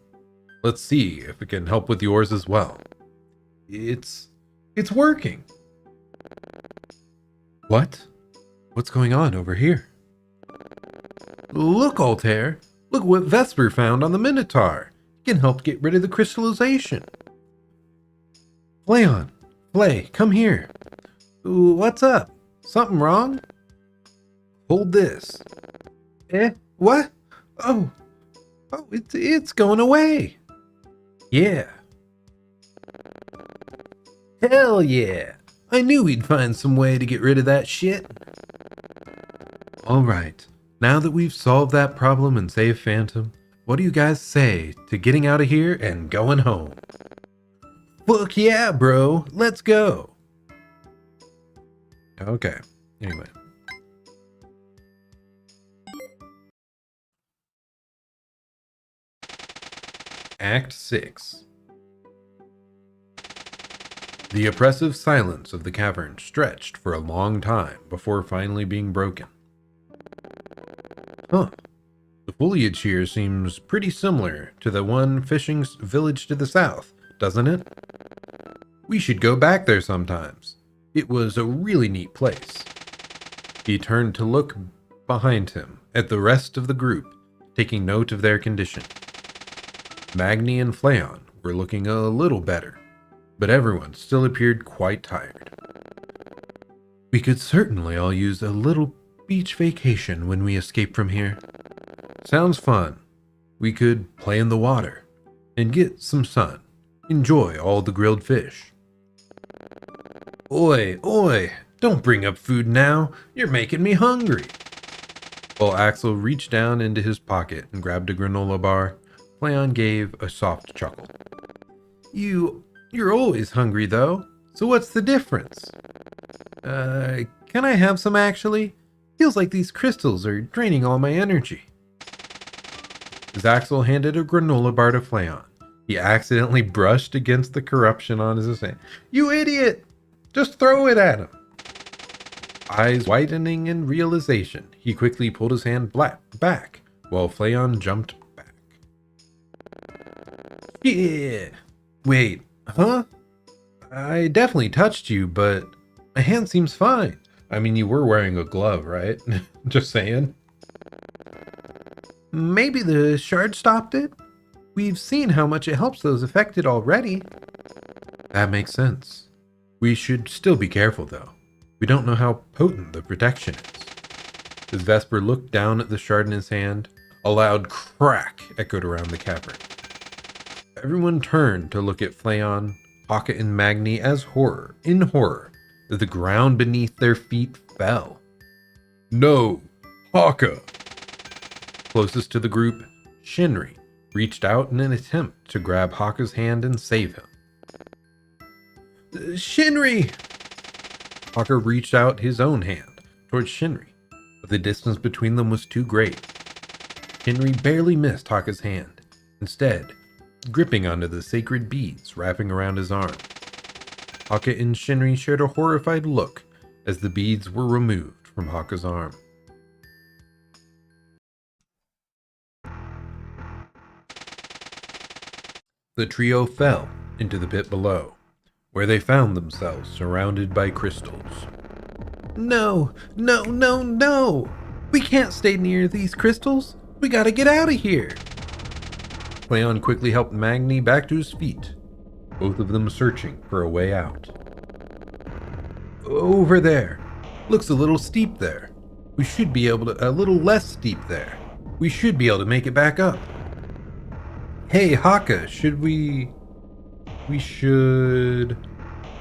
Let's see if it can help with yours as well. It's working. What? What's going on over here? Look, Altair. Look what Vesper found on the Minotaur. It can help get rid of the crystallization. Flayon, Flay, come here. What's up? Something wrong? Hold this. What? Oh, it's going away. Yeah. Hell yeah. I knew we'd find some way to get rid of that shit. All right. Now that we've solved that problem and saved Phantom, what do you guys say to getting out of here and going home? Fuck yeah, bro. Let's go. Okay. Anyway. Act 6. The oppressive silence of the cavern stretched for a long time before finally being broken. Huh. The foliage here seems pretty similar to the one fishing village to the south, doesn't it? We should go back there sometimes. It was a really neat place. He turned to look behind him at the rest of the group, taking note of their condition. Magni and Flayon were looking a little better, but everyone still appeared quite tired. We could certainly all use a little beach vacation when we escape from here. Sounds fun. We could play in the water and get some sun. Enjoy all the grilled fish. Oi, oi, don't bring up food now. You're making me hungry. While Axel reached down into his pocket and grabbed a granola bar, Flayon gave a soft chuckle. You're always hungry though, so what's the difference? Can I have some actually? Feels like these crystals are draining all my energy. As Axel handed a granola bar to Flayon, he accidentally brushed against the corruption on his hand. You idiot! Just throw it at him. Eyes widening in realization, he quickly pulled his hand back while Flayon jumped back. Yeah! Wait, huh? I definitely touched you, but my hand seems fine. I mean, you were wearing a glove, right? Just saying. Maybe the shard stopped it? We've seen how much it helps those affected already. That makes sense. We should still be careful, though. We don't know how potent the protection is. As Vesper looked down at the shard in his hand, a loud crack echoed around the cavern. Everyone turned to look at Flayon, Haka, and Magni as in horror, that the ground beneath their feet fell. No, Haka! Closest to the group, Shinri reached out in an attempt to grab Haka's hand and save him. Shinri! Haka reached out his own hand towards Shinri, but the distance between them was too great. Shinri barely missed Haka's hand, instead gripping onto the sacred beads wrapping around his arm. Haka and Shinri shared a horrified look as the beads were removed from Haka's arm. The trio fell into the pit below, where they found themselves surrounded by crystals. No, no, no, no! We can't stay near these crystals! We gotta get out of here! Cleon quickly helped Magni back to his feet, both of them searching for a way out. Over there. Looks a little steep there. We should be able to... A little less steep there. We should be able to make it back up. Hey, Haka, should we... We should...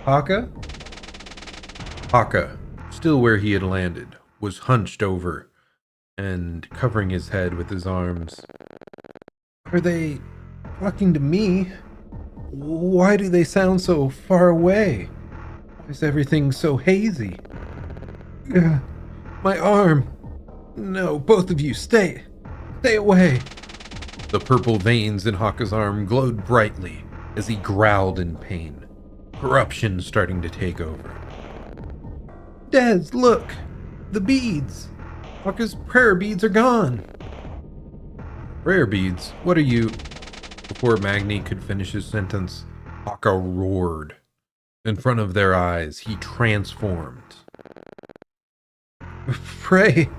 Haka? Haka, still where he had landed, was hunched over and covering his head with his arms. Are they talking to me? Why do they sound so far away? Why is everything so hazy? My arm. No, both of you, stay away. The purple veins in Haka's arm glowed brightly as he growled in pain, corruption starting to take over. Des, look! The beads! Haka's prayer beads are gone! Prayer beads? What are you... Before Magni could finish his sentence, Haka roared. In front of their eyes, he transformed. Pray!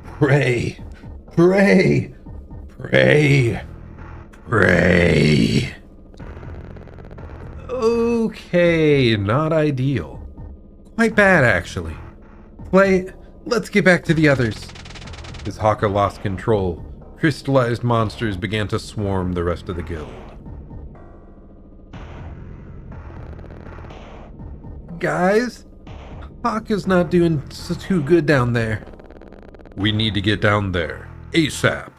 Pray! Pray! Pray! Pray! Okay, not ideal. Quite bad, actually. Let's get back to the others. As Haka lost control, crystallized monsters began to swarm the rest of the guild. Guys, Haka's not doing too good down there. We need to get down there, ASAP.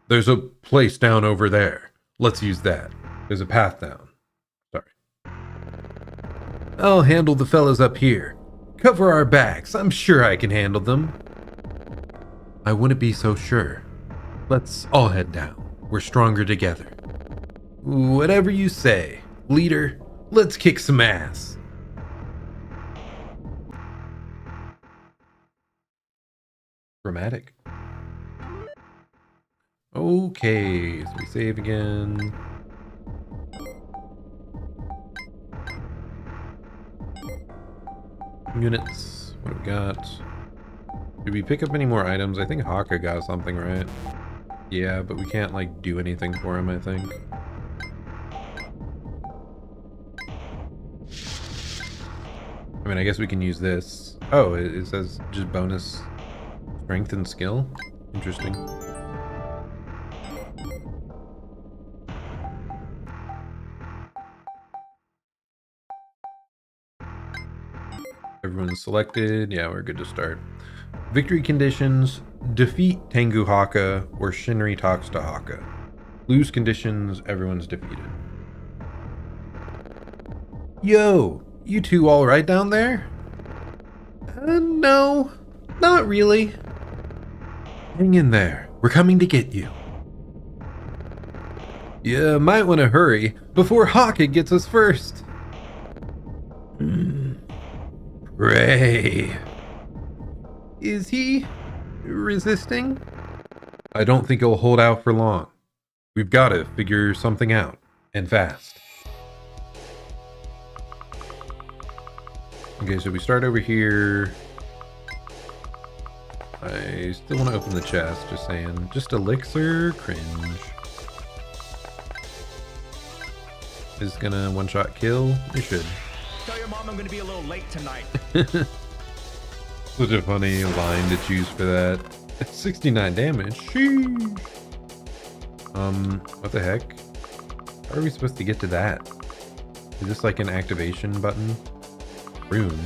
There's a place down over there. Let's use that. There's a path down. Sorry. I'll handle the fellas up here. Cover our backs. I'm sure I can handle them. I wouldn't be so sure. Let's all head down. We're stronger together. Whatever you say. Leader, let's kick some ass. Dramatic. Okay, so we save again. Units. What do we got? Did we pick up any more items? I think Haka got something, right? Yeah, but we can't, like, do anything for him, I think. I mean, I guess we can use this. Oh, it says just bonus strength and skill? Interesting. Everyone's selected. Yeah, we're good to start. Victory conditions: defeat Tengu Haka or Shinri talks to Haka. Lose conditions: everyone's defeated. Yo, you two all right down there? No, not really. Hang in there. We're coming to get you. You might want to hurry before Haka gets us first. Ray. Is he resisting? I don't think he'll hold out for long. We've got to figure something out, and fast. Okay, so we start over here. I still want to open the chest, just saying. Just elixir? Cringe. Is this gonna one-shot kill? It should. Tell your mom I'm gonna be a little late tonight. Such a funny line to choose for that. 69 damage. Sheesh. What the heck? How are we supposed to get to that? Is this like an activation button? Rune.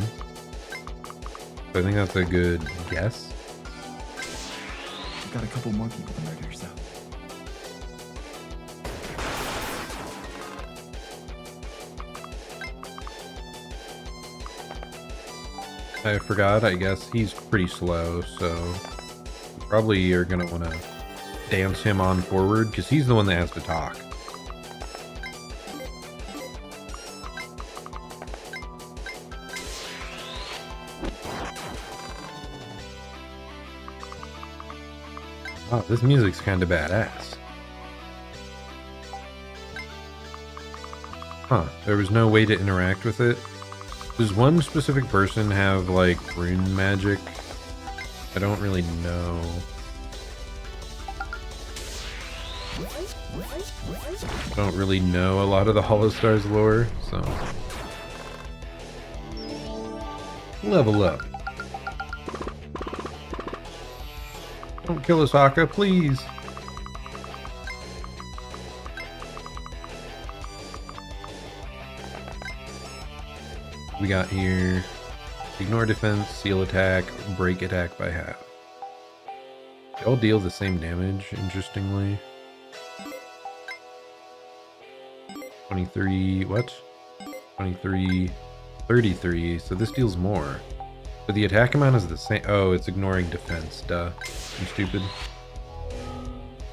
So I think that's a good guess. Got a couple more people to murder, so. I forgot, I guess he's pretty slow, so probably are gonna want to dance him on forward because he's the one that has to talk. Wow, this music's kind of badass. Huh, there was no way to interact with it. Does one specific person have, like, rune magic? I don't really know. I don't really know a lot of the Holostars lore, so... Level up. Don't kill Osaka, please! We got here... Ignore defense, seal attack, break attack by half. They all deal the same damage, interestingly. 23, what? 23, 33, so this deals more. But the attack amount is the same. Oh, it's ignoring defense, duh. I'm stupid.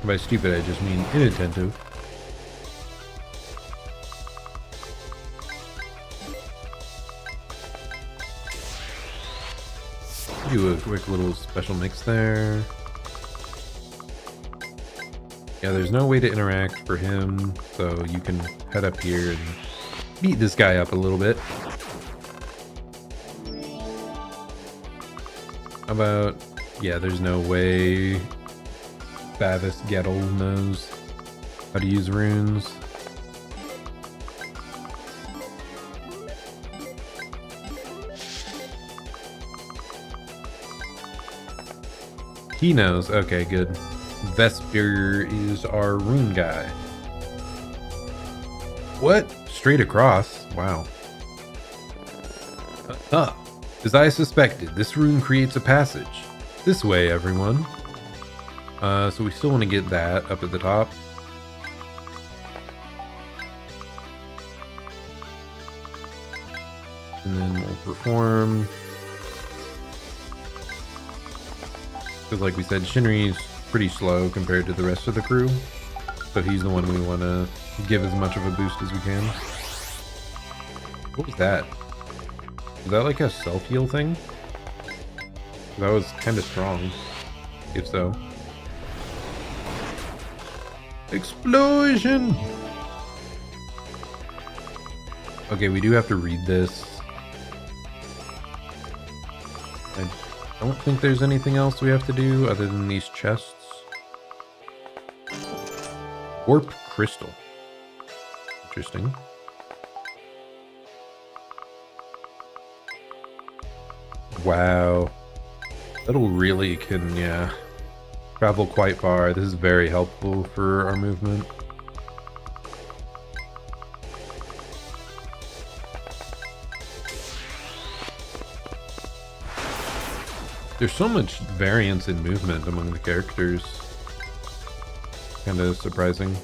By stupid, I just mean inattentive. Do a quick little special mix there. Yeah, there's no way to interact for him, so you can head up here and beat this guy up a little bit. How about... Yeah, there's no way Bavis Gettle knows how to use runes. He knows. Okay, good. Vesper is our rune guy. What? Straight across? Wow. As I suspected, this rune creates a passage. This way, everyone. So we still want to get that up at the top. And then we'll perform. Because like we said, Shinri's pretty slow compared to the rest of the crew. So he's the one we want to give as much of a boost as we can. What was that? Was that like a self-heal thing? That was kind of strong. If so. Explosion! Okay, we do have to read this. I don't think there's anything else we have to do other than these chests. Warp crystal. Interesting. Wow. That'll really can, yeah, travel quite far. This is very helpful for our movement. There's so much variance in movement among the characters. Kind of surprising.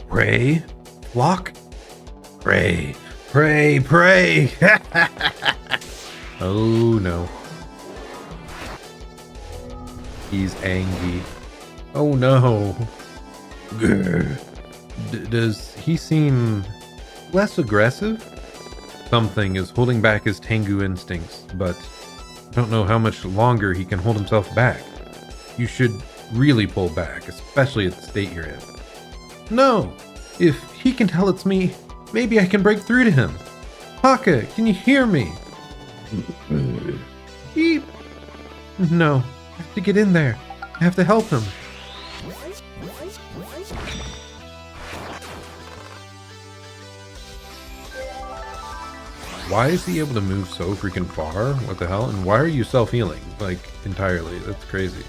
Pray? Flock? Pray. Pray, pray! Oh no. He's angry. Oh no. Grr. Does he seem less aggressive? Something is holding back his Tengu instincts, but I don't know how much longer he can hold himself back. You should really pull back, especially at the state you're in. No! If he can tell it's me, maybe I can break through to him. Haka, can you hear me? Beep! No, I have to get in there. I have to help him. Why is he able to move so freaking far? What the hell? And why are you self-healing? Like, entirely. That's crazy.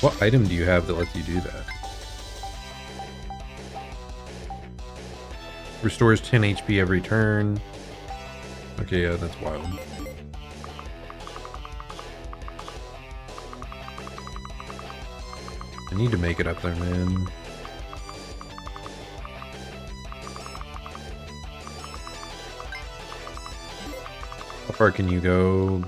What item do you have that lets you do that? Restores 10 HP every turn. Okay, yeah, that's wild. I need to make it up there, man. How far can you go?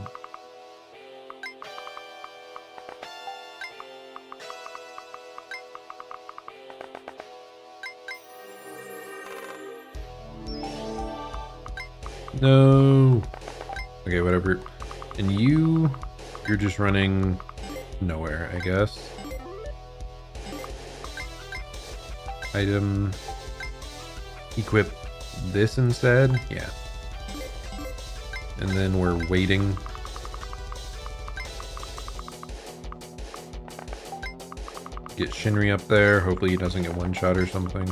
No. Okay, whatever. And you're just running nowhere, I guess. Item. Equip this instead? Yeah. And then we're waiting. Get Shinri up there. Hopefully he doesn't get one shot or something.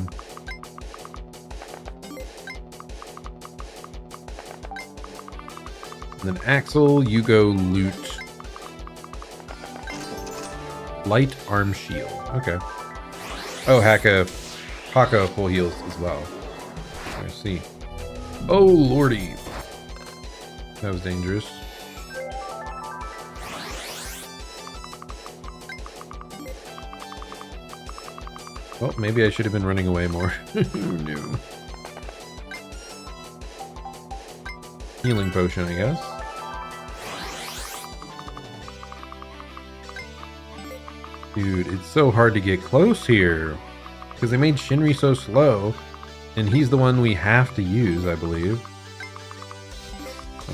And then Axel, you go loot light arm shield. Okay. Oh, Haka full heals as well. I see. Oh, lordy. That was dangerous. Well, maybe I should have been running away more. No. Healing potion, I guess. Dude, it's so hard to get close here. Because they made Shinri so slow. And he's the one we have to use, I believe.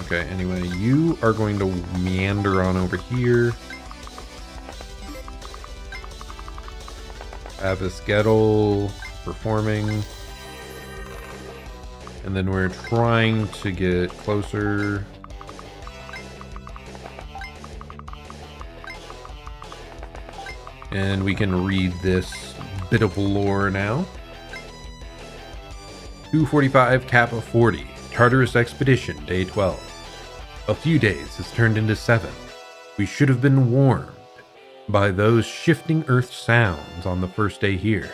Okay, anyway, you are going to meander on over here. Avisgettle performing. And then we're trying to get closer. And we can read this bit of lore now. 245 Kappa 40. Tartarus Expedition, Day 12. A few days has turned into 7. We should have been warned by those shifting earth sounds on the first day here.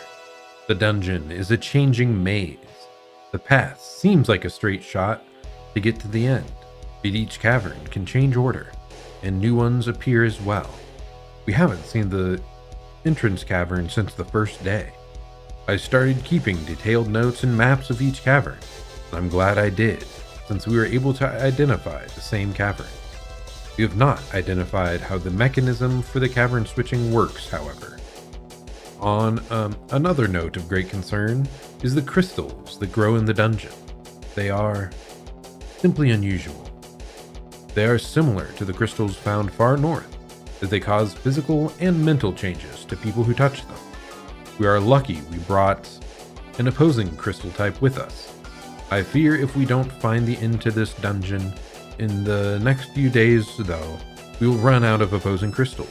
The dungeon is a changing maze. The path seems like a straight shot to get to the end, but each cavern can change order, and new ones appear as well. We haven't seen the entrance cavern since the first day. I started keeping detailed notes and maps of each cavern. I'm glad I did, since we were able to identify the same cavern. We have not identified how the mechanism for the cavern switching works, however. On another note of great concern is the crystals that grow in the dungeon. They are simply unusual. They are similar to the crystals found far north, as they cause physical and mental changes to people who touch them. We are lucky we brought an opposing crystal type with us. I fear if we don't find the end to this dungeon in the next few days, though, we will run out of opposing crystals.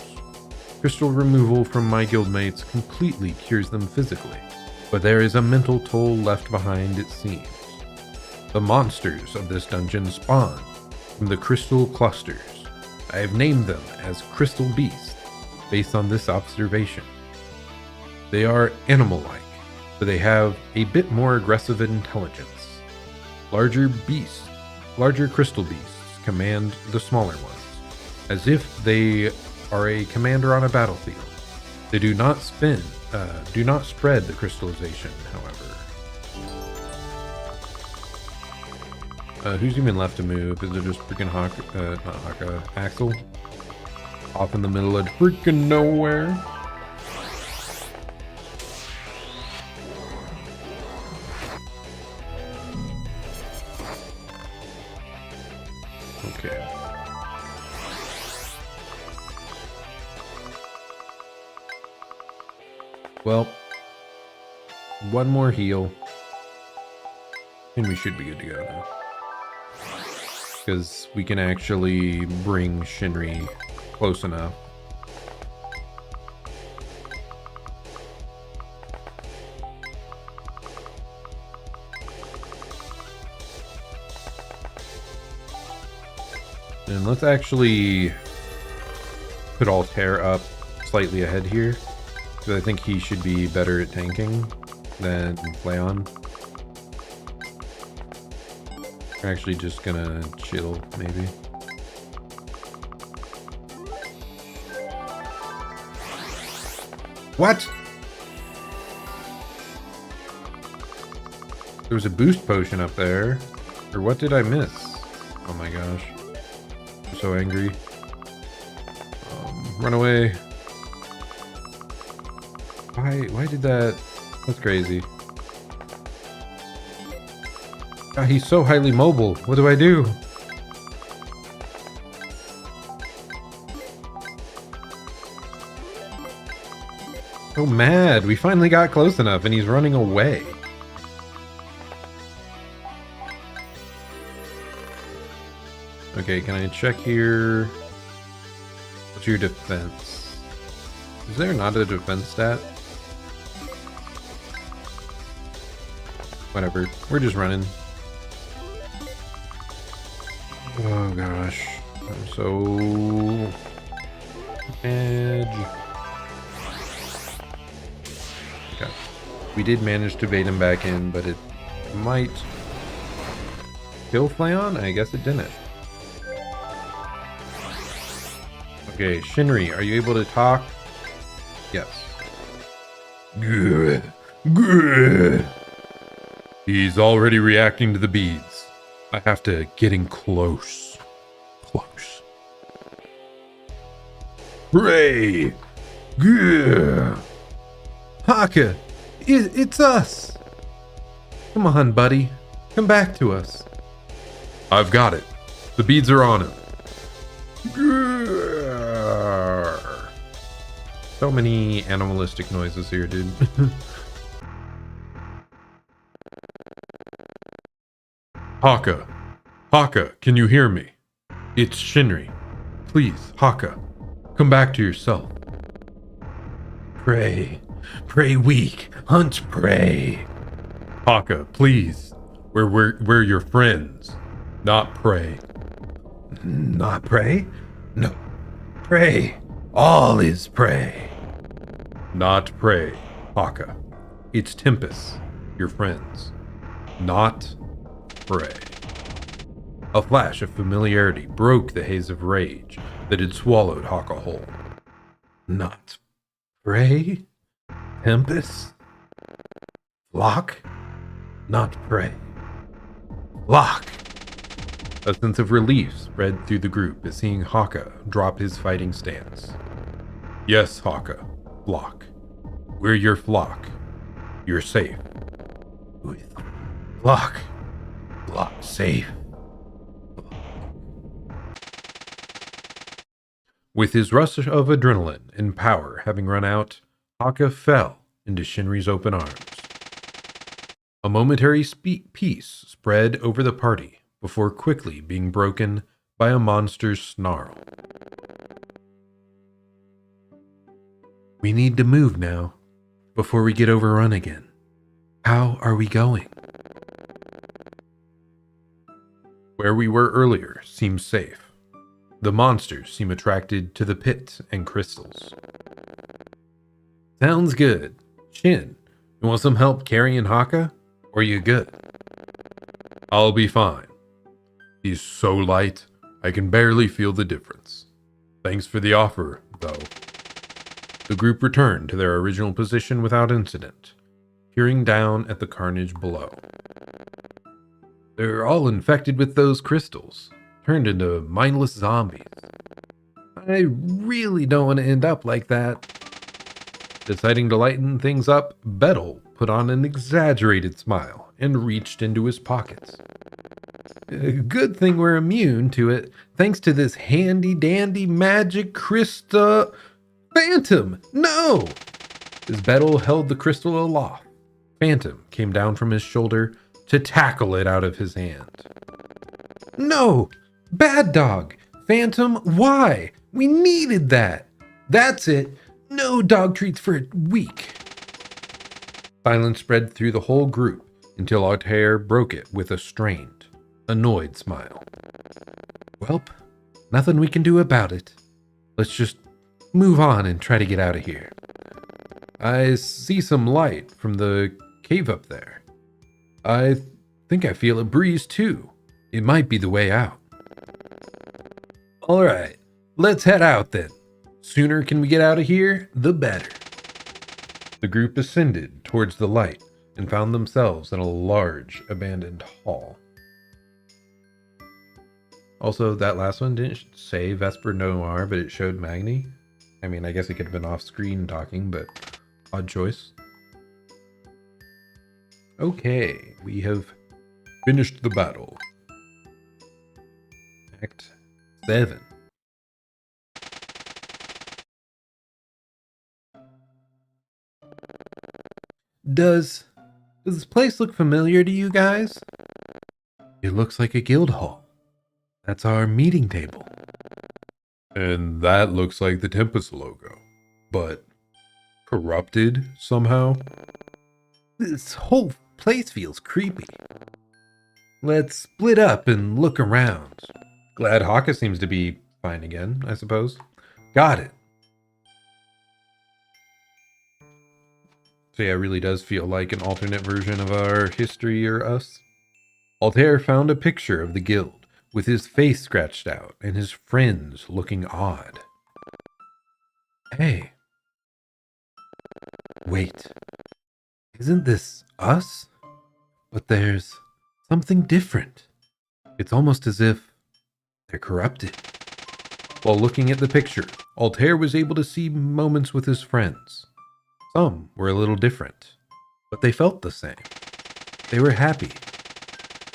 Crystal removal from my guildmates completely cures them physically, but there is a mental toll left behind, it seems. The monsters of this dungeon spawn from the crystal clusters. I have named them as Crystal Beasts, based on this observation. They are animal-like, but they have a bit more aggressive intelligence. Larger crystal beasts command the smaller ones, as if they are a commander on a battlefield. They do not spread the crystallization, however. Who's even left to move? Is it just freaking Axel? Off in the middle of freaking nowhere. Okay. Well, one more heal, and we should be good to go now. Because we can actually bring Shinri close enough. And let's actually put Altair up slightly ahead here, because I think he should be better at tanking than Flayon. We're actually just gonna chill, maybe. What? There was a boost potion up there. Or what did I miss? Oh my gosh. I'm so angry. Run away. Why did that? That's crazy. God, he's so highly mobile. What do I do? so mad. We finally got close enough and he's running away. Okay, can I check here? What's your defense? Is there not a defense stat? Whatever. We're just running. Oh gosh. I'm so mad. Okay. We did manage to bait him back in, but it might kill Flayon? I guess it didn't. Okay, Shinri, are you able to talk? Yes. Good. Good. He's already reacting to the beads. I have to get in close. Close. Pray. Good. Haka, it's us. Come on, buddy. Come back to us. I've got it. The beads are on him. So many animalistic noises here, dude. Haka. Haka, can you hear me? It's Shinri. Please, Haka, come back to yourself. Pray. Pray weak. Hunt prey. Haka, please. We're your friends. Not prey. Not prey? No. Prey. All is prey. Not prey, Haka. It's Tempest, your friends. Not prey. A flash of familiarity broke the haze of rage that had swallowed Haka whole. Not prey? Tempest? Flock? Not prey. Flock! A sense of relief spread through the group as seeing Haka drop his fighting stance. Yes, Haka. Flock. We're your flock. You're safe. With flock. Flock safe. With his rush of adrenaline and power having run out, Haka fell into Shinri's open arms. A momentary peace spread over the party before quickly being broken by a monster's snarl. We need to move now, before we get overrun again. How are we going? Where we were earlier seems safe. The monsters seem attracted to the pit and crystals. Sounds good. Shin, you want some help carrying Haka? Or you good? I'll be fine. He's so light, I can barely feel the difference. Thanks for the offer, though. The group returned to their original position without incident, peering down at the carnage below. They're all infected with those crystals, turned into mindless zombies. I really don't want to end up like that. Deciding to lighten things up, Bettel put on an exaggerated smile and reached into his pockets. Good thing we're immune to it, thanks to this handy-dandy magic crystal. Phantom, no! As Bettel held the crystal aloft, Phantom came down from his shoulder to tackle it out of his hand. No! Bad dog! Phantom, why? We needed that! That's it! No dog treats for a week! Silence spread through the whole group until Altair broke it with a strained, annoyed smile. Welp, nothing we can do about it. Let's just move on and try to get out of here. I see some light from the cave up there. I think I feel a breeze too. It might be the way out. All right, let's head out then. Sooner can we get out of here, the better. The group ascended towards the light and found themselves in a large abandoned hall. Also, that last one didn't say Vesper Noir, but it showed Magni. I mean, I guess it could have been off-screen talking, but odd choice. Okay, we have finished the battle. Act 7. Does this place look familiar to you guys? It looks like a guild hall. That's our meeting table. And that looks like the Tempest logo, but corrupted somehow. This whole place feels creepy. Let's split up and look around. Glad Haka seems to be fine again, I suppose. Got it. So yeah, it really does feel like an alternate version of our history or us. Altair found a picture of the guild, with his face scratched out and his friends looking odd. Hey. Wait. Isn't this us? But there's something different. It's almost as if they're corrupted. While looking at the picture, Altair was able to see moments with his friends. Some were a little different, but they felt the same. They were happy.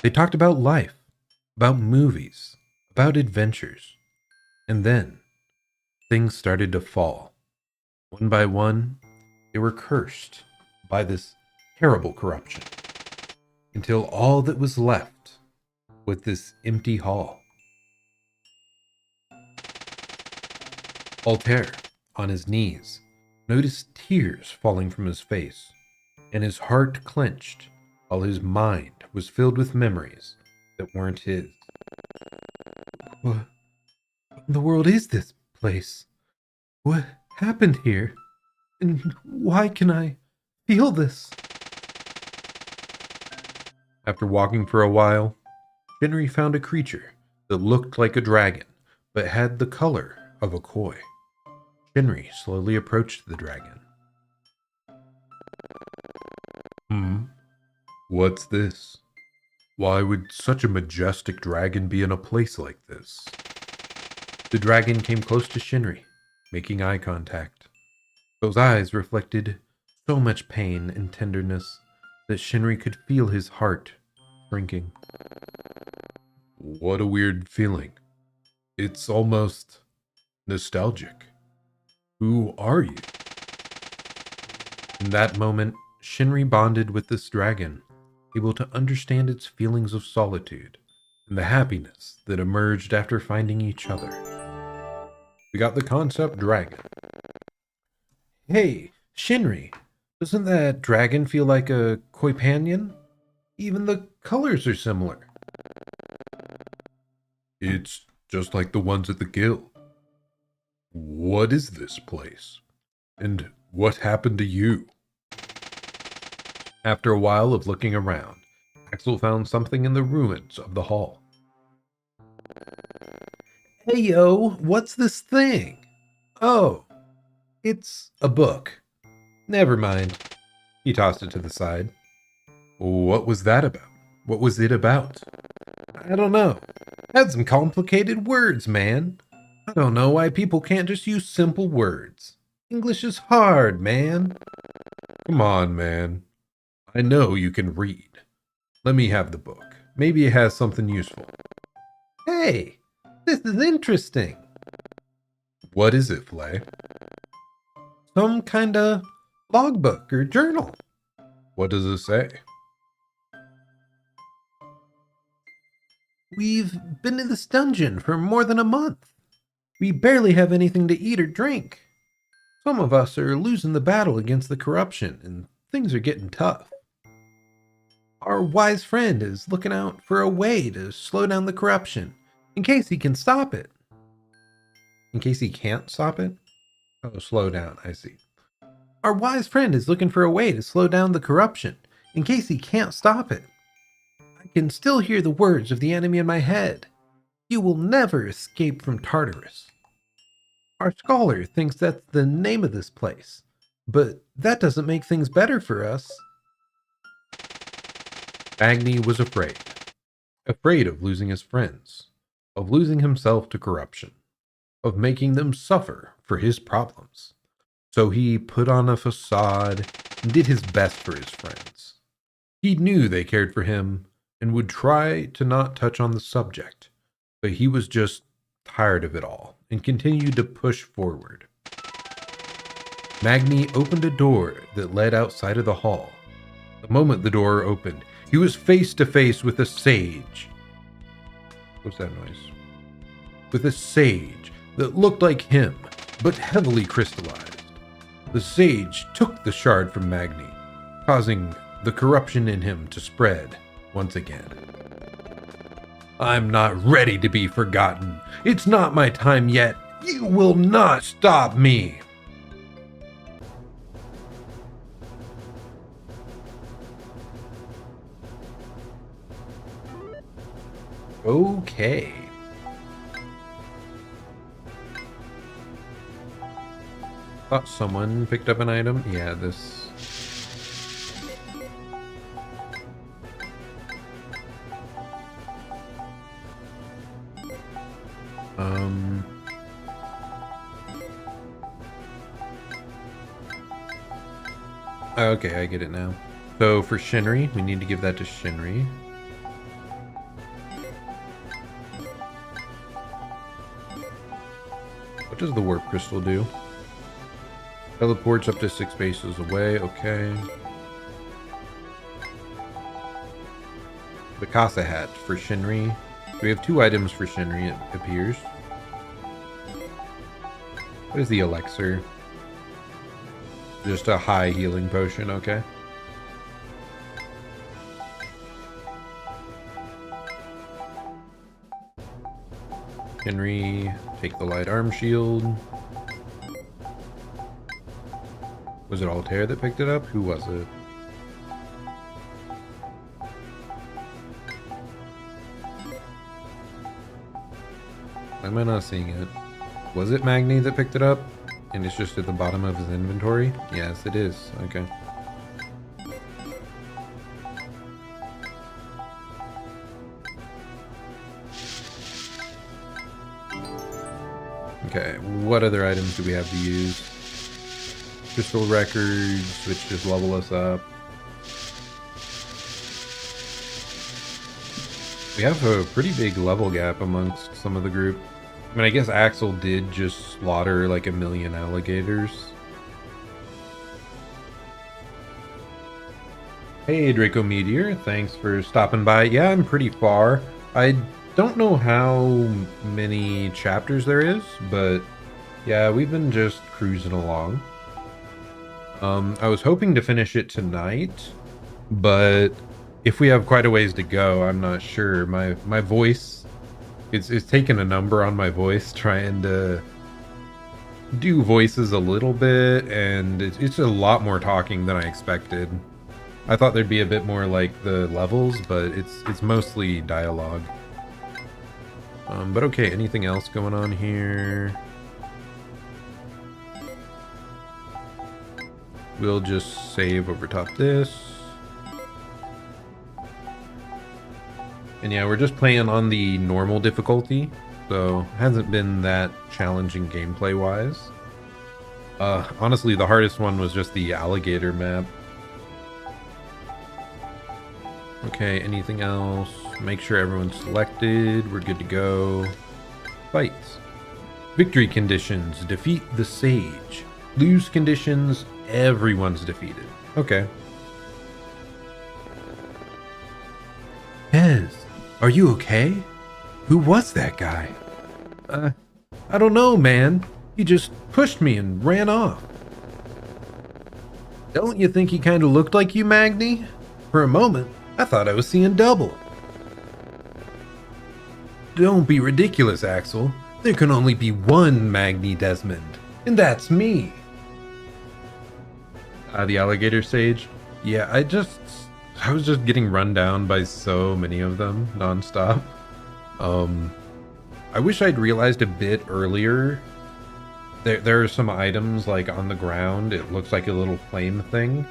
They talked about life, about movies, about adventures. And then, things started to fall. One by one, they were cursed by this terrible corruption, until all that was left was this empty hall. Altair, on his knees, noticed tears falling from his face, and his heart clenched while his mind was filled with memories that weren't his. What in the world is this place? What happened here? And why can I feel this? After walking for a while, Shinri found a creature that looked like a dragon, but had the color of a koi. Shinri slowly approached the dragon. What's this? Why would such a majestic dragon be in a place like this? The dragon came close to Shinri, making eye contact. Those eyes reflected so much pain and tenderness that Shinri could feel his heart shrinking. What a weird feeling. It's almost nostalgic. Who are you? In that moment, Shinri bonded with this dragon, able to understand its feelings of solitude and the happiness that emerged after finding each other. We got the concept dragon. Hey, Shinri, doesn't that dragon feel like a companion? Even the colors are similar. It's just like the ones at the guild. What is this place? And what happened to you? After a while of looking around, Axel found something in the ruins of the hall. Hey yo, what's this thing? Oh, it's a book. Never mind. He tossed it to the side. What was that about? What was it about? I don't know. Had some complicated words, man. I don't know why people can't just use simple words. English is hard, man. Come on, man. I know you can read. Let me have the book. Maybe it has something useful. Hey, this is interesting. What is it, Flay? Some kinda logbook or journal. What does it say? We've been in this dungeon for more than a month. We barely have anything to eat or drink. Some of us are losing the battle against the corruption, and things are getting tough. Our wise friend is looking out for a way to slow down the corruption, in case he can stop it. In case he can't stop it? Oh, slow down, I see. Our wise friend is looking for a way to slow down the corruption, in case he can't stop it. I can still hear the words of the enemy in my head. You will never escape from Tartarus. Our scholar thinks that's the name of this place, but that doesn't make things better for us. Agni was afraid. Afraid of losing his friends, of losing himself to corruption, of making them suffer for his problems. So he put on a facade and did his best for his friends. He knew they cared for him and would try to not touch on the subject, but he was just tired of it all and continued to push forward. Magni opened a door that led outside of the hall The moment the door opened, he was face to face with a sage. What's that noise? With a sage that looked like him, but heavily crystallized. The sage took the shard from Magni, causing the corruption in him to spread once again. I'm not ready to be forgotten. It's not my time yet. You will not stop me. Okay. Thought someone picked up an item. Yeah, this... Okay, I get it now. So for Shinri, we need to give that to Shinri. What does the warp crystal do? Teleports up to 6 spaces away, okay. The Casa hat for Shinri. We have 2 items for Shinri, it appears. What is the elixir? Just a high healing potion, okay. Henry, take the light arm shield. Was it Altair that picked it up? Who was it? Why am I not seeing it? Was it Magni that picked it up? And it's just at the bottom of his inventory? Yes, it is. Okay. Okay, what other items do we have to use? Crystal records, which just level us up. We have a pretty big level gap amongst some of the group. I mean, I guess Axel did just slaughter like 1,000,000 alligators. Hey, Draco Meteor, thanks for stopping by. Yeah, I'm pretty far. I don't know how many chapters there is, but yeah, we've been just cruising along. I was hoping to finish it tonight, but if we have quite a ways to go, I'm not sure. My voice... It's taken a number on my voice trying to do voices a little bit, and it's a lot more talking than I expected. I thought there'd be a bit more like the levels, but it's mostly dialogue. But okay, anything else going on here? We'll just save over top this. And yeah, we're just playing on the normal difficulty, so it hasn't been that challenging gameplay-wise. Honestly, the hardest one was just the alligator map. Okay, anything else? Make sure everyone's selected. We're good to go. Fights. Victory conditions. Defeat the sage. Lose conditions. Everyone's defeated. Okay. Hez, are you okay? Who was that guy? I don't know, man. He just pushed me and ran off. Don't you think he kind of looked like you, Magni? For a moment, I thought I was seeing double. Don't be ridiculous, Axel. There can only be one Magni Desmond, and that's me. The alligator sage? Yeah, I was just getting run down by so many of them nonstop. I wish I'd realized a bit earlier. There are some items like on the ground. It looks like a little flame thing.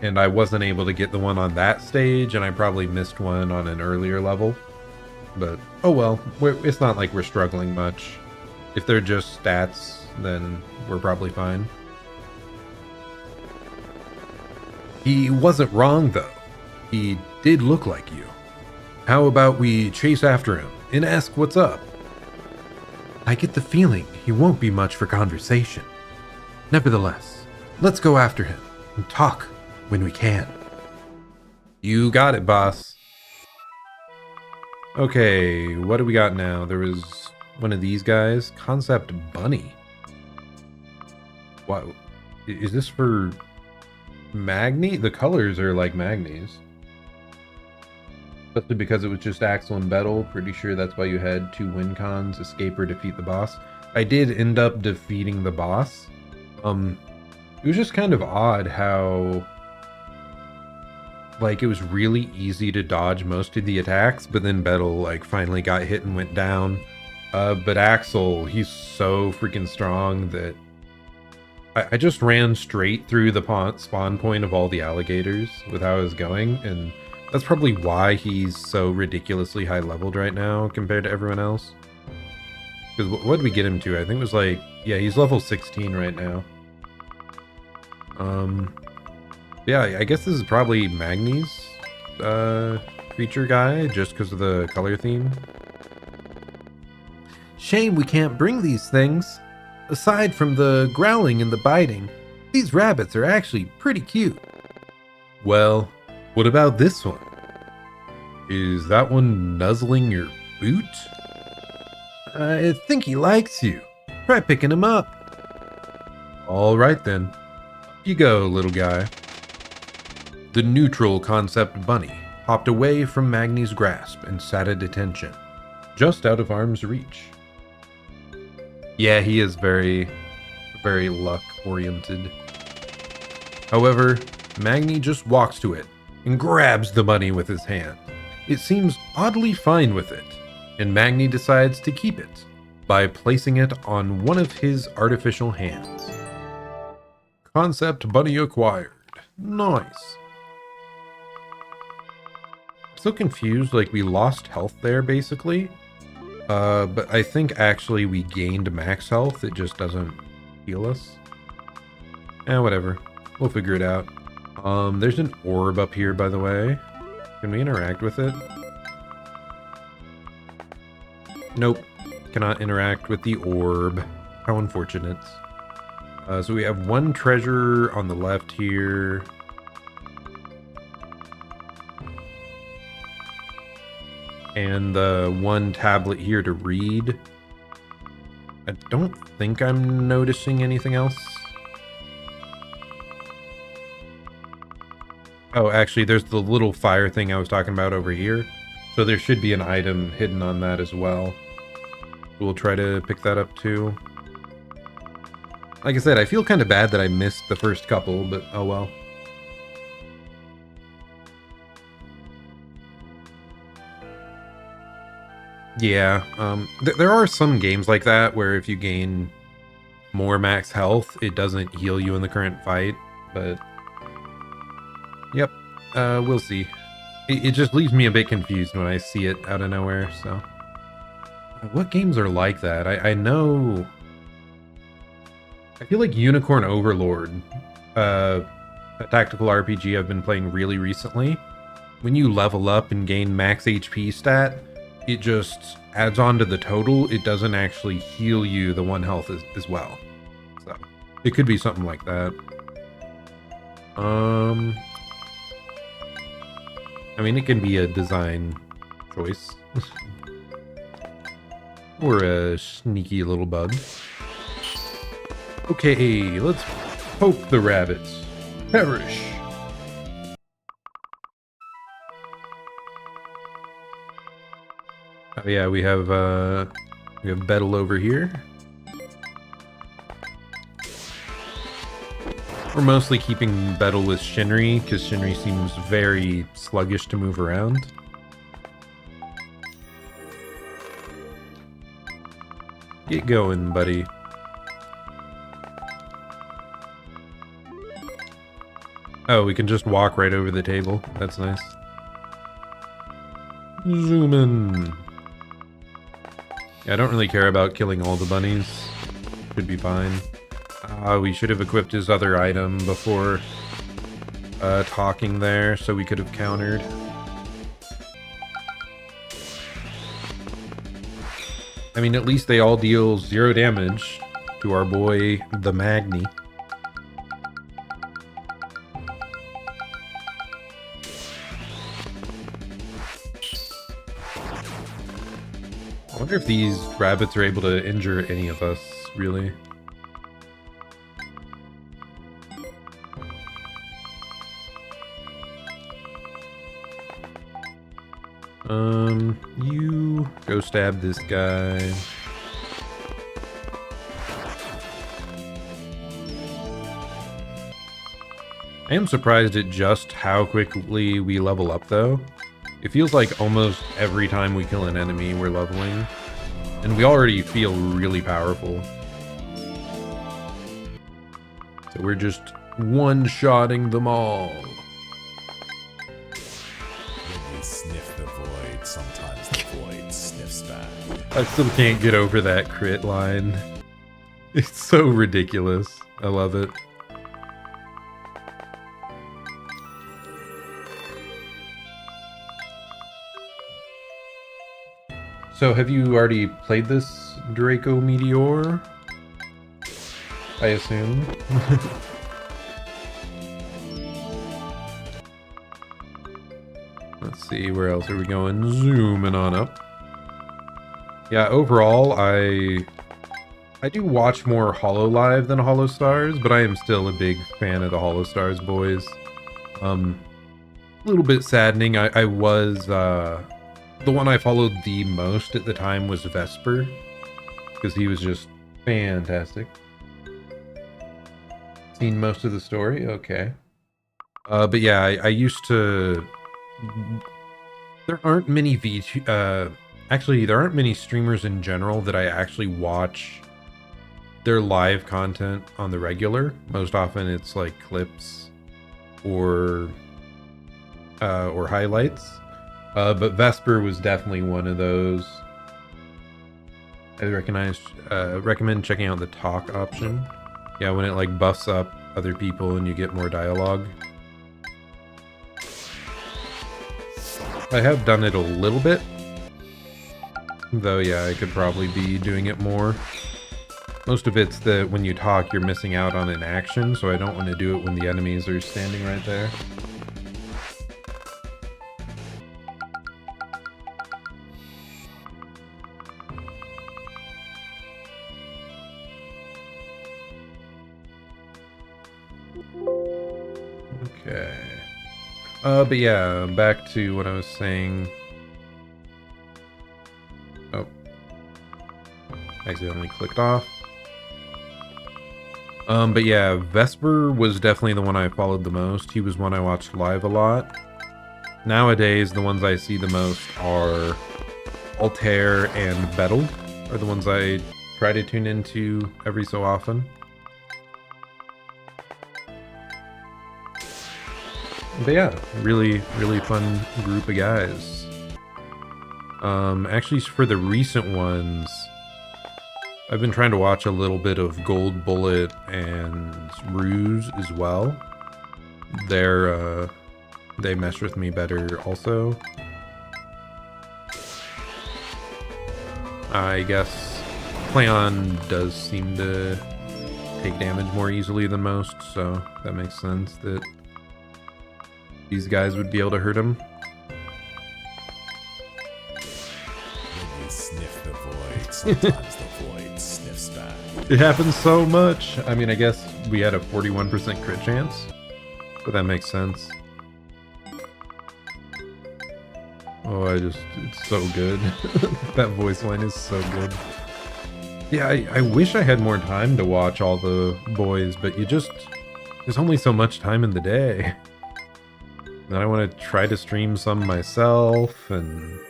And I wasn't able to get the one on that stage, and I probably missed one on an earlier level. But, oh well, it's not like we're struggling much. If they're just stats, then we're probably fine. He wasn't wrong, though. He did look like you. How about we chase after him and ask what's up? I get the feeling he won't be much for conversation. Nevertheless, let's go after him and talk when we can. You got it, boss. Okay, what do we got now? There was one of these guys. Concept Bunny. What? Is this for Magni? The colors are like Magni's. Especially because it was just Axel and Bettel. Pretty sure that's why you had 2 win cons, escape or defeat the boss. I did end up defeating the boss. It was just kind of odd how, like, it was really easy to dodge most of the attacks, but then Bettel, like, finally got hit and went down. But Axel, he's so freaking strong that I just ran straight through the spawn point of all the alligators with how I was going, and that's probably why he's so ridiculously high leveled right now compared to everyone else. Because what did we get him to? I think it was like, yeah, he's level 16 right now. Yeah, I guess this is probably Magni's creature guy, just because of the color theme. Shame we can't bring these things. Aside from the growling and the biting, these rabbits are actually pretty cute. Well, what about this one? Is that one nuzzling your boot? I think he likes you. Try picking him up. All right then. Up you go, little guy. The neutral Concept Bunny hopped away from Magni's grasp and sat at attention, just out of arm's reach. Yeah, he is very, very luck-oriented. However, Magni just walks to it and grabs the bunny with his hand. It seems oddly fine with it, and Magni decides to keep it by placing it on one of his artificial hands. Concept Bunny acquired. Nice. So confused, like we lost health there basically. But I think actually we gained max health, it just doesn't heal us. Whatever. We'll figure it out. There's an orb up here, by the way. Can we interact with it? Nope. Cannot interact with the orb. How unfortunate. So we have one treasure on the left here. And the one tablet here to read. I don't think I'm noticing anything else. Oh, actually, there's the little fire thing I was talking about over here. So there should be an item hidden on that as well. We'll try to pick that up too. Like I said, I feel kind of bad that I missed the first couple, but oh well. Yeah, there are some games like that where if you gain more max health, it doesn't heal you in the current fight, but yep, we'll see. It just leaves me a bit confused when I see it out of nowhere, so. What games are like that? I know... I feel like Unicorn Overlord, a tactical RPG I've been playing really recently. When you level up and gain max HP stat, it just adds on to the total. It doesn't actually heal you the 1 health as well. So it could be something like that. I mean, it can be a design choice. Or a sneaky little bug. Okay, let's poke the rabbits. Perish. Oh yeah, we have Bettel over here. We're mostly keeping Bettel with Shinri, because Shinri seems very sluggish to move around. Get going, buddy. Oh, we can just walk right over the table. That's nice. Zoom in. Yeah, I don't really care about killing all the bunnies. Should be fine. We should have equipped his other item before talking there, so we could have countered. I mean, at least they all deal 0 damage to our boy, the Magni. I wonder if these rabbits are able to injure any of us, really. You go stab this guy. I am surprised at just how quickly we level up, though. It feels like almost every time we kill an enemy, we're leveling. And we already feel really powerful. So we're just one-shotting them all. When you sniff the void, sometimes the void sniffs back. I still can't get over that crit line. It's so ridiculous. I love it. So have you already played this Draco Meteor? I assume. Let's see, where else are we going? Zooming on up. Yeah, overall, I do watch more Hololive than Holostars, but I am still a big fan of the Holostars boys. A little bit saddening. I was the one I followed the most at the time was Vesper, because he was just fantastic. Seen most of the story? Okay. But yeah, I used to... There aren't many actually, there aren't many streamers in general that I actually watch their live content on the regular. Most often it's like clips or highlights. But Vesper was definitely one of those. I recommend checking out the talk option. Yeah, when it like buffs up other people and you get more dialogue. I have done it a little bit. Though, yeah, I could probably be doing it more. Most of it's that when you talk, you're missing out on an action, so I don't want to do it when the enemies are standing right there. Okay. But yeah, back to what I was saying. Oh. Accidentally clicked off. But yeah, Vesper was definitely the one I followed the most. He was one I watched live a lot. Nowadays, the ones I see the most are Altair and Bettle, are the ones I try to tune into every so often. But yeah, really, really fun group of guys. Actually, for the recent ones, I've been trying to watch a little bit of Gold Bullet and Ruse as well. They mesh with me better also. I guess Cleon does seem to take damage more easily than most, so that makes sense that these guys would be able to hurt him. When you sniff the void, sometimes the void sniffs back. It happens so much. I mean, I guess we had a 41% crit chance, but that makes sense. Oh, it's so good. That voice line is so good. Yeah, I wish I had more time to watch all the boys, but there's only so much time in the day. And I want to try to stream some myself, and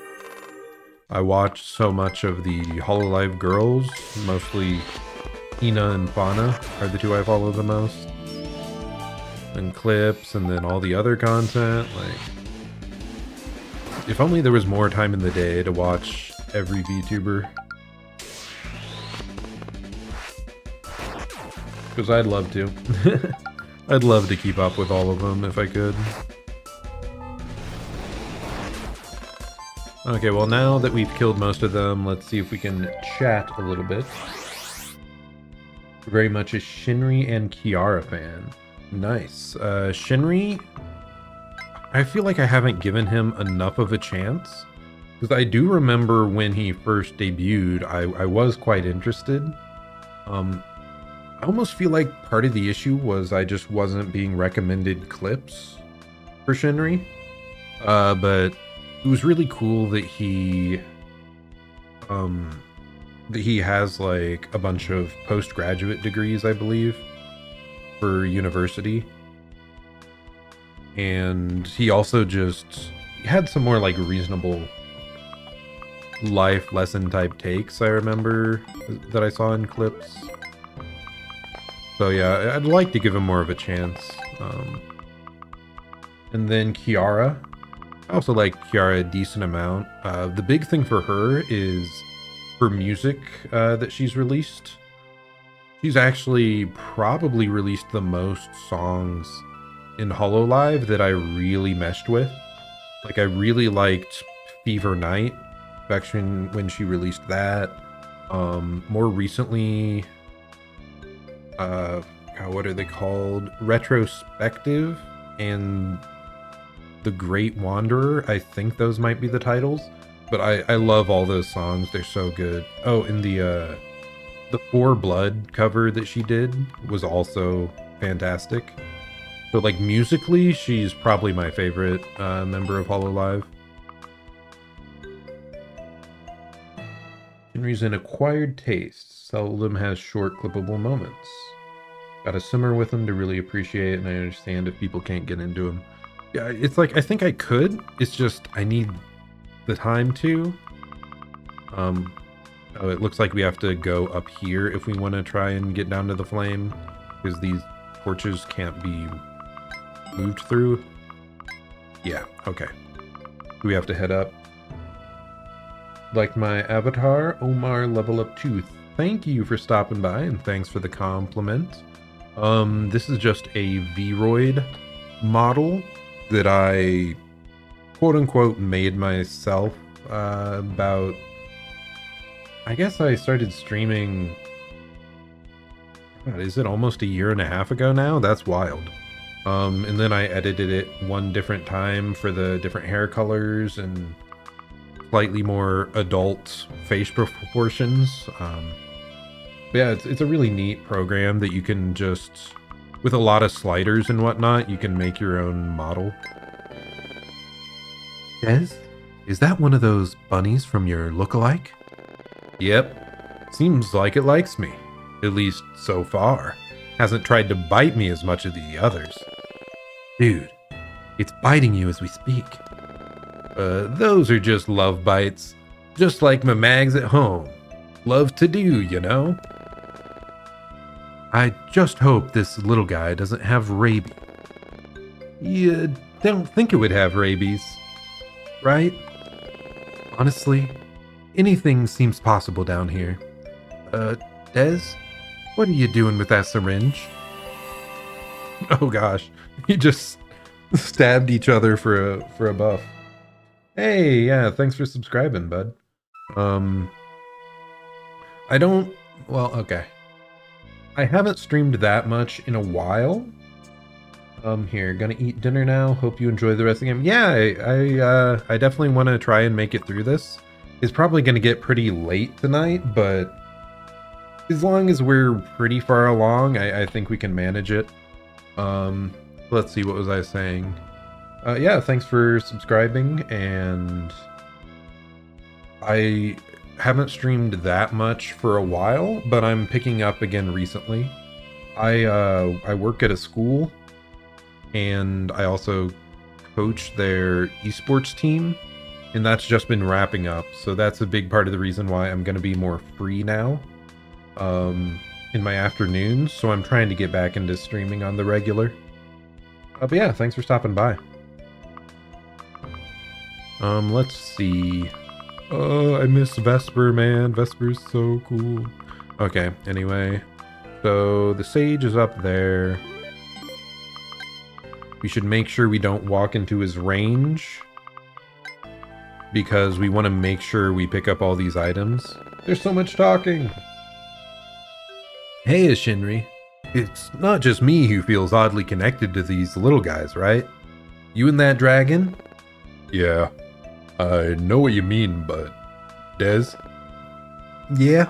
I watch so much of the Hololive girls, mostly Ina and Fauna are the two I follow the most. And clips, and then all the other content, like... If only there was more time in the day to watch every VTuber. Because I'd love to. I'd love to keep up with all of them if I could. Okay, well now that we've killed most of them, let's see if we can chat a little bit. Very much a Shinri and Kiara fan. Nice. Shinri, I feel like I haven't given him enough of a chance. Because I do remember when he first debuted, I was quite interested. I almost feel like part of the issue was I just wasn't being recommended clips for Shinri. But it was really cool that he has like a bunch of postgraduate degrees, I believe, for university. And he also just had some more like reasonable life lesson type takes, I remember, that I saw in clips. So yeah, I'd like to give him more of a chance. And then Kiara. I also like Kiara a decent amount. The big thing for her is her music that she's released. She's actually probably released the most songs in Hololive that I really meshed with. Like, I really liked Fever Night, especially when she released that. More recently, what are they called? Retrospective and The Great Wanderer. I think those might be the titles. But I love all those songs. They're so good. Oh, and the For Blood cover that she did was also fantastic. So, like, musically, she's probably my favorite member of Hololive. Henry's an acquired taste. Seldom has short, clippable moments. Gotta simmer with him to really appreciate, and I understand if people can't get into him. Yeah, it's like, I think I could. It's just, I need the time to. Oh, it looks like we have to go up here if we want to try and get down to the flame, because these torches can't be moved through. Yeah, okay. We have to head up. Like my avatar, Omar Level Up 2. Thank you for stopping by, and thanks for the compliment. This is just a Vroid model that I quote-unquote made myself about... I guess I started streaming... God, is it almost a year and a half ago now? That's wild. And then I edited it one different time for the different hair colors and slightly more adult face proportions. But yeah, it's a really neat program that you can just, with a lot of sliders and whatnot, you can make your own model. Des, is that one of those bunnies from your lookalike? Yep. Seems like it likes me. At least so far. Hasn't tried to bite me as much as the others. Dude, it's biting you as we speak. Those are just love bites. Just like my mags at home. Love to do, you know? I just hope this little guy doesn't have rabies. You don't think it would have rabies, right? Honestly, anything seems possible down here. Des, what are you doing with that syringe? Oh gosh, you just stabbed each other for a buff. Hey, yeah, thanks for subscribing, bud. Okay. I haven't streamed that much in a while. Here, gonna eat dinner now. Hope you enjoy the rest of the game. Yeah, I definitely want to try and make it through this. It's probably gonna get pretty late tonight, but as long as we're pretty far along, I think we can manage it. Let's see, what was I saying? Yeah, thanks for subscribing, and I haven't streamed that much for a while, but I'm picking up again recently. I work at a school, and I also coach their esports team, and that's just been wrapping up, so that's a big part of the reason why I'm going to be more free now in my afternoons, so I'm trying to get back into streaming on the regular. But yeah, thanks for stopping by. Let's see. Oh, I miss Vesper, man. Vesper's so cool. Okay, anyway. So, the sage is up there. We should make sure we don't walk into his range, because we want to make sure we pick up all these items. There's so much talking! Hey, Shinri. It's not just me who feels oddly connected to these little guys, right? You and that dragon? Yeah. I know what you mean, but Des? Yeah?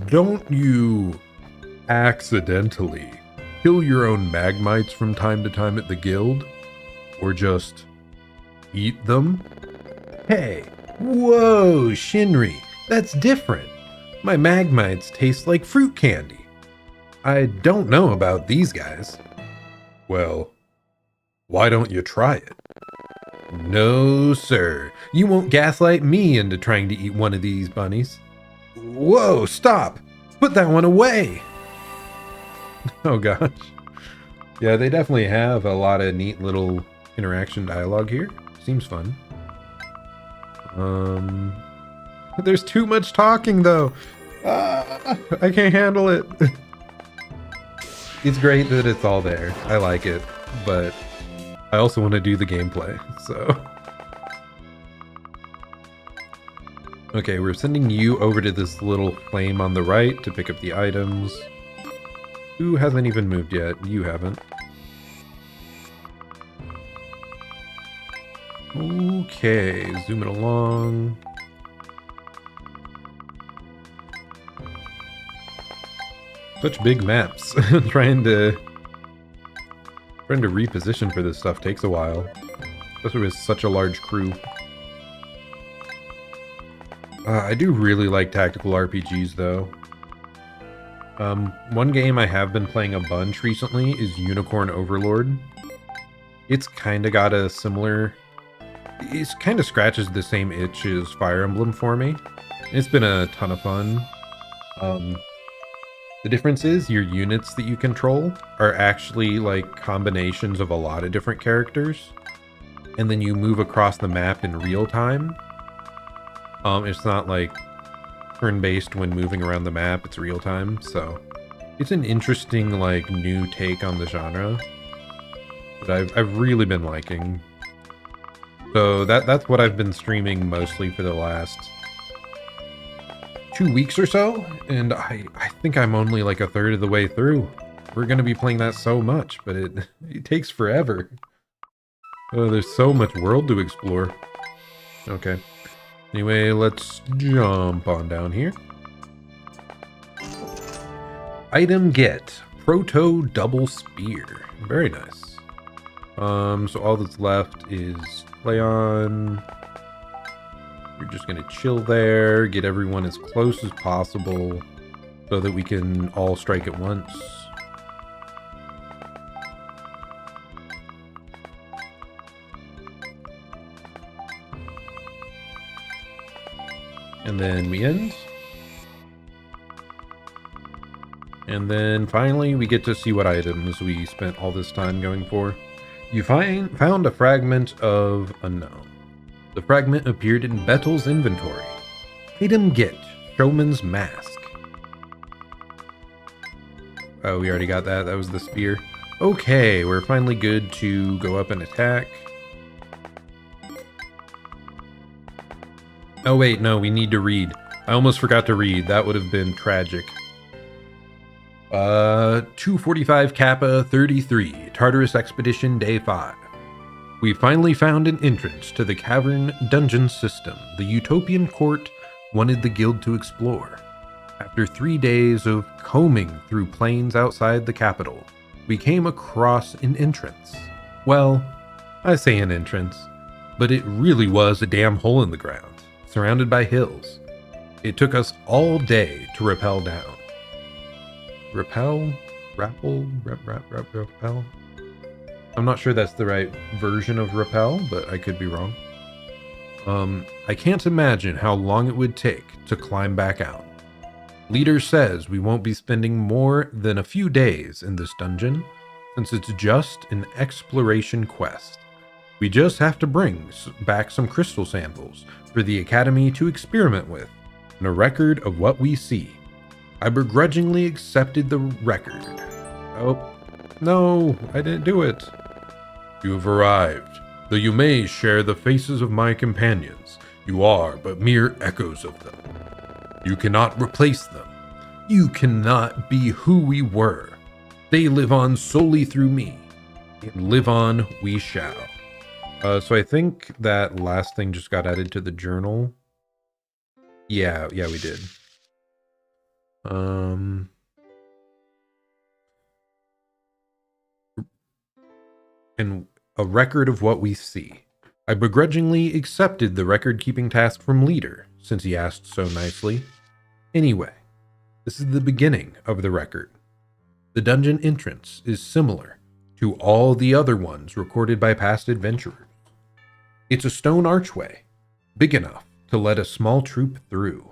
Don't you accidentally kill your own Magmites from time to time at the guild? Or just eat them? Hey, whoa, Shinri, that's different. My Magmites taste like fruit candy. I don't know about these guys. Well, why don't you try it? No, sir. You won't gaslight me into trying to eat one of these bunnies. Whoa, stop! Put that one away! Oh gosh. Yeah, they definitely have a lot of neat little interaction dialogue here. Seems fun. There's too much talking though. I can't handle it. It's great that it's all there. I like it, but I also want to do the gameplay, so. Okay, we're sending you over to this little flame on the right to pick up the items. Who hasn't even moved yet? You haven't. Okay, zoom it along. Such big maps. trying to reposition for this stuff takes a while, especially with such a large crew. I do really like tactical RPGs though. One game I have been playing a bunch recently is Unicorn Overlord. It's kind of got a similar... It kind of scratches the same itch as Fire Emblem for me. It's been a ton of fun. The difference is your units that you control are actually like combinations of a lot of different characters. And then you move across the map in real time. It's not like turn-based when moving around the map, it's real time, so it's an interesting like new take on the genre that I've really been liking. So that's what I've been streaming mostly for the last 2 weeks or so, and I think I'm only like a third of the way through. We're gonna be playing that so much, but it takes forever. Oh, there's so much world to explore. Okay. Anyway, let's jump on down here. Item get. Proto double spear. Very nice. So all that's left is Leon. We're just gonna chill there, get everyone as close as possible so that we can all strike at once. And then we end. And then finally we get to see what items we spent all this time going for. You found a fragment of unknown. The fragment appeared in Bettel's inventory. Item get, Showman's Mask. Oh, we already got that. That was the spear. Okay, we're finally good to go up and attack. Oh wait, no, we need to read. I almost forgot to read. That would have been tragic. 245 Kappa 33, Tartarus Expedition Day 5. We finally found an entrance to the cavern dungeon system the Utopian court wanted the guild to explore. After 3 days of combing through plains outside the capital, we came across an entrance. Well, I say an entrance, but it really was a damn hole in the ground, surrounded by hills. It took us all day to rappel down. Rappel? Rappel? I'm not sure that's the right version of rappel, but I could be wrong. I can't imagine how long it would take to climb back out. Leader says we won't be spending more than a few days in this dungeon, since it's just an exploration quest. We just have to bring back some crystal samples for the Academy to experiment with, and a record of what we see. I begrudgingly accepted the record. Oh, no, I didn't do it. You have arrived. Though you may share the faces of my companions, you are but mere echoes of them. You cannot replace them. You cannot be who we were. They live on solely through me, and live on we shall. So I think that last thing just got added to the journal. Yeah, we did. And a record of what we see. I begrudgingly accepted the record-keeping task from Leader, since he asked so nicely. Anyway, this is the beginning of the record. The dungeon entrance is similar to all the other ones recorded by past adventurers. It's a stone archway, big enough to let a small troop through.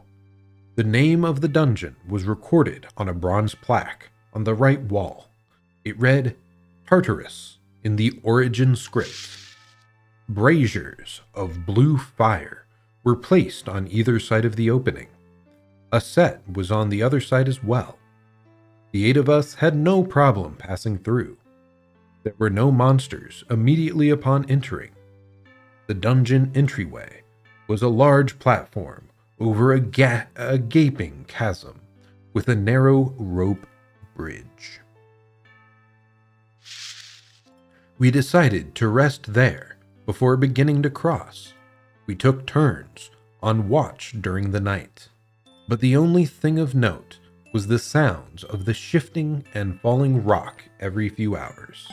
The name of the dungeon was recorded on a bronze plaque on the right wall. It read Tartarus in the Origin script. Braziers of blue fire were placed on either side of the opening. A set was on the other side as well. The 8 of us had no problem passing through. There were no monsters immediately upon entering. The dungeon entryway was a large platform over a gaping chasm with a narrow rope bridge. We decided to rest there before beginning to cross. We took turns on watch during the night. But the only thing of note was the sounds of the shifting and falling rock every few hours.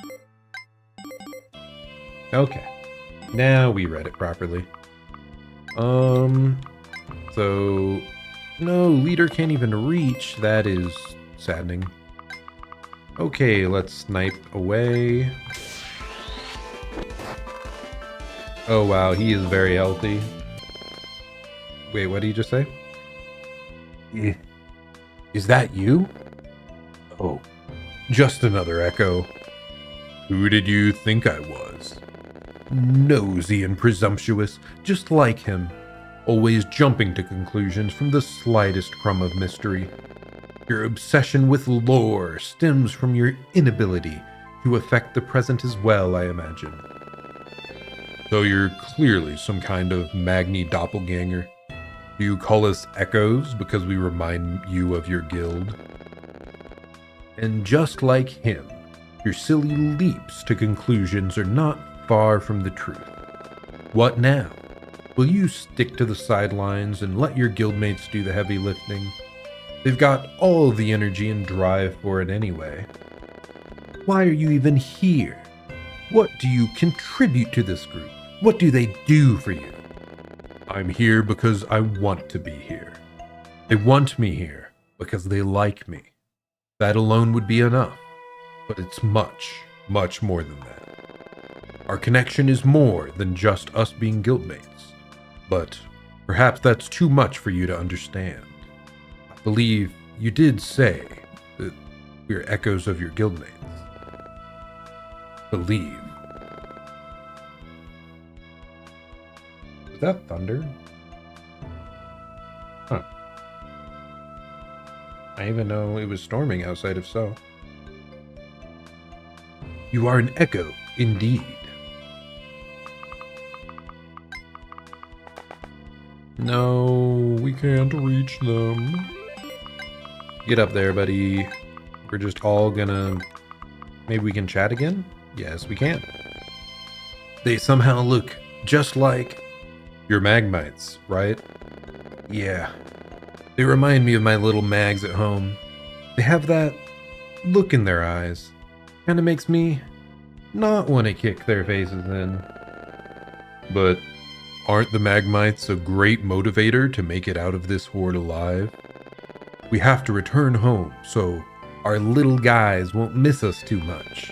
Okay, now we read it properly. So, no, Leader can't even reach. That is saddening. Okay, let's snipe away. Oh wow, he is very healthy. Wait, what did you just say? Is that you? Oh, just another echo. Who did you think I was? Nosy and presumptuous, just like him. Always jumping to conclusions from the slightest crumb of mystery. Your obsession with lore stems from your inability to affect the present as well, I imagine. So you're clearly some kind of Magni doppelganger. Do you call us echoes because we remind you of your guild? And just like him, your silly leaps to conclusions are not far from the truth. What now? Will you stick to the sidelines and let your guildmates do the heavy lifting? They've got all the energy and drive for it anyway. Why are you even here? What do you contribute to this group? What do they do for you? I'm here because I want to be here. They want me here because they like me. That alone would be enough. But it's much, much more than that. Our connection is more than just us being guildmates. But perhaps that's too much for you to understand. I believe you did say that we're echoes of your guildmates. Believe. Is that thunder? Huh. I didn't even know it was storming outside, if so. You are an echo, indeed. No, we can't reach them. Get up there, buddy. We're just all gonna... Maybe we can chat again? Yes, we can. They somehow look just like... Your Magmites, right? Yeah. They remind me of my little mags at home. They have that look in their eyes. Kinda makes me not want to kick their faces in. But aren't the Magmites a great motivator to make it out of this horde alive? We have to return home so our little guys won't miss us too much.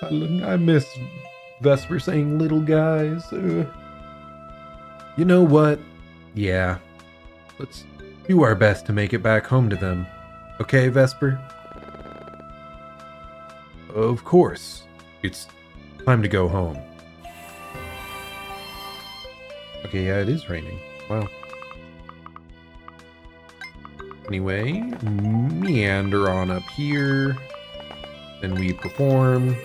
I miss Vesper saying little guys. You know what? Yeah. Let's do our best to make it back home to them. Okay, Vesper? Of course. It's time to go home. Okay, yeah, it is raining. Wow. Anyway, meander on up here. Then we perform.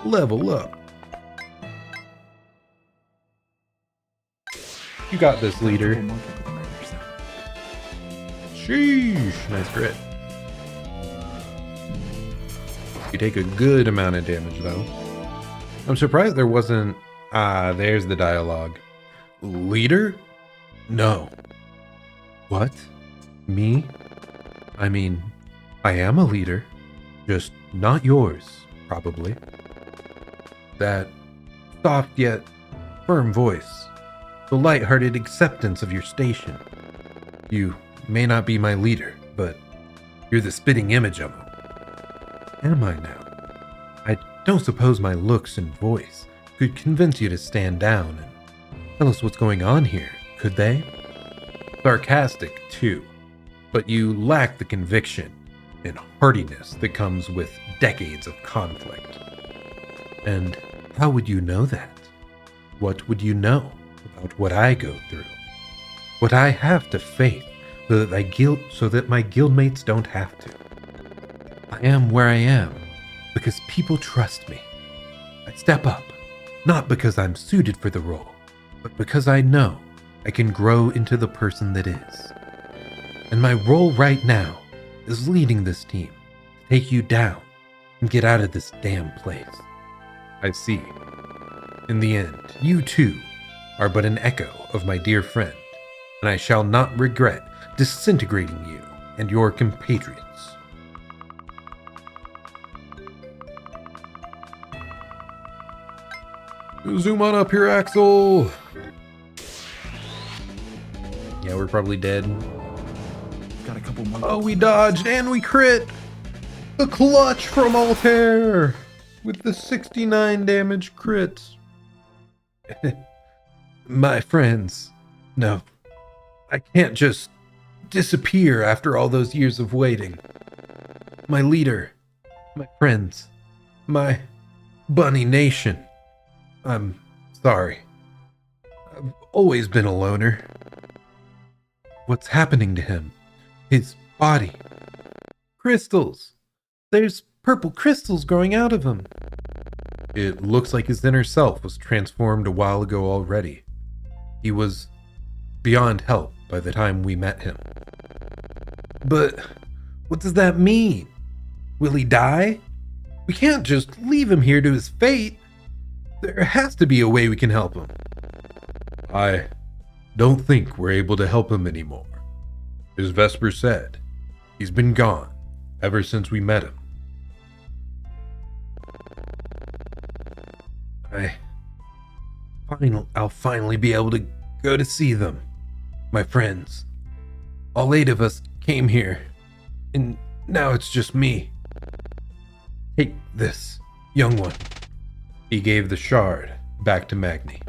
Level up. You got this, leader. Sheesh. Nice crit. You take a good amount of damage, though. I'm surprised there wasn't. There's the dialogue. Leader? No. What? Me? I mean, I am a leader. Just not yours, probably. That soft yet firm voice. The light-hearted acceptance of your station. You may not be my leader, but you're the spitting image of him. Am I now? I don't suppose my looks and voice could convince you to stand down and tell us what's going on here, could they? Sarcastic, too, but you lack the conviction and heartiness that comes with decades of conflict. And how would you know that? What would you know about what I go through? What I have to face so that my guildmates don't have to. I am where I am because people trust me. I step up, not because I'm suited for the role, but because I know I can grow into the person that is. And my role right now is leading this team to take you down and get out of this damn place. I see. In the end, you too are but an echo of my dear friend, and I shall not regret disintegrating you and your compatriots. Zoom on up here, Axel! Yeah, we're probably dead. Got a couple more. Oh, we dodged and we crit! The clutch from Altair! With the 69 damage crit. My friends, no. I can't just disappear after all those years of waiting. My leader, my friends, my bunny nation. I'm sorry. I've always been a loner. What's happening to him? His body. Crystals. There's purple crystals growing out of him. It looks like his inner self was transformed a while ago already. He was beyond help by the time we met him. But what does that mean? Will he die? We can't just leave him here to his fate. There has to be a way we can help him. I don't think we're able to help him anymore. As Vesper said, he's been gone ever since we met him. I'll finally be able to go to see them. My friends. All 8 of us came here, and now it's just me. Take this, young one. He gave the shard back to Magni.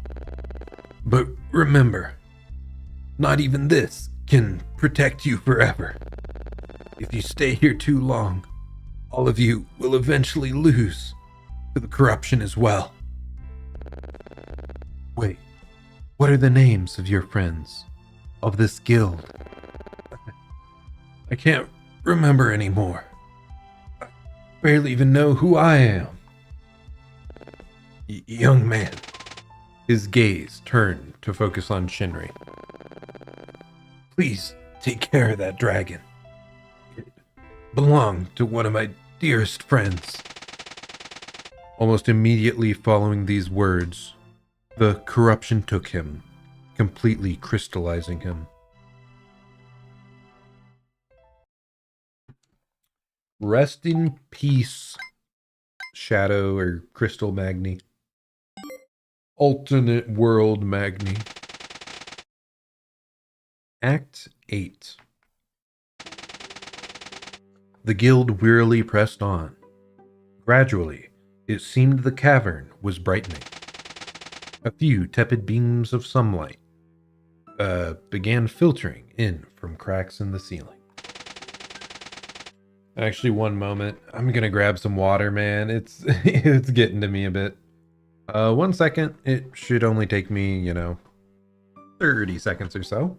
But remember, not even this can protect you forever. If you stay here too long, all of you will eventually lose to the corruption as well. Wait, what are the names of your friends? Of this guild? I can't remember anymore. I barely even know who I am. Young man. His gaze turned to focus on Shinri. Please take care of that dragon. It belonged to one of my dearest friends. Almost immediately following these words, the corruption took him, completely crystallizing him. Rest in peace, Shadow or Crystal Magni. Alternate World Magni. Act 8. The guild wearily pressed on. Gradually, it seemed the cavern was brightening. A few tepid beams of sunlight began filtering in from cracks in the ceiling. Actually, one moment. I'm gonna grab some water, man. It's it's getting to me a bit. 1 second. It should only take me, 30 seconds or so.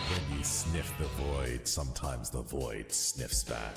When you sniff the void, sometimes the void sniffs back.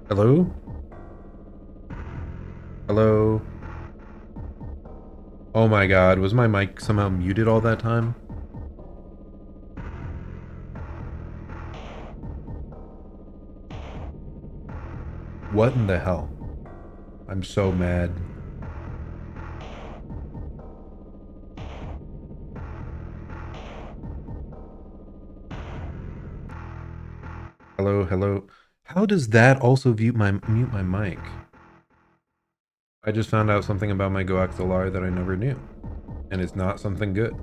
Hello? Hello? Oh my god, was my mic somehow muted all that time? What in the hell? I'm so mad. Hello, hello. How does that also mute my mic? I just found out something about my GoXLR that I never knew. And it's not something good.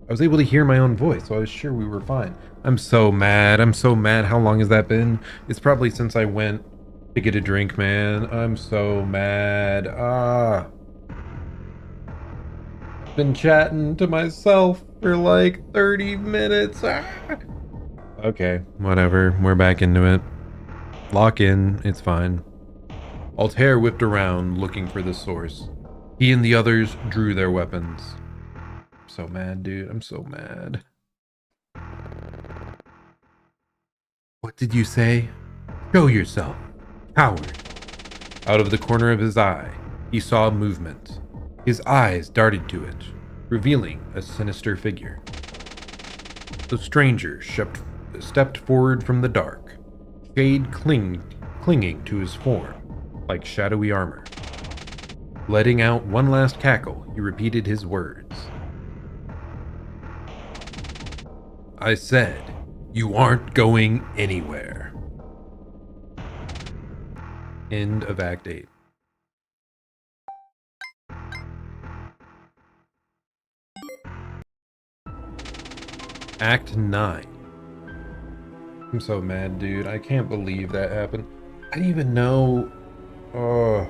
I was able to hear my own voice, so I was sure we were fine. I'm so mad. I'm so mad. How long has that been? It's probably since I went to get a drink, man. I'm so mad. I've been chatting to myself for like 30 minutes. Okay, whatever. We're back into it. Lock in. It's fine. Altair whipped around looking for the source. He and the others drew their weapons. I'm so mad, dude. I'm so mad. What did you say? Show yourself, coward. Out of the corner of his eye, he saw movement. His eyes darted to it, revealing a sinister figure. The stranger stepped forward from the dark, shade clinging to his form like shadowy armor. Letting out one last cackle, he repeated his words. I said, you aren't going anywhere. End of Act 8. Act 9. I'm so mad, dude. I can't believe that happened. I didn't even know. Oh.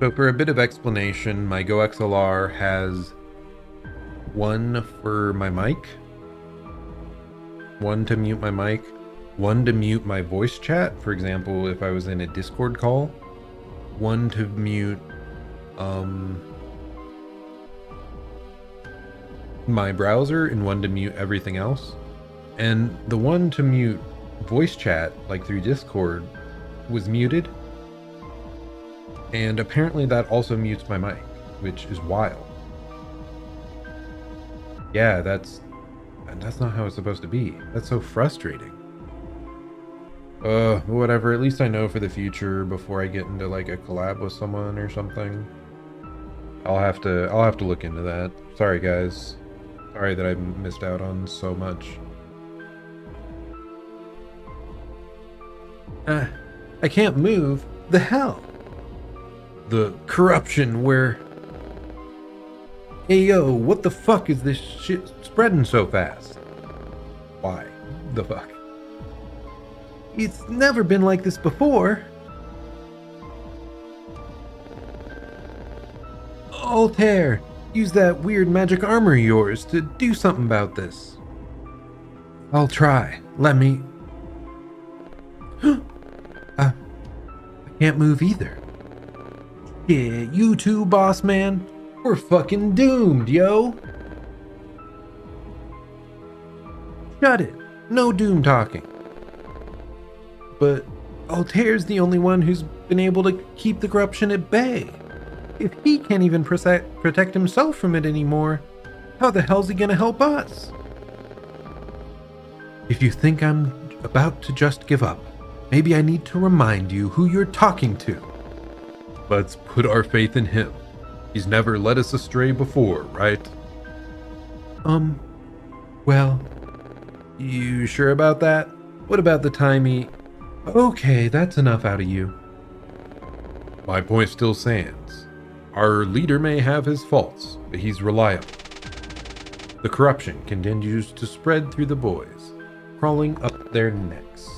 So for a bit of explanation, my GoXLR has one for my mic, one to mute my mic, one to mute my voice chat, for example, if I was in a Discord call, one to mute my browser, and one to mute everything else. And the one to mute voice chat, like through Discord, was muted. And apparently that also mutes my mic, which is wild. Yeah, that's not how it's supposed to be. That's so frustrating. Whatever. At least I know for the future before I get into like a collab with someone or something. I'll have to look into that. Sorry guys. Sorry that I missed out on so much. I can't move. The hell? The corruption where... Hey yo, what the fuck is this shit spreading so fast? Why the fuck? It's never been like this before. Altair, use that weird magic armor of yours to do something about this. I'll try. Let me... I can't move either. Yeah, you too, boss man. We're fucking doomed, yo. Shut it. No doom talking. But Altair's the only one who's been able to keep the corruption at bay. If he can't even protect himself from it anymore, how the hell's he gonna help us? If you think I'm about to just give up, maybe I need to remind you who you're talking to. Let's put our faith in him. He's never led us astray before, right? Well, you sure about that? What about the time he... Okay, that's enough out of you. My point still stands. Our leader may have his faults, but he's reliable. The corruption continues to spread through the boys, crawling up their necks.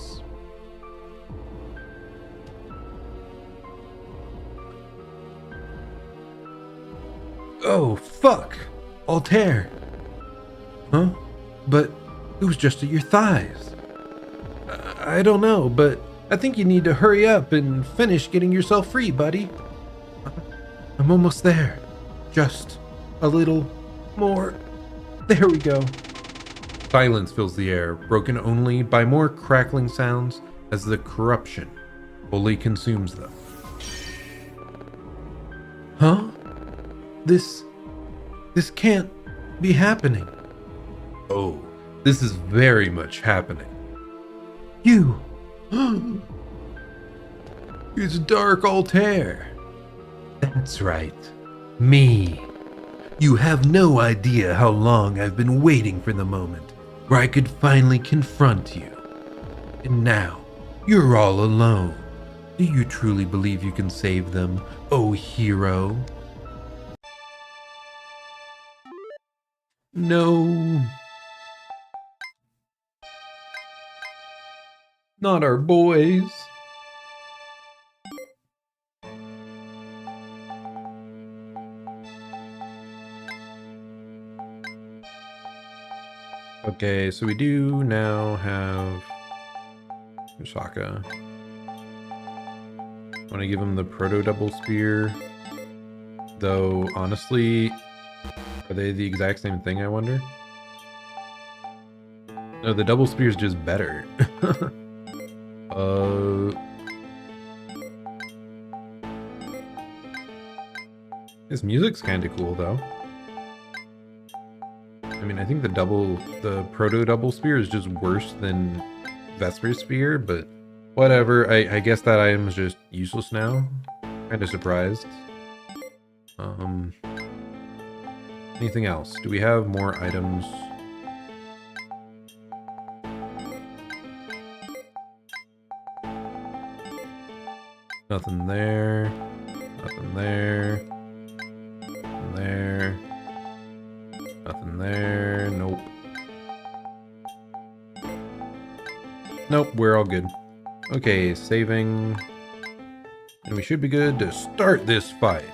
Oh, fuck! Altair! Huh? But it was just at your thighs. I don't know, but I think you need to hurry up and finish getting yourself free, buddy. I'm almost there. Just a little more. There we go. Silence fills the air, broken only by more crackling sounds as the corruption fully consumes them. Huh? This can't be happening. Oh, this is very much happening. You! It's Dark Altair. That's right. Me. You have no idea how long I've been waiting for the moment where I could finally confront you. And now, you're all alone. Do you truly believe you can save them, oh hero? No. Not our boys. Okay, so we do now have Misaka. Want to give him the proto double spear, though honestly, are they the exact same thing, I wonder? No, the double spear is just better. This music's kind of cool though. I mean, I think the proto double spear is just worse than Vesper's spear, but whatever. I guess that item is just useless now. Kind of surprised. Anything else? Do we have more items? Nothing there. Nothing there. Nothing there. Nothing there. Nope. Nope, we're all good. Okay, saving. And we should be good to start this fight.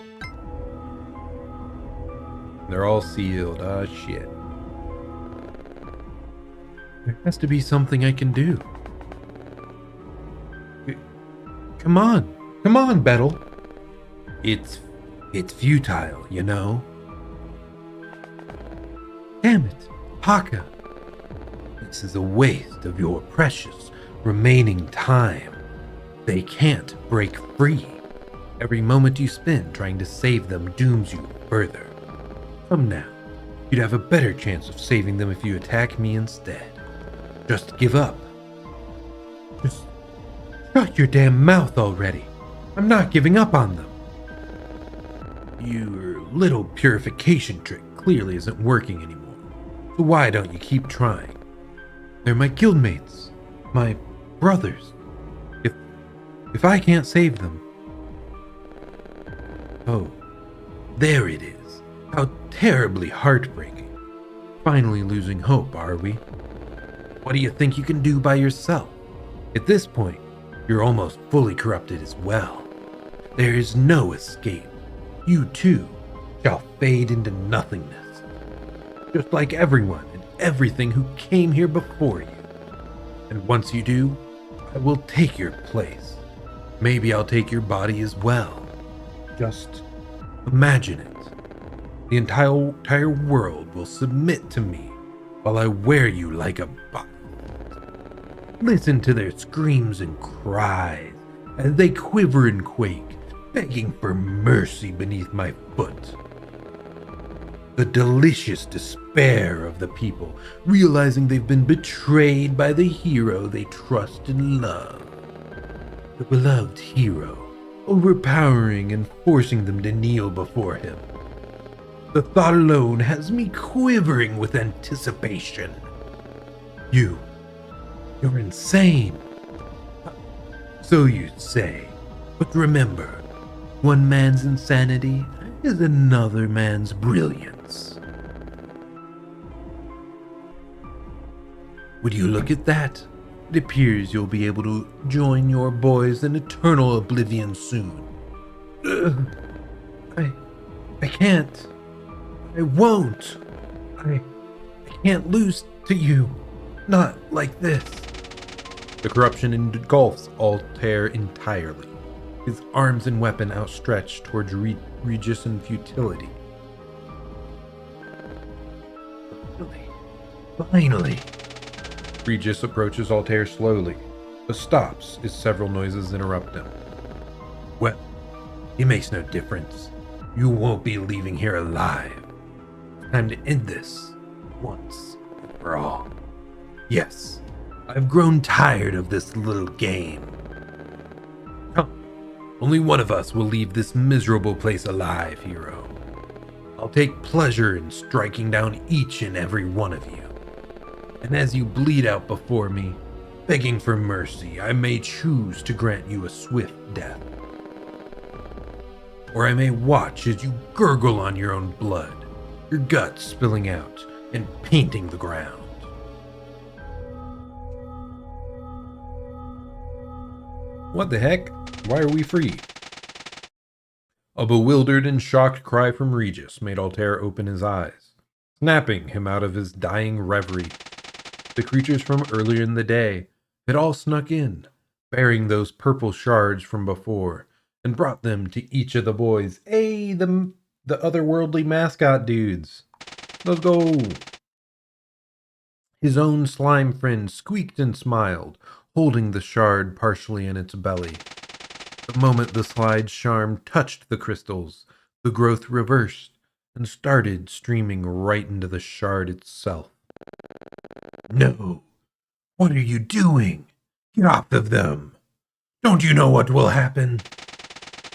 They're all sealed. Ah, shit. There has to be something I can do. Come on. Come on, Bettel. It's futile, you know? Damn it, Haka. This is a waste of your precious remaining time. They can't break free. Every moment you spend trying to save them dooms you further. Come now. You'd have a better chance of saving them if you attack me instead. Just give up. Just shut your damn mouth already. I'm not giving up on them. Your little purification trick clearly isn't working anymore. So why don't you keep trying? They're my guildmates. My brothers. If I can't save them... Oh, there it is. How terribly heartbreaking. Finally losing hope, are we? What do you think you can do by yourself? At this point, you're almost fully corrupted as well. There is no escape. You too shall fade into nothingness. Just like everyone and everything who came here before you. And once you do, I will take your place. Maybe I'll take your body as well. Just imagine it. The entire world will submit to me while I wear you like a butt. Listen to their screams and cries as they quiver and quake, begging for mercy beneath my foot. The delicious despair of the people, realizing they've been betrayed by the hero they trust and love. The beloved hero, overpowering and forcing them to kneel before him. The thought alone has me quivering with anticipation. You're insane. So you'd say. But remember, one man's insanity is another man's brilliance. Would you look at that? It appears you'll be able to join your boys in eternal oblivion soon. I can't. I won't. I can't lose to you. Not like this. The corruption engulfs Altair entirely, his arms and weapon outstretched towards Regis in futility. Finally. Regis approaches Altair slowly, but stops as several noises interrupt him. Well, it makes no difference. You won't be leaving here alive. Time to end this, once and for all. Yes, I've grown tired of this little game. Come, only one of us will leave this miserable place alive, hero. I'll take pleasure in striking down each and every one of you. And as you bleed out before me, begging for mercy, I may choose to grant you a swift death. Or I may watch as you gurgle on your own blood, your guts spilling out and painting the ground. What the heck? Why are we free? A bewildered and shocked cry from Regis made Altair open his eyes, snapping him out of his dying reverie. The creatures from earlier in the day had all snuck in, bearing those purple shards from before, and brought them to each of the boys. Hey, the otherworldly mascot dudes. Let's go. His own slime friend squeaked and smiled, holding the shard partially in its belly. The moment the slide's charm touched the crystals, the growth reversed and started streaming right into the shard itself. No! What are you doing? Get off of them! Don't you know what will happen?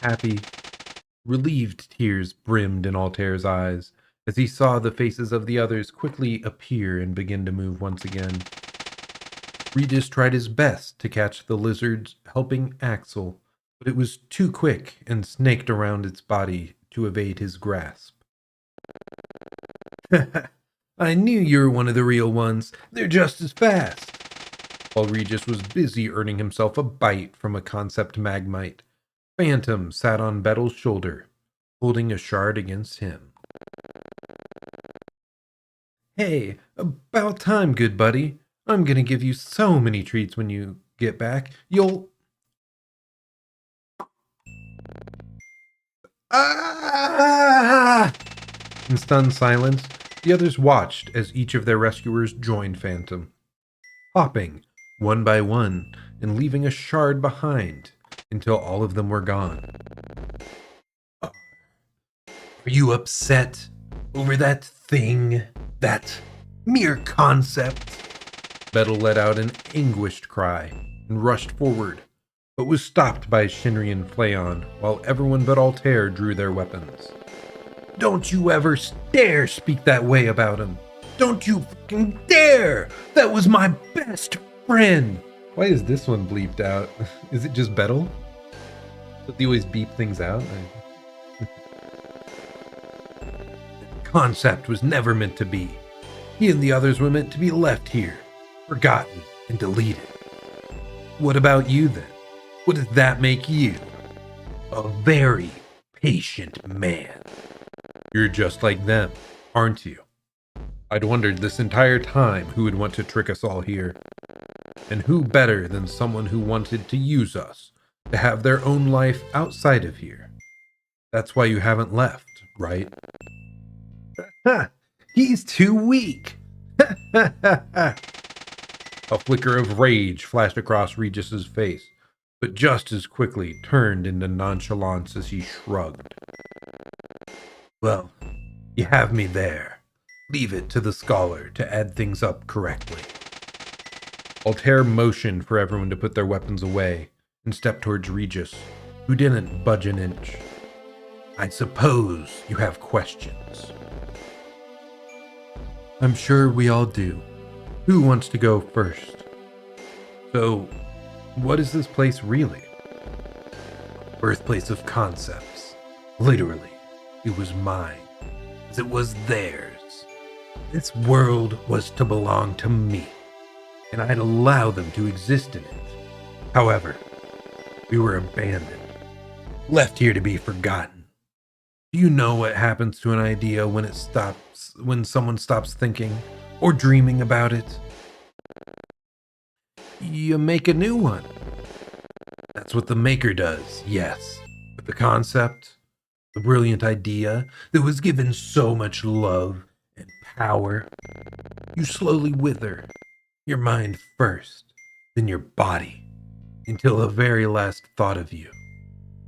Happy, relieved tears brimmed in Altair's eyes as he saw the faces of the others quickly appear and begin to move once again. Regis tried his best to catch the lizard's helping Axel, but it was too quick and snaked around its body to evade his grasp. I knew you were one of the real ones. They're just as fast. While Regis was busy earning himself a bite from a concept magmite, Phantom sat on Bettel's shoulder, holding a shard against him. Hey, about time, good buddy. I'm gonna give you so many treats when you get back. You'll... Ah! In stunned silence, the others watched as each of their rescuers joined Phantom, hopping one by one and leaving a shard behind until all of them were gone. Are you upset over that thing? That mere concept? Bettel let out an anguished cry and rushed forward, but was stopped by Shinri and Flayon while everyone but Altair drew their weapons. Don't you ever dare speak that way about him. Don't you fucking dare! That was my best friend! Why is this one bleeped out? Is it just Bettel? Does he always beep things out? Concept was never meant to be. He and the others were meant to be left here, forgotten and deleted. What about you then? What does that make you? A very patient man. You're just like them, aren't you? I'd wondered this entire time who would want to trick us all here. And who better than someone who wanted to use us, to have their own life outside of here. That's why you haven't left, right? Ha! He's too weak! A flicker of rage flashed across Regis's face, but just as quickly turned into nonchalance as he shrugged. Well, you have me there. Leave it to the scholar to add things up correctly. Altair motioned for everyone to put their weapons away and stepped towards Regis, who didn't budge an inch. I suppose you have questions. I'm sure we all do. Who wants to go first? So, what is this place really? Birthplace of concepts. Literally, it was mine, as it was theirs. This world was to belong to me, and I'd allow them to exist in it. However, we were abandoned, left here to be forgotten. Do you know what happens to an idea when someone stops thinking or dreaming about it? You make a new one. That's what the maker does, yes. But the concept, the brilliant idea that was given so much love and power, you slowly wither. Your mind first, then your body, until the very last thought of you,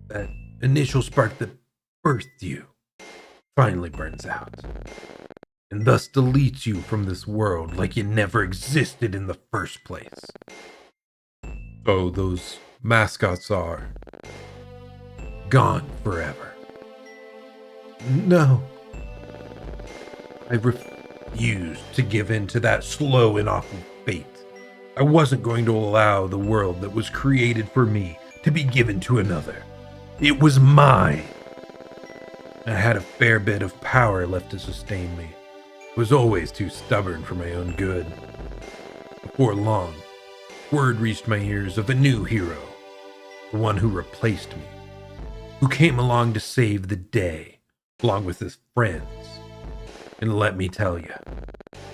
that initial spark that birthed you, finally burns out, and thus deletes you from this world like you never existed in the first place. So those mascots are gone forever. No. I refused to give in to that slow and awful fate. I wasn't going to allow the world that was created for me to be given to another. It was mine. I had a fair bit of power left to sustain me. I was always too stubborn for my own good. Before long, word reached my ears of a new hero, the one who replaced me, who came along to save the day, along with his friends. And let me tell you,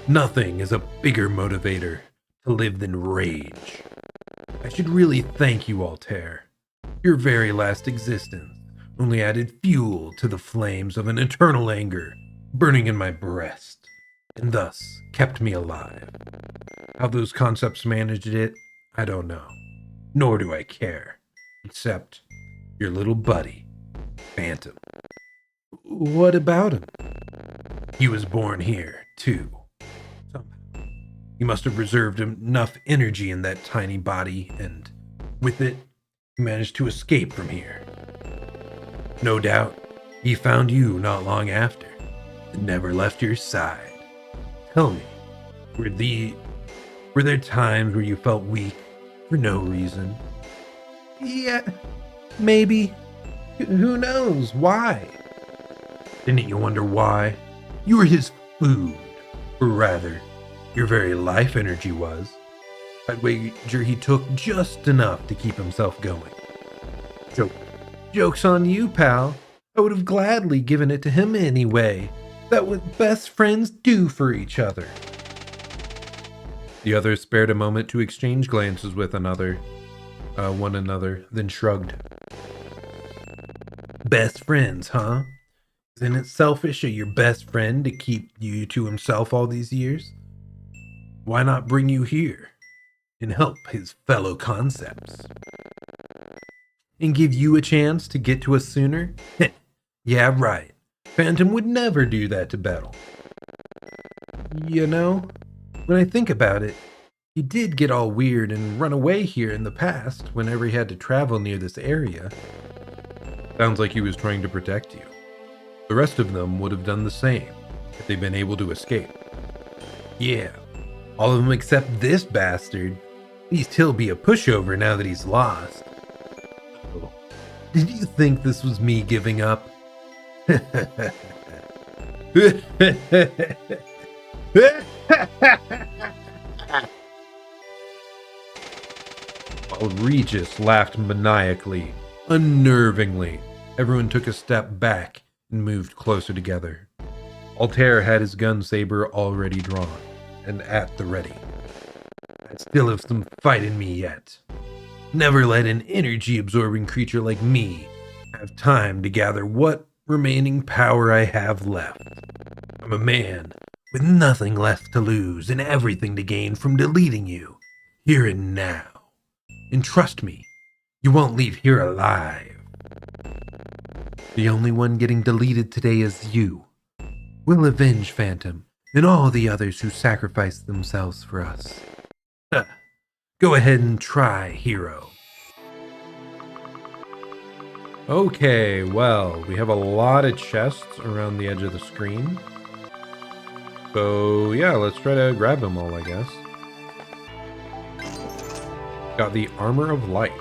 nothing is a bigger motivator to live than rage. I should really thank you, Altair. Your very last existence only added fuel to the flames of an eternal anger burning in my breast, and thus kept me alive. How those concepts managed it, I don't know, nor do I care, except your little buddy, Phantom. What about him? He was born here, too. Somehow. He must have reserved enough energy in that tiny body, and with it, he managed to escape from here. No doubt, he found you not long after, and never left your side. Tell me, were there times where you felt weak for no reason? Yeah, maybe. Who knows? Why? Didn't you wonder why? You were his food, or rather, your very life energy was. I'd wager he took just enough to keep himself going. Joke's on you, pal. I would have gladly given it to him anyway. That's what best friends do for each other. The others spared a moment to exchange glances with one another, then shrugged. Best friends, huh? Isn't it selfish of your best friend to keep you to himself all these years? Why not bring you here and help his fellow concepts? And give you a chance to get to us sooner? Yeah, right. Phantom would never do that to Battle. You know, when I think about it, he did get all weird and run away here in the past whenever he had to travel near this area. Sounds like he was trying to protect you. The rest of them would have done the same if they'd been able to escape. Yeah, all of them except this bastard. At least he'll be a pushover now that he's lost. Oh, did you think this was me giving up? While Regis laughed maniacally, unnervingly, everyone took a step back and moved closer together. Altair had his gun saber already drawn and at the ready. I still have some fight in me yet. Never let an energy-absorbing creature like me have time to gather what remaining power I have left. I'm a man with nothing left to lose and everything to gain from deleting you, here and now. And trust me, you won't leave here alive. The only one getting deleted today is you. We'll avenge Phantom and all the others who sacrificed themselves for us. Go ahead and try, hero. Okay, well, we have a lot of chests around the edge of the screen. So, yeah, let's try to grab them all, I guess. Got the Armor of Light.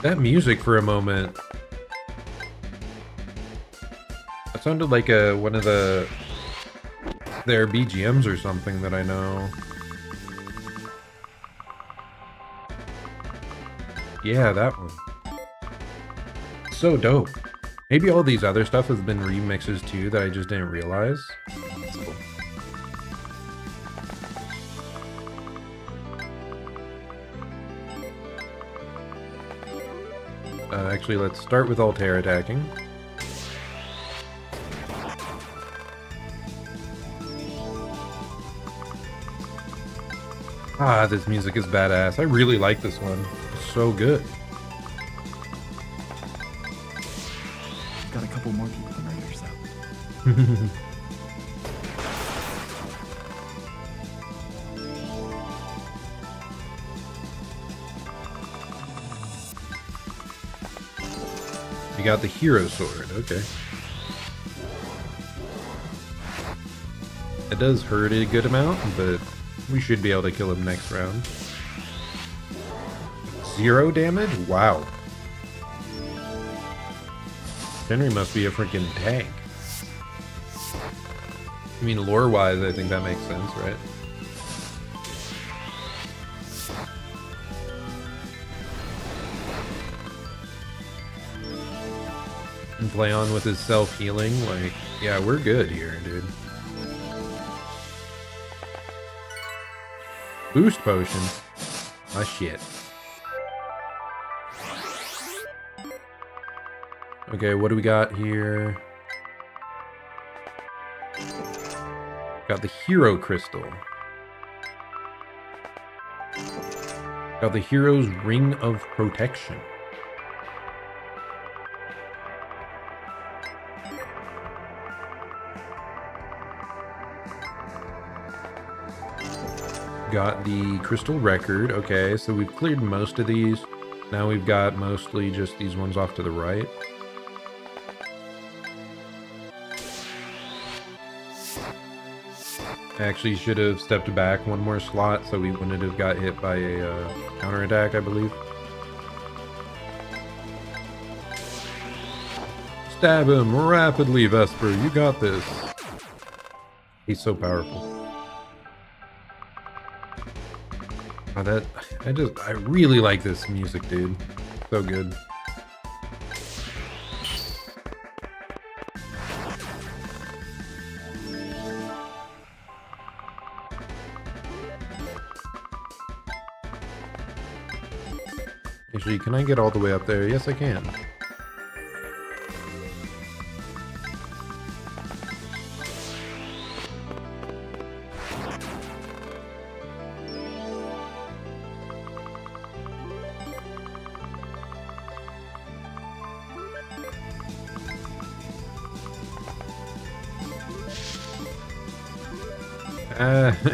That music for a moment. That sounded like one of their BGMs or something that I know. Yeah, that one. So dope. Maybe all these other stuff has been remixes too that I just didn't realize. That's cool. Actually, let's start with Altair attacking. Ah, this music is badass. I really like this one. It's so good. Got a couple more people than Raiders out. You got the hero sword, okay. It does hurt a good amount, but we should be able to kill him next round. 0 damage? Wow. Henry must be a freaking tank. I mean, lore-wise, I think that makes sense, right? And play on with his self-healing, like, yeah, we're good here, dude. Boost potion. Ah, shit. Okay, what do we got here? Got the hero crystal. Got the hero's ring of protection. Got the crystal record. Okay, so we've cleared most of these. Now we've got mostly just these ones off to the right. I actually should have stepped back one more slot so we wouldn't have got hit by a counterattack, I believe. Stab him rapidly, Vesper. You got this. He's so powerful. Oh, I really like this music, dude. So good. Actually, can I get all the way up there? Yes, I can.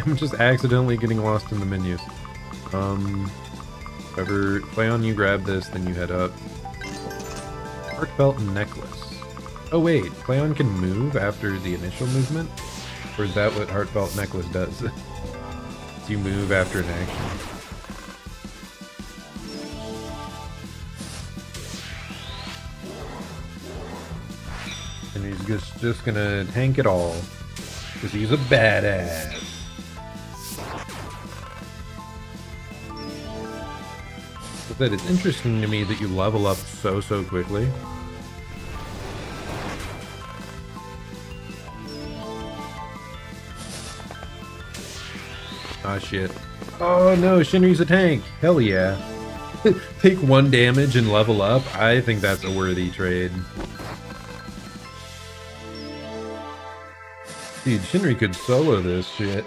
I'm just accidentally getting lost in the menus. Whoever, Cleon, you grab this, then you head up. Heartfelt necklace. Oh wait, Cleon can move after the initial movement? Or is that what Heartfelt necklace does? You move after an action. And he's just gonna tank it all. Because he's a badass. But it's interesting to me that you level up so quickly. Ah, shit. Oh no, Shinry's a tank. Hell yeah. Take 1 damage and level up. I think that's a worthy trade. Dude, Shinry could solo this shit.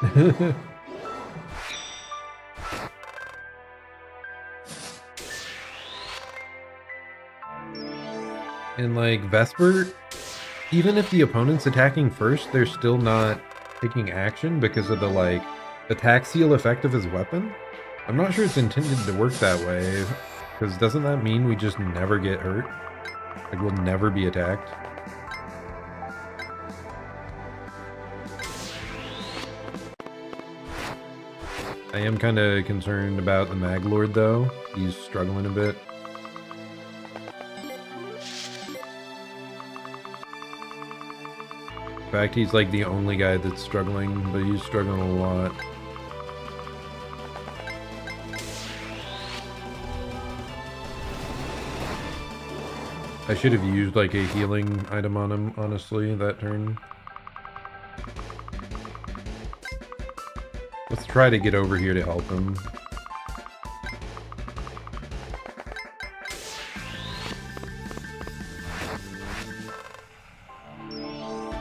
And like Vesper, even if the opponent's attacking first, they're still not taking action because of the like attack seal effect of his weapon. I'm not sure it's intended to work that way, because doesn't that mean we just never get hurt? Like we'll never be attacked? I am kind of concerned about the Maglord though. He's struggling a bit. In fact, he's like the only guy that's struggling, but he's struggling a lot. I should have used like a healing item on him, honestly, that turn. Let's try to get over here to help him.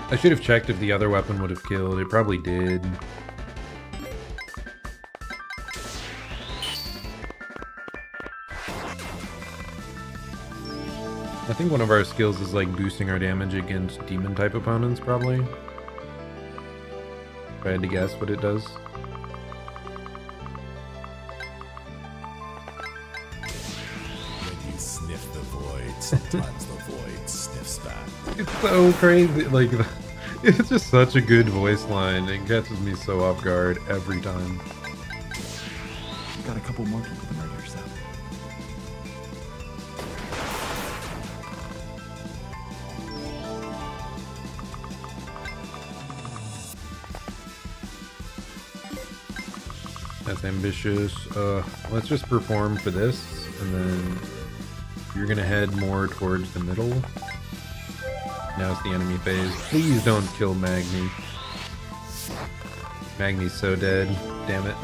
I should have checked if the other weapon would have killed. It probably did. I think one of our skills is like boosting our damage against demon type opponents, probably. If I had to guess what it does. When you sniff the void, sometimes the void sniffs back. It's so crazy. Like, it's just such a good voice line. It catches me so off guard every time. Got a couple more people to murder, so. That's ambitious. Let's just perform for this, and then you're gonna head more towards the middle. Now it's the enemy phase. Please don't kill Magni. Magni's so dead. Damn it.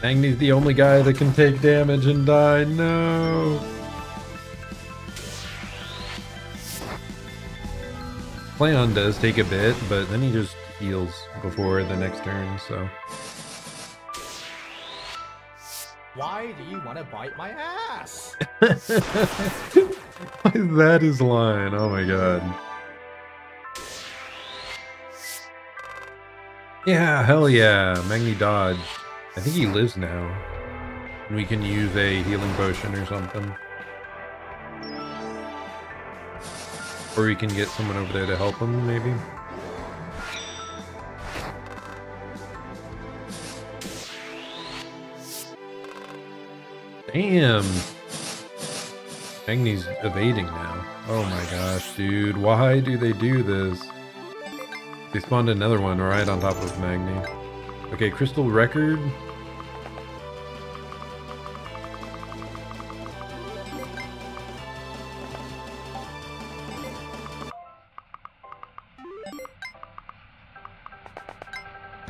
Magni's the only guy that can take damage and die. No. Cleon does take a bit, but then he just heals before the next turn, so. Why do you want to bite my ass? Why is that his line? Oh my god. Yeah, hell yeah. Magni dodged. I think he lives now. And we can use a healing potion or something. Or we can get someone over there to help him, maybe. Damn! Magni's evading now. Oh my gosh, dude. Why do they do this? They spawned another one right on top of Magni. Okay, Crystal Record.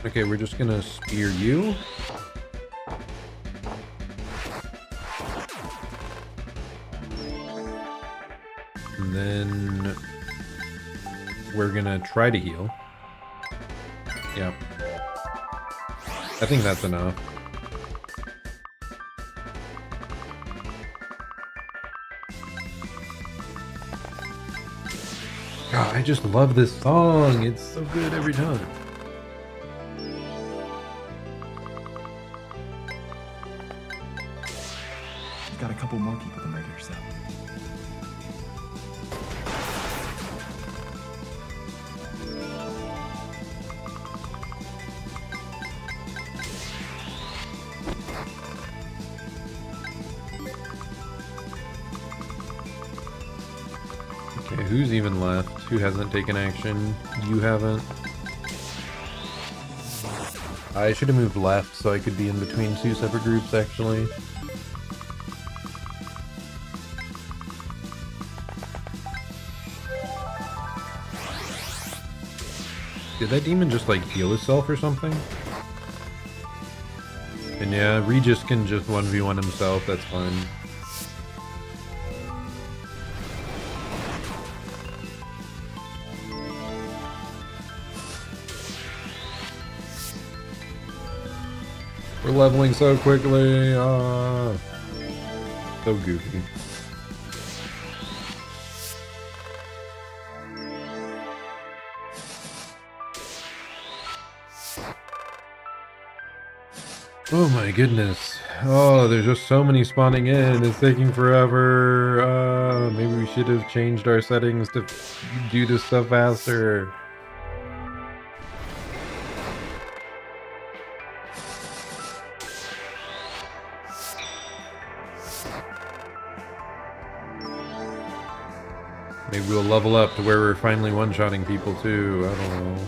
Okay, we're just gonna spear you. And then we're gonna try to heal. Yep. I think that's enough. God, I just love this song. It's so good every time. Got a couple more people to murder, so. Okay, who's even left? Who hasn't taken action? You haven't. I should have moved left so I could be in between two separate groups, actually. Did that demon just like heal itself or something? And yeah, Regis can just 1v1 himself, that's fine. We're leveling so quickly, so goofy. Oh my goodness. Oh, there's just so many spawning in. It's taking forever. Maybe we should have changed our settings to do this stuff faster. Maybe we'll level up to where we're finally one-shotting people too. I don't know.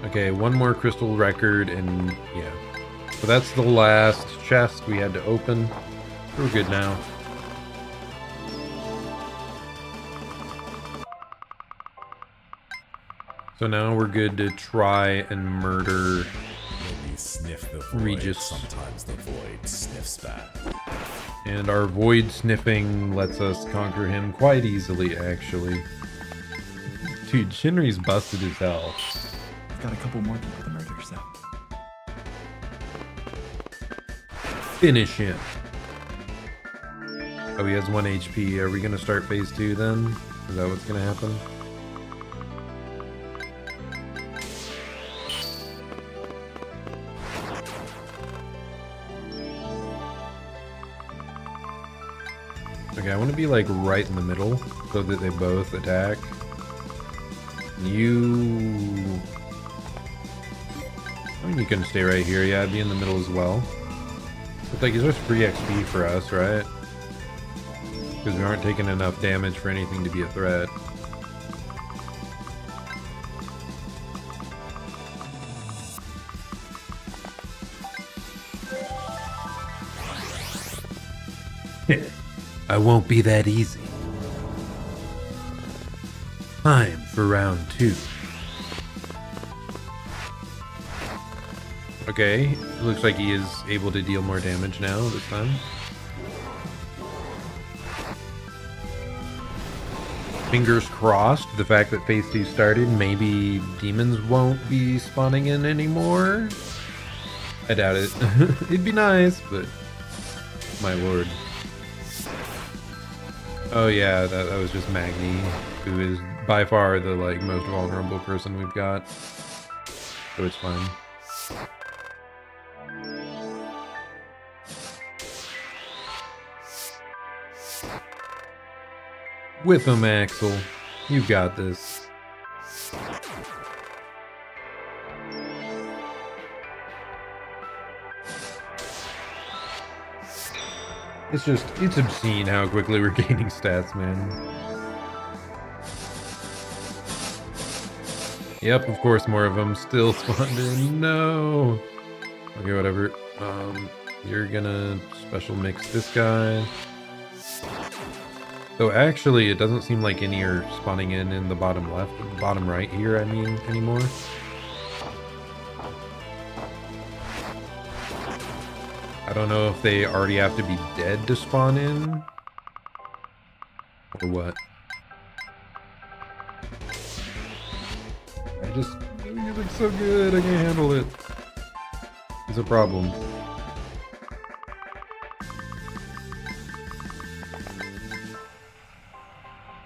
Okay, one more crystal record and yeah. So that's the last chest we had to open. We're good now. So now we're good to try and murder When you sniff the void, Regis. sometimes the void sniffs back. And our void sniffing lets us conquer him quite easily, actually. Dude, Shinri's busted as hell. I've got a couple more people to murder, so. Finish him. Oh, he has 1 HP. Are we gonna start phase 2 then? Is that what's gonna happen? Okay, I want to be like right in the middle so that they both attack. You... I mean, you can stay right here. Yeah, be in the middle as well. Looks like it's just free XP for us, right? Because we aren't taking enough damage for anything to be a threat. I won't be that easy. Time for round 2. Okay, looks like he is able to deal more damage now this time. Fingers crossed, the fact that phase 2 started, maybe demons won't be spawning in anymore? I doubt it. It'd be nice, but my lord. Oh yeah, that was just Magni, who is by far the like most vulnerable person we've got. So it's fine. With him, Axel. You got this. It's obscene how quickly we're gaining stats, man. Yep, of course more of them still spawned in. No! Okay, whatever. You're gonna special mix this guy. So actually, it doesn't seem like any are spawning in the bottom left, bottom right here, I mean, anymore. I don't know if they already have to be dead to spawn in, or what. The music's so good, I can't handle it. It's a problem.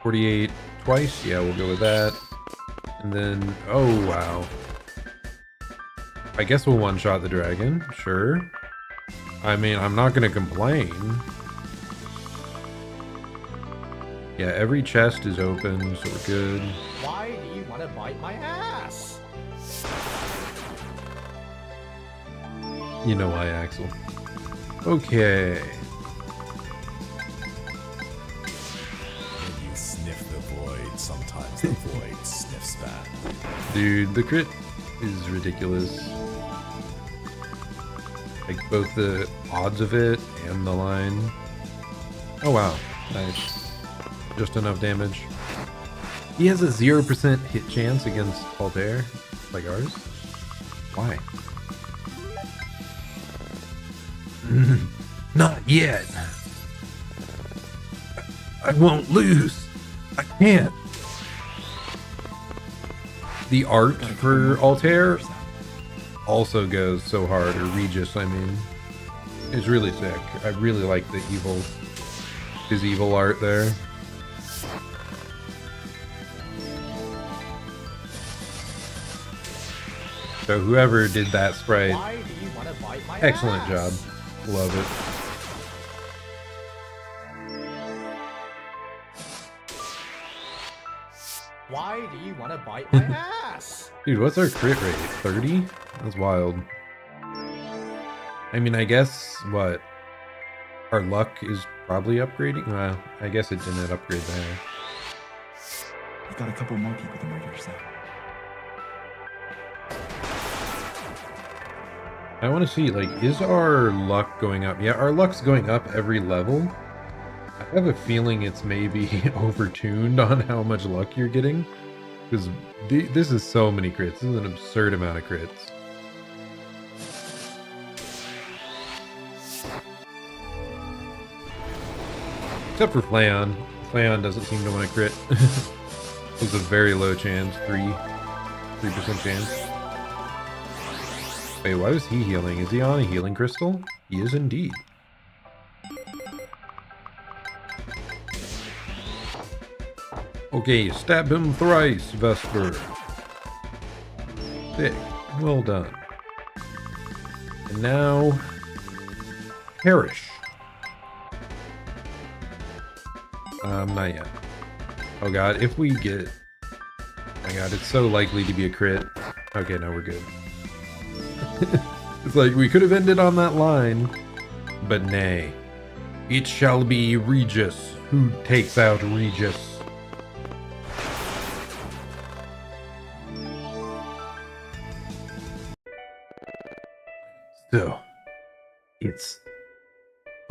$48 twice, yeah, we'll go with that. And then, oh wow. I guess we'll one-shot the dragon, sure. I mean, I'm not gonna complain. Yeah, every chest is open, so we're good. Why do you want to bite my ass? You know why, Axel. Okay. When you sniff the void, sometimes the void sniffs back. Dude, the crit is ridiculous. Like, both the odds of it and the line. Oh wow, nice. Just enough damage. He has a 0% hit chance against Altair, like ours. Why? Not yet. I won't lose. I can't. The art for Altair also goes so hard, or Regis, I mean. It's really sick. I really like his evil art there. So whoever did that sprite, Why do you want to bite my excellent ass? job. Love it. Why do you want to bite my ass? Dude, what's our crit rate? 30? That's wild. I mean, I guess, what? Our luck is probably upgrading? Well, I guess it didn't upgrade there. I've got a couple more people to murder, so. I want to see, like, is our luck going up? Yeah, our luck's going up every level. I have a feeling it's maybe overtuned on how much luck you're getting. Because this is so many crits. This is an absurd amount of crits. Except for Flayon. Flayon doesn't seem to want to crit. It was a very low chance. 3% chance. Wait, why was he healing? Is he on a healing crystal? He is indeed. Okay, stab him thrice, Vesper. Sick. Well done. And now... perish. Not yet. Oh god, if we get... oh my god, it's so likely to be a crit. Okay, now we're good. It's like, we could have ended on that line. But nay. It shall be Regis who takes out Regis. So, it's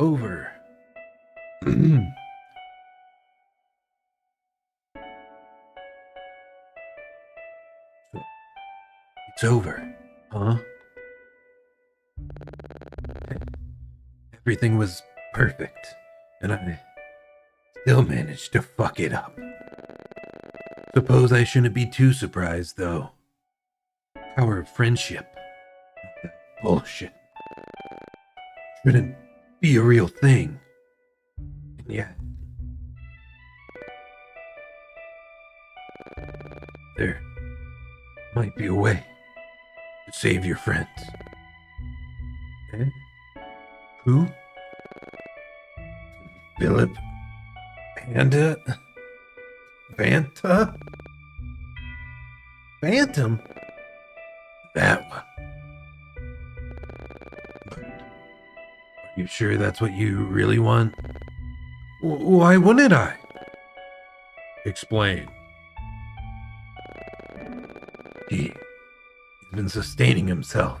over. It's over, huh? Everything was perfect, and I still managed to fuck it up. Suppose I shouldn't be too surprised, though. Power of friendship. That bullshit. Shouldn't be a real thing. And yet... there might be a way to save your friends. Eh? Who? Philip? Panda? Vanta? Phantom? That one. But are you sure that's what you really want? Why wouldn't I? Explain. He's been sustaining himself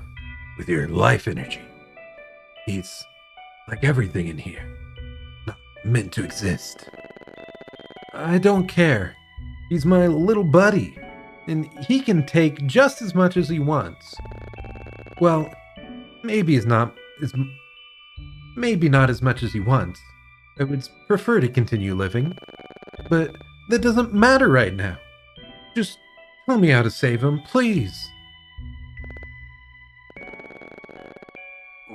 with your life energy. He's like everything in here, not meant to exist. I don't care. He's my little buddy, and he can take just as much as he wants. Well, maybe not as much as he wants. I would prefer to continue living, but that doesn't matter right now. Just tell me how to save him, please.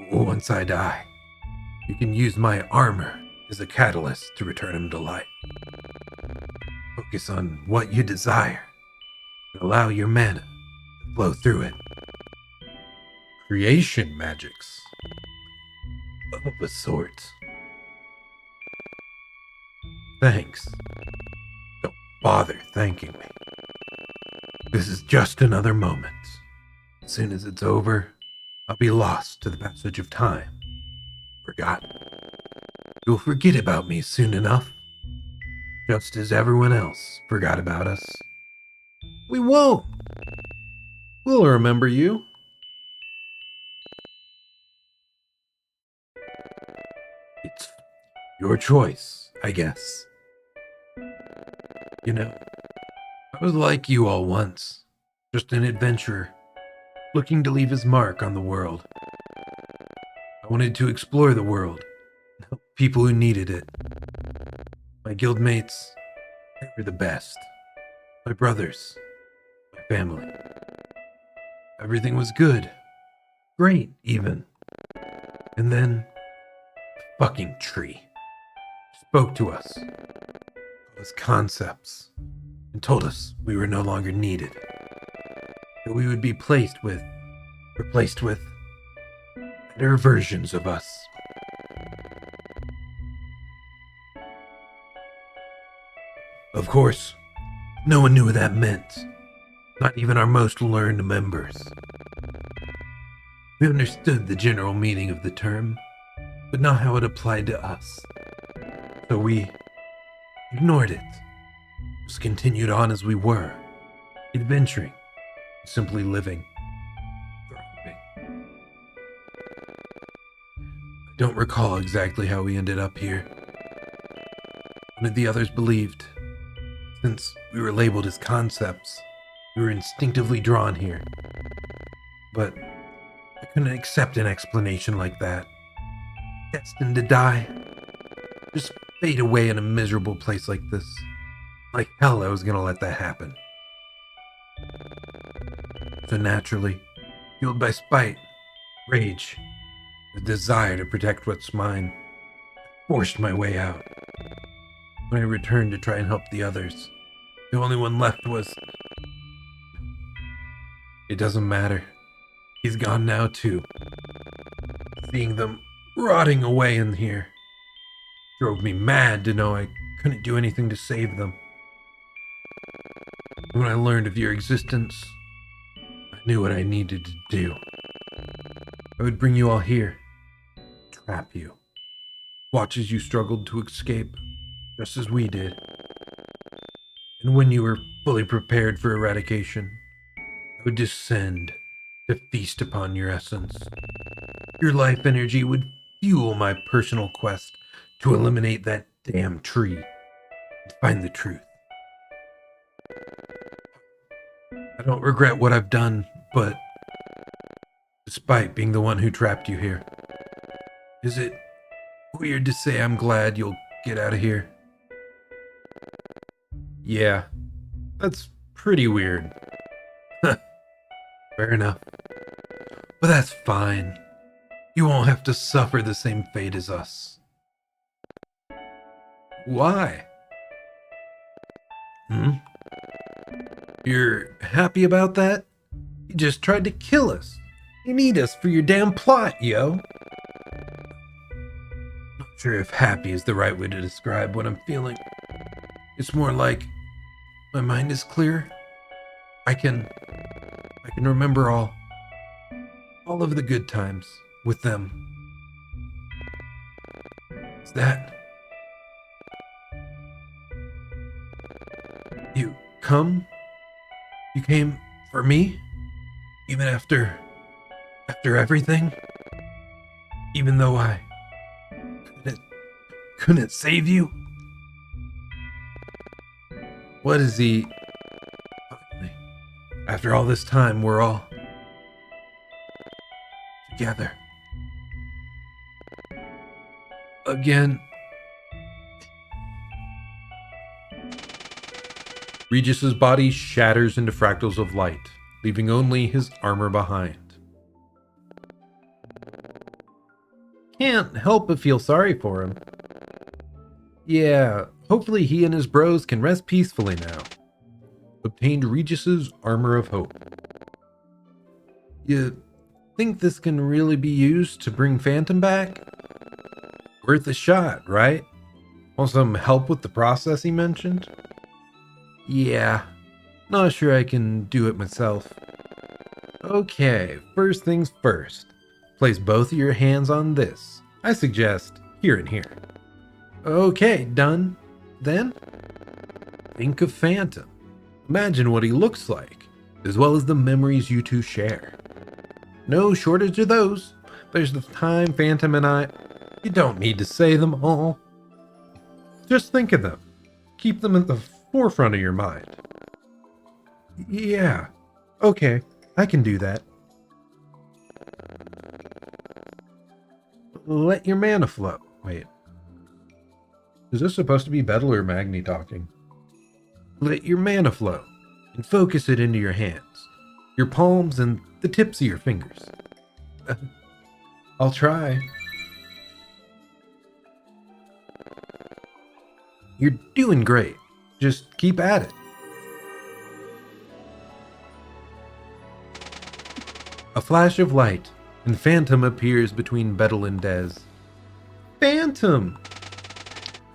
Once I die, you can use my armor as a catalyst to return him to life. Focus on what you desire and allow your mana to flow through it. Creation magics of a sort. Thanks. Don't bother thanking me. This is just another moment. As soon as it's over, I'll be lost to the passage of time. Forgotten. You'll forget about me soon enough. Just as everyone else forgot about us. We won't. We'll remember you. It's your choice, I guess. You know, I was like you all once. Just an adventurer, looking to leave his mark on the world. I wanted to explore the world, and help people who needed it. My guildmates, they were the best. My brothers, my family. Everything was good. Great, even. And then, the fucking tree spoke to us. Told us concepts, and told us we were no longer needed. That we would be replaced with better versions of us. Of course, no one knew what that meant. Not even our most learned members. We understood the general meaning of the term, but not how it applied to us. So we ignored it. Just continued on as we were, adventuring, simply living, thriving. I don't recall exactly how we ended up here. One of the others believed Since we were labeled as concepts, we were instinctively drawn here. But I couldn't accept an explanation like that. Destined to die. Just fade away in a miserable place like this. Like hell I was gonna let that happen. So naturally, fueled by spite, rage, the desire to protect what's mine, I forced my way out. When I returned to try and help the others, the only one left was... It doesn't matter. He's gone now too. Seeing them rotting away in here drove me mad to know I couldn't do anything to save them. When I learned of your existence, I knew what I needed to do. I would bring you all here, trap you, watch as you struggled to escape, just as we did. And when you were fully prepared for eradication, I would descend to feast upon your essence. Your life energy would fuel my personal quest to eliminate that damn tree and find the truth. I don't regret what I've done, but despite being the one who trapped you here, is it weird to say I'm glad you'll get out of here? Yeah, that's pretty weird. Fair enough. But that's fine. You won't have to suffer the same fate as us. Why? You're happy about that? You just tried to kill us. You need us for your damn plot, yo. Not sure if happy is the right way to describe what I'm feeling. It's more like my mind is clear. I can remember all of the good times with them. Is that... You came for me? Even after everything? Even though I couldn't save you? What is he... After all this time, we're all together. Again. Regis's body shatters into fractals of light, leaving only his armor behind. Can't help but feel sorry for him. Yeah, hopefully he and his bros can rest peacefully now. Obtained Regis's Armor of Hope. You think this can really be used to bring Phantom back? Worth a shot, right? Want some help with the process he mentioned? Yeah, not sure I can do it myself. Okay, first things first. Place both of your hands on this. I suggest here and here. Okay, done. Then, think of Phantom. Imagine what he looks like, as well as the memories you two share. No shortage of those. There's the time Phantom and I... You don't need to say them all. Just think of them. Keep them at the forefront of your mind. Yeah. Okay, I can do that. Let your mana flow. Wait. Is this supposed to be Betel or Magni talking? Let your mana flow and focus it into your hands, your palms, and the tips of your fingers. I'll try. You're doing great. Just keep at it. A flash of light, and Phantom appears between Betel and Dez. Phantom!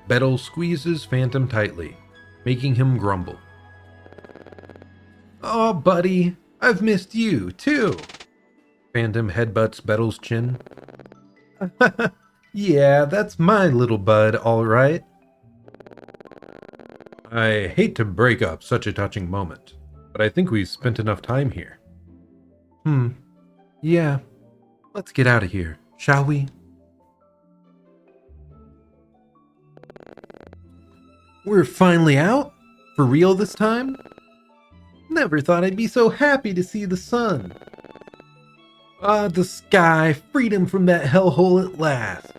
Betel squeezes Phantom tightly, making him grumble. Aw, buddy, I've missed you, too. Phantom headbutts Betel's chin. Yeah, that's my little bud, all right. I hate to break up such a touching moment, but I think we've spent enough time here. Yeah. Let's get out of here, shall we? We're finally out? For real this time? Never thought I'd be so happy to see the sun. Ah, the sky, freedom from that hellhole at last.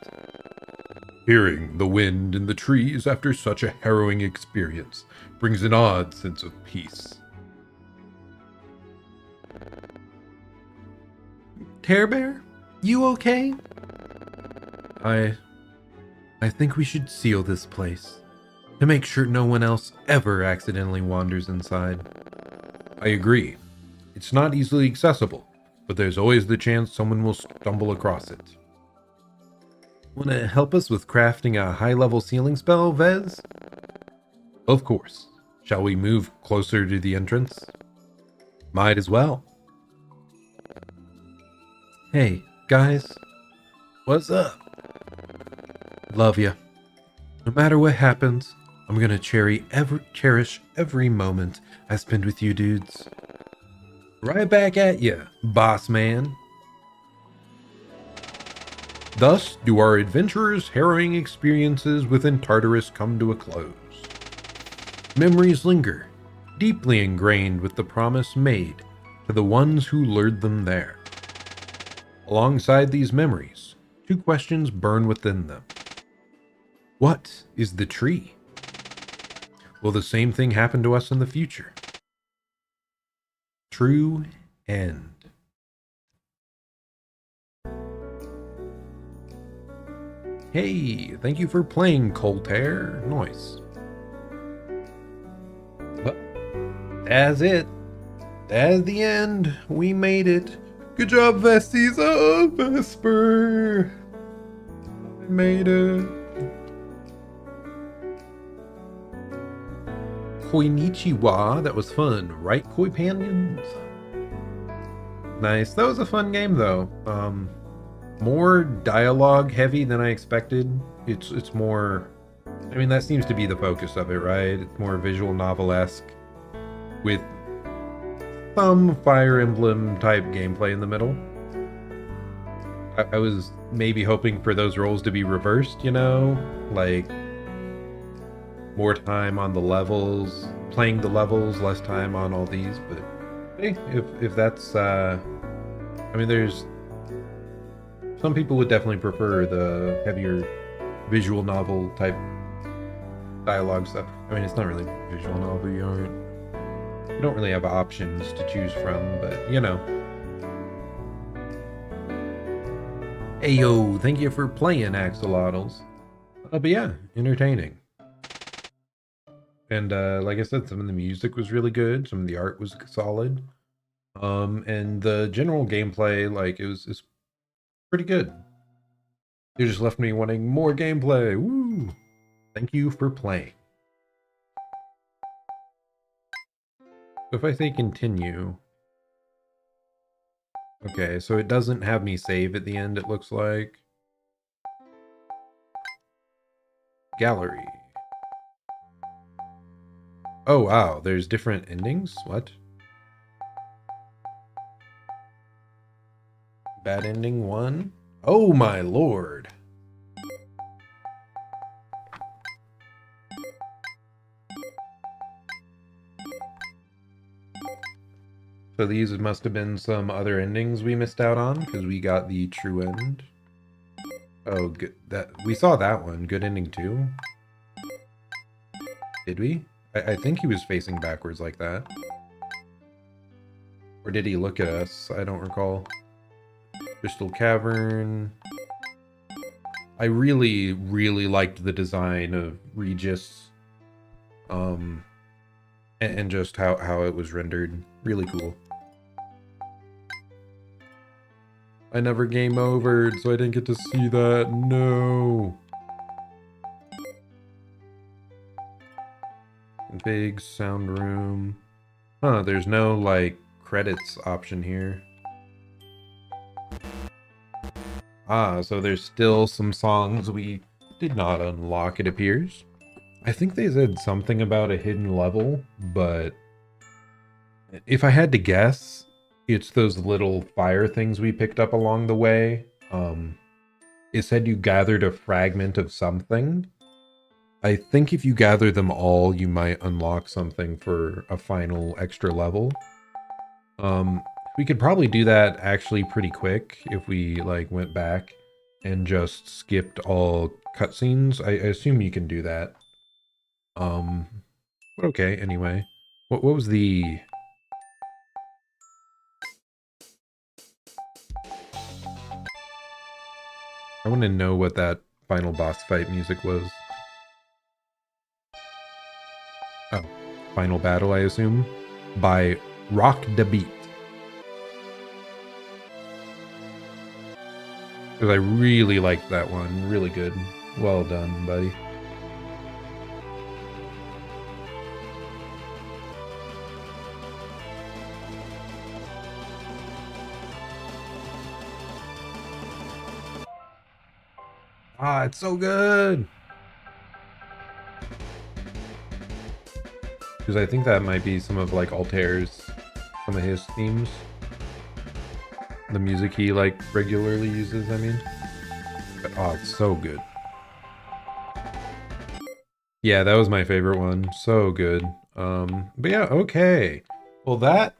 Hearing the wind in the trees after such a harrowing experience brings an odd sense of peace. Tear Bear, you okay? I think we should seal this place to make sure no one else ever accidentally wanders inside. I agree. It's not easily accessible, but there's always the chance someone will stumble across it. Want to help us with crafting a high-level sealing spell, Vez? Of course. Shall we move closer to the entrance? Might as well. Hey, guys. What's up? Love ya. No matter what happens, I'm gonna cherish every moment I spend with you dudes. Right back at ya, boss man. Thus do our adventurers' harrowing experiences within Tartarus come to a close. Memories linger, deeply ingrained with the promise made to the ones who lured them there. Alongside these memories, two questions burn within them. What is the tree? Will the same thing happen to us in the future? True end. Hey, thank you for playing, Coltair. Nice. Well, that's it. That's the end. We made it. Good job, Vesties. Oh, Vesper. I made it. Koinichiwa. That was fun, right, Koipanions? Nice. That was a fun game, though. More dialogue heavy than I expected. It's more... I mean, that seems to be the focus of it, right? It's more visual novel-esque with some Fire Emblem type gameplay in the middle. I was maybe hoping for those roles to be reversed, you know? Like, more time on the levels, playing the levels, less time on all these, but hey, if that's, I mean, there's, some people would definitely prefer the heavier visual novel type dialogue stuff. I mean, it's not really visual novel, you don't really have options to choose from, but you know. Hey yo, thank you for playing, Axolotls. But yeah, entertaining. And like I said, some of the music was really good, some of the art was solid. And the general gameplay, like, it's pretty good. You just left me wanting more gameplay. Woo! Thank you for playing. So if I say continue... Okay, so it doesn't have me save at the end, it looks like. Gallery. Oh wow, there's different endings? What? Bad ending 1? Oh my lord! So these must have been some other endings we missed out on, because we got the true end. Oh, good. That we saw that one. Good ending too. Did we? I think he was facing backwards like that. Or did he look at us? I don't recall. Crystal Cavern. I really, really liked the design of Regis. And just how it was rendered. Really cool. I never game overed, so I didn't get to see that. No. Big sound room. Huh, there's no, like, credits option here. Ah, so there's still some songs we did not unlock, it appears. I think they said something about a hidden level, but if I had to guess, it's those little fire things we picked up along the way. It said you gathered a fragment of something. I think if you gather them all, you might unlock something for a final extra level. We could probably do that actually pretty quick if we like went back and just skipped all cutscenes. I assume you can do that. But okay, anyway. What was the... I want to know what that final boss fight music was. Oh, Final Battle, I assume, by Rock the Beat. Because I really liked that one. Really good. Well done, buddy. Ah, it's so good! Because I think that might be some of like Altair's, some of his themes. The music he like regularly uses, I mean. But, oh, it's so good. Yeah, that was my favorite one. So good. But yeah, okay. Well, that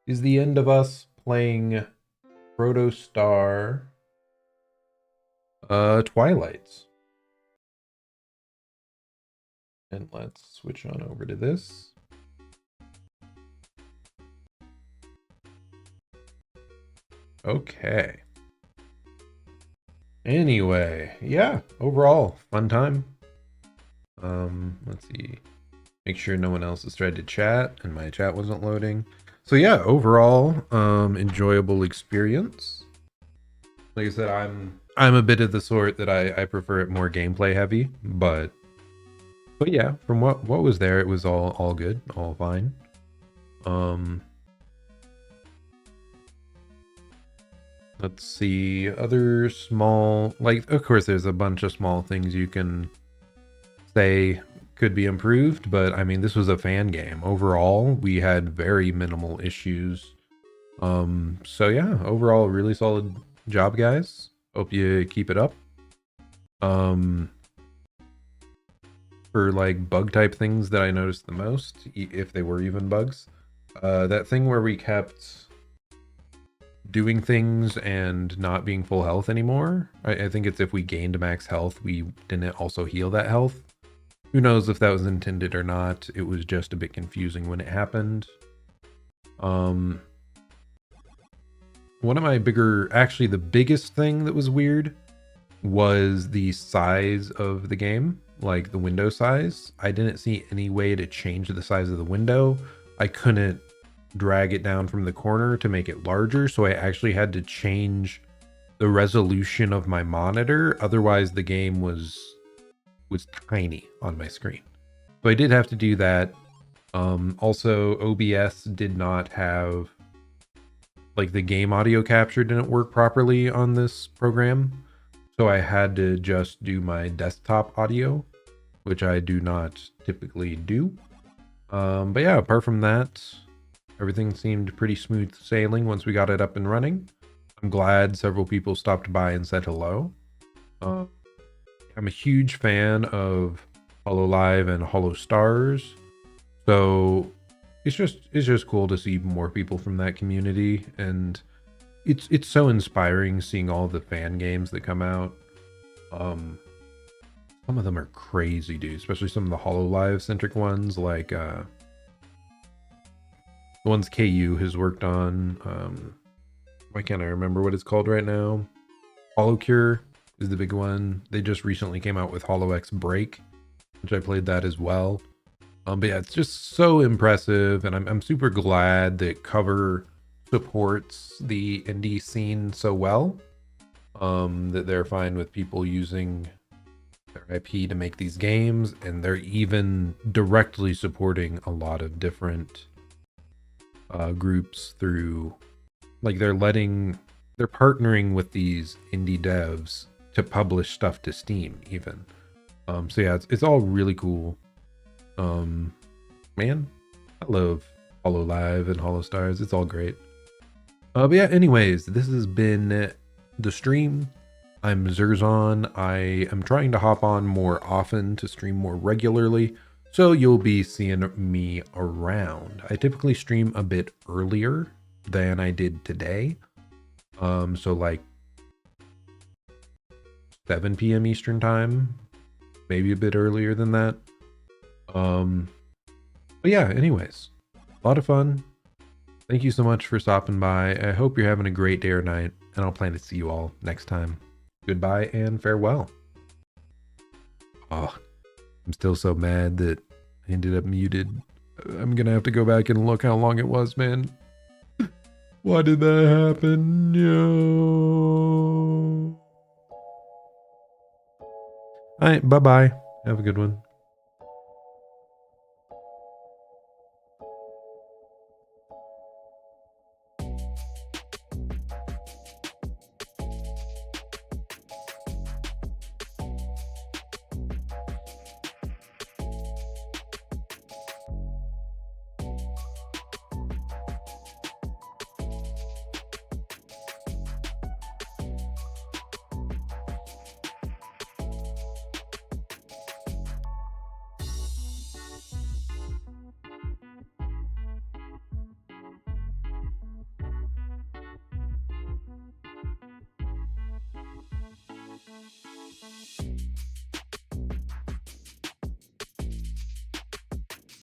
is the end of us playing Protostar Twilights. And let's switch on over to this. Okay. Anyway, yeah, overall, fun time. Let's see. Make sure no one else has tried to chat and my chat wasn't loading. So yeah, overall, enjoyable experience. Like I said, I'm a bit of the sort that I prefer it more gameplay heavy, but yeah, from what was there, it was all good, all fine. Let's see, other small, like, of course there's a bunch of small things you can say could be improved, but I mean, this was a fan game. Overall, we had very minimal issues. So yeah, overall, really solid job, guys. Hope you keep it up. For like bug type things that I noticed the most, if they were even bugs, that thing where we kept doing things and not being full health anymore. I think it's if we gained max health, we didn't also heal that health. Who knows if that was intended or not. It was just a bit confusing when it happened. One of my actually the biggest thing that was weird was the size of the game, like the window size. I didn't see any way to change the size of the window. I couldn't drag it down from the corner to make it larger, so I actually had to change the resolution of my monitor. Otherwise the game was tiny on my screen, so I did have to do that. Also, OBS did not have, like, the game audio capture didn't work properly on this program, so I had to just do my desktop audio, which I do not typically do. But yeah, apart from that, everything seemed pretty smooth sailing once we got it up and running. I'm glad several people stopped by and said hello. I'm a huge fan of Hololive and Holostars, so it's just cool to see more people from that community, and it's so inspiring seeing all the fan games that come out. Some of them are crazy, dude, especially some of the Hololive centric ones, like the ones KU has worked on. Why can't I remember what it's called right now? Holocure is the big one. They just recently came out with HoloX Break, which I played that as well. But yeah, it's just so impressive, and I'm super glad that Cover supports the indie scene so well. That they're fine with people using their IP to make these games, and they're even directly supporting a lot of different groups through, like, they're partnering with these indie devs to publish stuff to Steam even. So yeah, it's all really cool. Man, I love Hololive and Holostars. It's all great. But yeah, anyways, this has been the stream. I'm Zerzon. I am trying to hop on more often to stream more regularly, so you'll be seeing me around. I typically stream a bit earlier than I did today. So like 7 p.m. Eastern time, maybe a bit earlier than that. But yeah, anyways, a lot of fun. Thank you so much for stopping by. I hope you're having a great day or night, and I'll plan to see you all next time. Goodbye and farewell. Oh, I'm still so mad that I ended up muted. I'm gonna have to go back and look how long it was, man. Why did that happen? No. Alright, bye-bye. Have a good one.